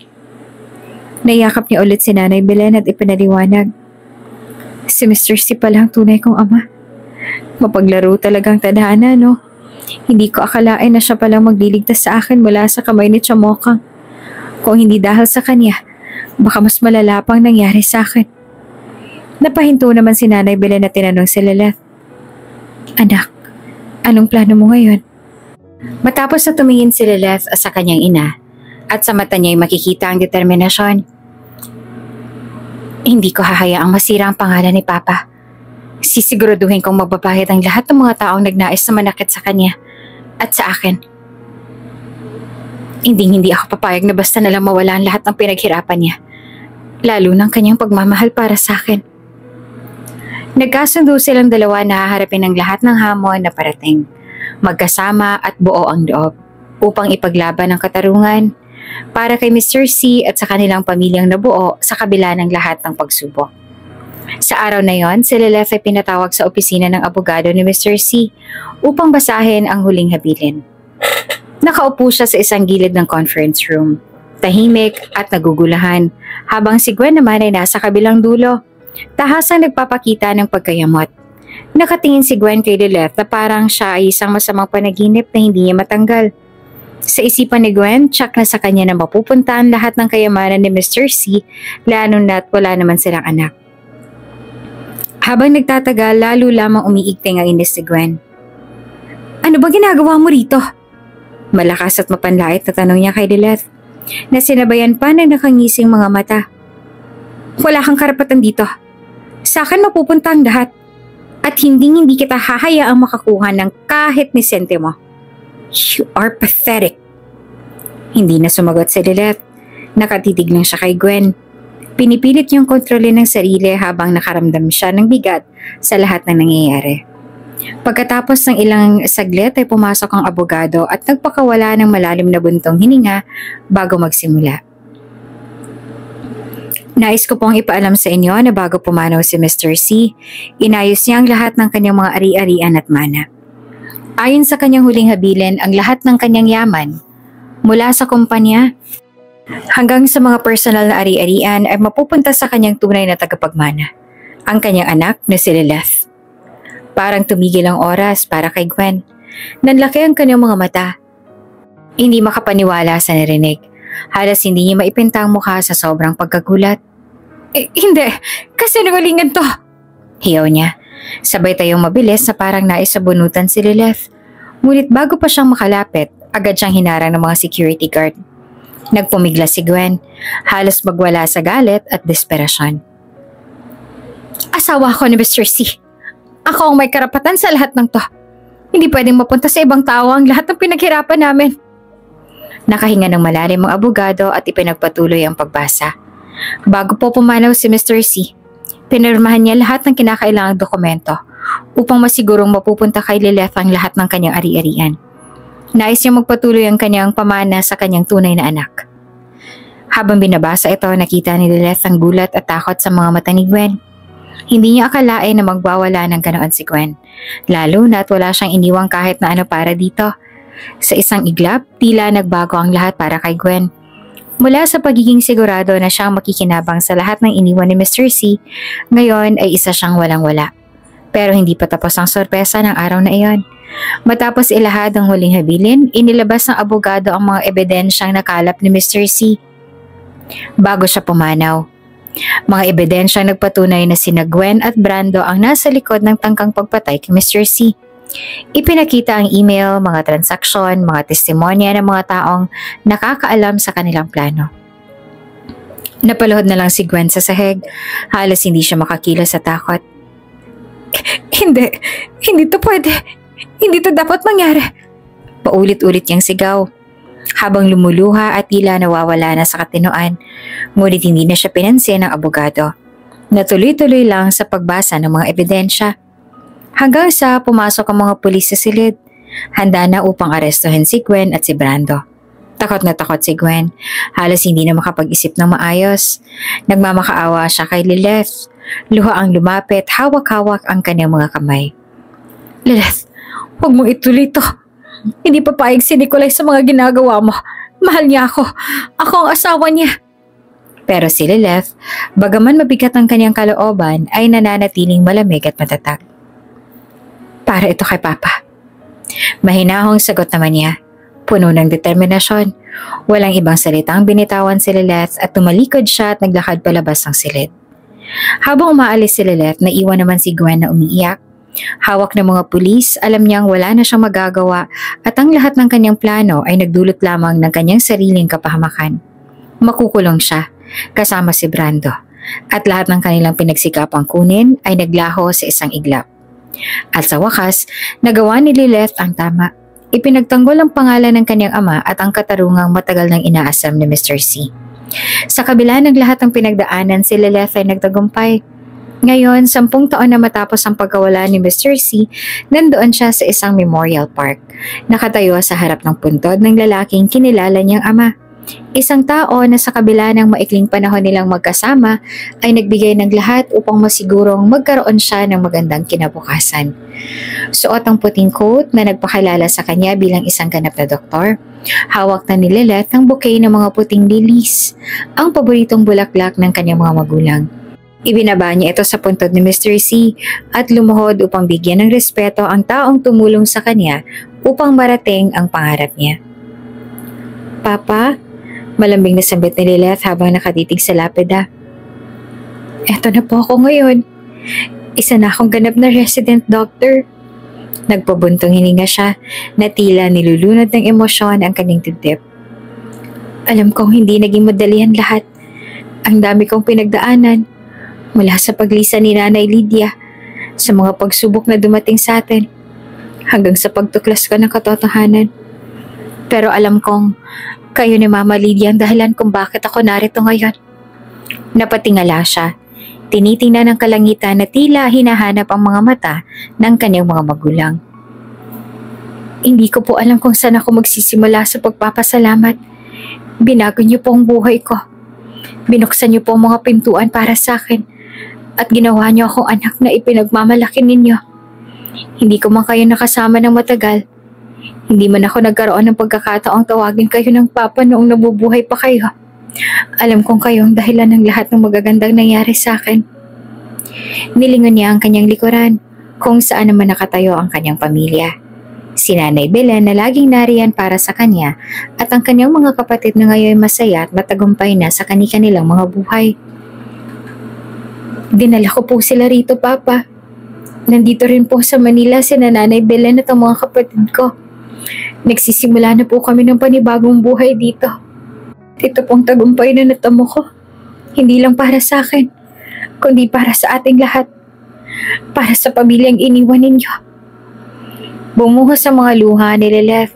S1: Nayakap niya ulit si Nanay Belen at ipinaliwanag, si Mr. C pala ang tunay kong ama. Mapaglaro talagang tadhana, no? Hindi ko akalain na siya palang magliligtas sa akin mula sa kamay ni Chamokang. Kung hindi dahil sa kanya, baka mas malala pang nangyari sa akin. Napahinto naman si Nanay Belen na tinanong si Lilith, Anak, anong plano mo ngayon? Matapos na tumingin si Lilith sa kanyang ina at sa mata niya ay makikita ang determinasyon. Hindi ko hahayaang masira ang pangalan ni Papa. Sisiguraduhin kong magbabayad ang lahat ng mga taong nagnais na manakit sa kanya at sa akin. Hindi ako papayag na basta nalang mawala ang lahat ng pinaghirapan niya, lalo ng kanyang pagmamahal para sa akin. Nagkasundo silang dalawa na haharapin ang lahat ng hamon na parating, magkasama at buo ang loob, upang ipaglaban ang katarungan para kay Mr. C at sa kanilang pamilyang nabuo sa kabila ng lahat ng pagsubok. Sa araw na yon, si Lilith ay pinatawag sa opisina ng abogado ni Mr. C upang basahin ang huling habilin. Nakaupo siya sa isang gilid ng conference room, tahimik at nagugulahan, habang si Gwen naman ay nasa kabilang dulo, tahasang nagpapakita ng pagkayamot. Nakatingin si Gwen kay Lilith na parang siya ay isang masamang panaginip na hindi niya matanggal. Sa isipan ni Gwen, tsak na sa kanya na mapupuntahan lahat ng kayamanan ni Mr. C, lalo na't wala naman silang anak. Habang nagtatagal, lalo lamang umiigting ang inis ni Gwen. Ano ba ginagawa mo rito? Malakas at mapanlait na tanong niya kay Lilith, na sinabayan pa ng nakangising mga mata. Wala kang karapatan dito. Sa akin mapupunta ang lahat. At hindi kita hahayaang makakuha ng kahit ni sentimo. You are pathetic. Hindi na sumagot si Lilith. Nakatitig lang siya kay Gwen. Pinipilit niyang kontrolin ng sarili habang nakaramdam siya ng bigat sa lahat ng nangyayari. Pagkatapos ng ilang saglit ay pumasok ang abogado at nagpakawala ng malalim na buntong hininga bago magsimula. Nais ko pong ipaalam sa inyo na bago pumanaw si Mr. C, inayos niya ang lahat ng kanyang mga ari-arian at mana. Ayon sa kanyang huling habilin, ang lahat ng kanyang yaman, mula sa kumpanya hanggang sa mga personal na ari-arian ay mapupunta sa kanyang tunay na tagapagmana, ang kanyang anak na si Lilith. Parang tumigil ang oras para kay Gwen. Nanlaki ang kanyang mga mata. Hindi makapaniwala sa narinig. Halos hindi niya maipinta ang mukha sa sobrang pagkagulat. Hindi, kasi nangalingan to. Hiyaw niya. Sabay tayong mabilis na parang naisabunutan si Lilith. Ngunit bago pa siyang makalapit, agad siyang hinarang ng mga security guard. Nagpumigla si Gwen, halos magwala sa galit at desperasyon. Asawa ko ni Mr. C. Ako ang may karapatan sa lahat ng to. Hindi pwedeng mapunta sa ibang tao ang lahat ng pinaghirapan namin. Nakahinga ng malalim ang abogado at ipinagpatuloy ang pagbasa. Bago po pumanaw si Mr. C, pinirmahan niya lahat ng kinakailangang dokumento upang masigurong mapupunta kay Lilith ang lahat ng kanyang ari-arian. Nais niya magpatuloy ang kanyang pamana sa kanyang tunay na anak. Habang binabasa ito, nakita ni Lilith ang gulat at takot sa mga mata ni Gwen. Hindi niya akalain na magwawala ng ganoon si Gwen, lalo na at wala siyang iniwang kahit na ano para dito. Sa isang iglap, tila nagbago ang lahat para kay Gwen. Mula sa pagiging sigurado na siyang makikinabang sa lahat ng iniwan ni Mr. C, ngayon ay isa siyang walang-wala. Pero hindi pa tapos ang sorpresa ng araw na iyon. Matapos ilahad ang huling habilin, inilabas ng abogado ang mga ebidensyang nakalap ni Mr. C. Bago siya pumanaw, mga ebidensyang nagpatunay na sina Gwen at Brando ang nasa likod ng tangkang pagpatay kay Mr. C. Ipinakita ang email, mga transaksyon, mga testimonya ng mga taong nakakaalam sa kanilang plano. Napaluhod na lang si Gwen sa sahig, halos hindi siya makakilos sa takot. Hindi to pwede. Hindi to dapat mangyari. Paulit-ulit niyang sigaw. Habang lumuluha at tila nawawala na sa katinoan, ngunit hindi na siya pinansin ng abogado. Natuloy-tuloy lang sa pagbasa ng mga ebidensya. Hanggang sa pumasok ang mga pulis sa silid, handa na upang arestuhin si Gwen at si Brando. Takot na takot si Gwen, halos hindi na makapag-isip ng maayos. Nagmamakaawa siya kay Lilith. Luha ang lumapit, hawak-hawak ang kanyang mga kamay. Lilith, huwag mong ituloy to. Hindi papayag si Nicolay sa mga ginagawa mo. Mahal niya ako. Ako ang asawa niya. Pero si Lilith, bagaman mabigat ang kanyang kalooban, ay nananatiling malamig at matatag. Para ito kay Papa. Mahinahong sagot naman niya. Puno ng determinasyon. Walang ibang salitang binitawan si Lilith at tumalikod siya at naglakad palabas ng silid. Habang umaalis si Lilith, naiwan naman si Gwen na umiiyak. Hawak ng mga pulis, alam niyang wala na siyang magagawa at ang lahat ng kanyang plano ay nagdulot lamang ng kanyang sariling kapahamakan. Makukulong siya, kasama si Brando, at lahat ng kanilang pinagsikapang kunin ay naglaho sa isang iglap. At sa wakas, nagawa ni Lilith ang tama. Ipinagtanggol ang pangalan ng kanyang ama at ang katarungang matagal nang inaasam ni Mr. C. Sa kabila ng lahat ng pinagdaanan, si Lilith ay nagtagumpay. Ngayon, 10 taon na matapos ang pagkawala ni Mr. C, nandoon siya sa isang memorial park. Nakatayo sa harap ng puntod ng lalaking kinilala niyang ama. Isang tao na sa kabila ng maikling panahon nilang magkasama ay nagbigay ng lahat upang masigurong magkaroon siya ng magandang kinabukasan. Suot ang puting coat na nagpakilala sa kanya bilang isang ganap na doktor. Hawak na ni Lilith ang bouquet ng mga puting lilies, ang paboritong bulaklak ng kanyang mga magulang. Ibinaba niya ito sa puntod ni Mr. C at lumuhod upang bigyan ng respeto ang taong tumulong sa kanya upang marating ang pangarap niya. Papa, malambing na sambit ni Lilith habang nakatitig sa lapida. Eto na po ako ngayon. Isa na akong ganap na resident doctor. Nagpabuntong hininga siya na tila nilulunod ng emosyon ang kanyang dibdib. Alam kong hindi naging madali ang lahat. Ang dami kong pinagdaanan. Mula sa paglisa ni Nanay Lydia, sa mga pagsubok na dumating sa atin, hanggang sa pagtuklas ko ng katotohanan. Pero alam kong kayo ni Mama Lydia ang dahilan kung bakit ako narito ngayon. Napatingala siya. Tinitingnan ng kalangitan na tila hinahanap ang mga mata ng kanyang mga magulang. Hindi ko po alam kung saan ako magsisimula sa pagpapasalamat. Binago niyo po ang buhay ko. Binuksan niyo po ang mga pintuan para sa akin. At ginawa niyo akong anak na ipinagmamalaki ninyo. Hindi ko man kayo nakasama ng matagal. Hindi man ako nagkaroon ng pagkakataong tawagin kayo ng papa noong nabubuhay pa kayo. Alam kong kayo ang dahilan ng lahat ng magagandang nangyari sa akin. Nilingon niya ang kanyang likuran kung saan naman nakatayo ang kanyang pamilya. Si Nanay Belen na laging nariyan para sa kanya at ang kanyang mga kapatid na ngayon masaya at matagumpay na sa kanilang mga buhay. Dinala ko po sila rito, Papa. Nandito rin po sa Manila si Nanay Belen at ang mga kapatid ko. Nagsisimula na po kami ng panibagong buhay dito. Ito pong tagumpay na natamo ko. Hindi lang para sa akin, kundi para sa ating lahat. Para sa pamilyang iniwan ninyo. Bumuhos sa mga luha ni Lilith,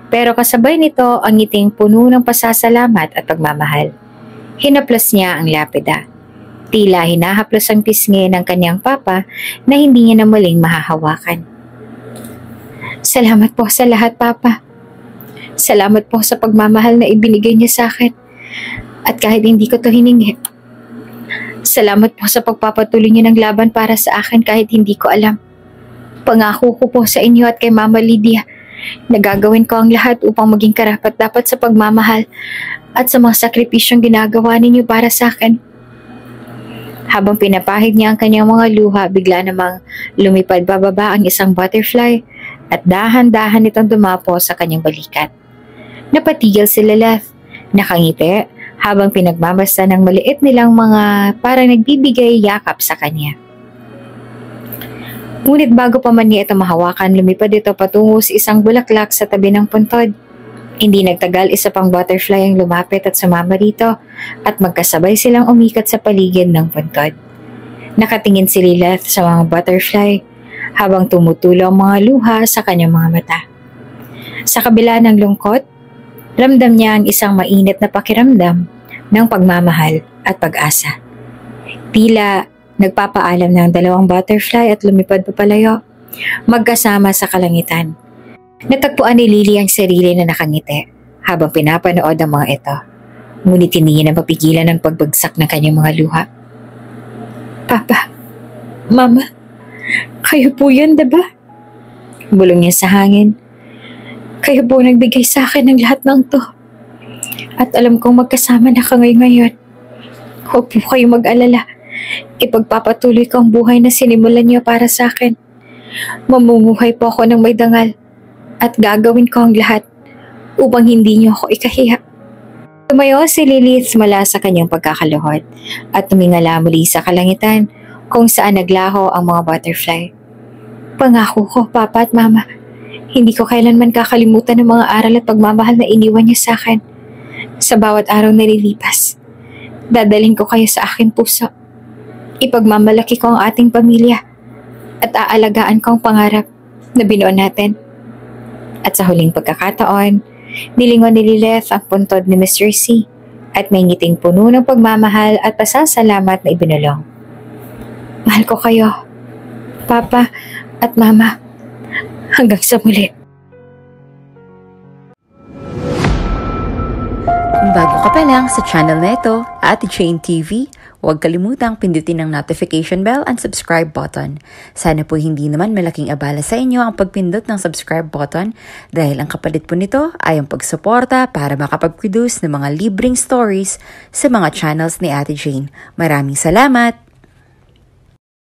S1: pero kasabay nito ang ngiting puno ng pasasalamat at pagmamahal. Hinaplos niya ang lapida. Tila hinahaplos ang pisngi ng kanyang papa na hindi niya na muling mahahawakan. Salamat po sa lahat, Papa. Salamat po sa pagmamahal na ibinigay niya sa akin. At kahit hindi ko to hiningi. Salamat po sa pagpapatuloy niyo ng laban para sa akin kahit hindi ko alam. Pangako ko po sa inyo at kay Mama Lydia na gagawin ko ang lahat upang maging karapat-dapat sa pagmamahal at sa mga sakripisyong ginagawa ninyo para sa akin. Habang pinapahid niya ang kanyang mga luha, bigla namang lumipad bababa ang isang butterfly at dahan-dahan itong dumapo sa kanyang balikat. Napatigil si Lilith, nakangiti habang pinagmamasta ng maliit nilang mga parang nagbibigay yakap sa kanya. Ngunit bago pa man niya ito mahawakan, lumipad ito patungo sa isang bulaklak sa tabi ng puntod. Hindi nagtagal, isa pang butterfly ang lumapit at sumama rito at magkasabay silang umikat sa paligid ng puntod. Nakatingin si Lilith sa mga butterfly habang tumutulo ang mga luha sa kanyang mga mata. Sa kabila ng lungkot, ramdam niya ang isang mainit na pakiramdam ng pagmamahal at pag-asa. Tila nagpapaalam ng dalawang butterfly at lumipad papalayo, magkasama sa kalangitan. Natagpuan ni Lily ang sarili na nakangiti habang pinapanood ang mga ito. Ngunit hindi niya na mapigilan ang pagbagsak ng kanyang mga luha. Papa, Mama, kayo po yan, diba? Bulong niya sa hangin. Kayo po nagbigay sa akin ng lahat ng to. At alam kong magkasama na kami ngayon. Huwag po kayo mag-alala. Ipagpapatuloy ko ang buhay na sinimulan niyo para sa akin. Mamumuhay po ako ng may dangal at gagawin ko ang lahat upang hindi niyo ako ikahiya. Tumayo si Lilith mula sa kanyang pagkakaluhod at tumingala muli sa kalangitan kung saan naglaho ang mga butterfly. Pangako ko, Papa at Mama, hindi ko kailanman kakalimutan ng mga aral at pagmamahal na iniwan niyo sa akin. Sa bawat araw na lilipas, dadalhin ko kayo sa aking puso. Ipagmamalaki ko ang ating pamilya at aalagaan ko ang pangarap na binuo natin. At sa huling pagkakataon, nilingon ni Lilith ang puntod ni Mr. C at may ngiting puno ng pagmamahal at pasasalamat na ibinulong. Mahal ko kayo, Papa at Mama, hanggang sa muli.
S2: Kung bago ka pa lang sa channel na ito, Ate Jane TV, huwag kalimutang pindutin ang notification bell and subscribe button. Sana po hindi naman malaking abala sa inyo ang pagpindot ng subscribe button dahil ang kapalit po nito ay ang pagsuporta para makapag-produce ng mga libreng stories sa mga channels ni Ate Jane. Maraming salamat!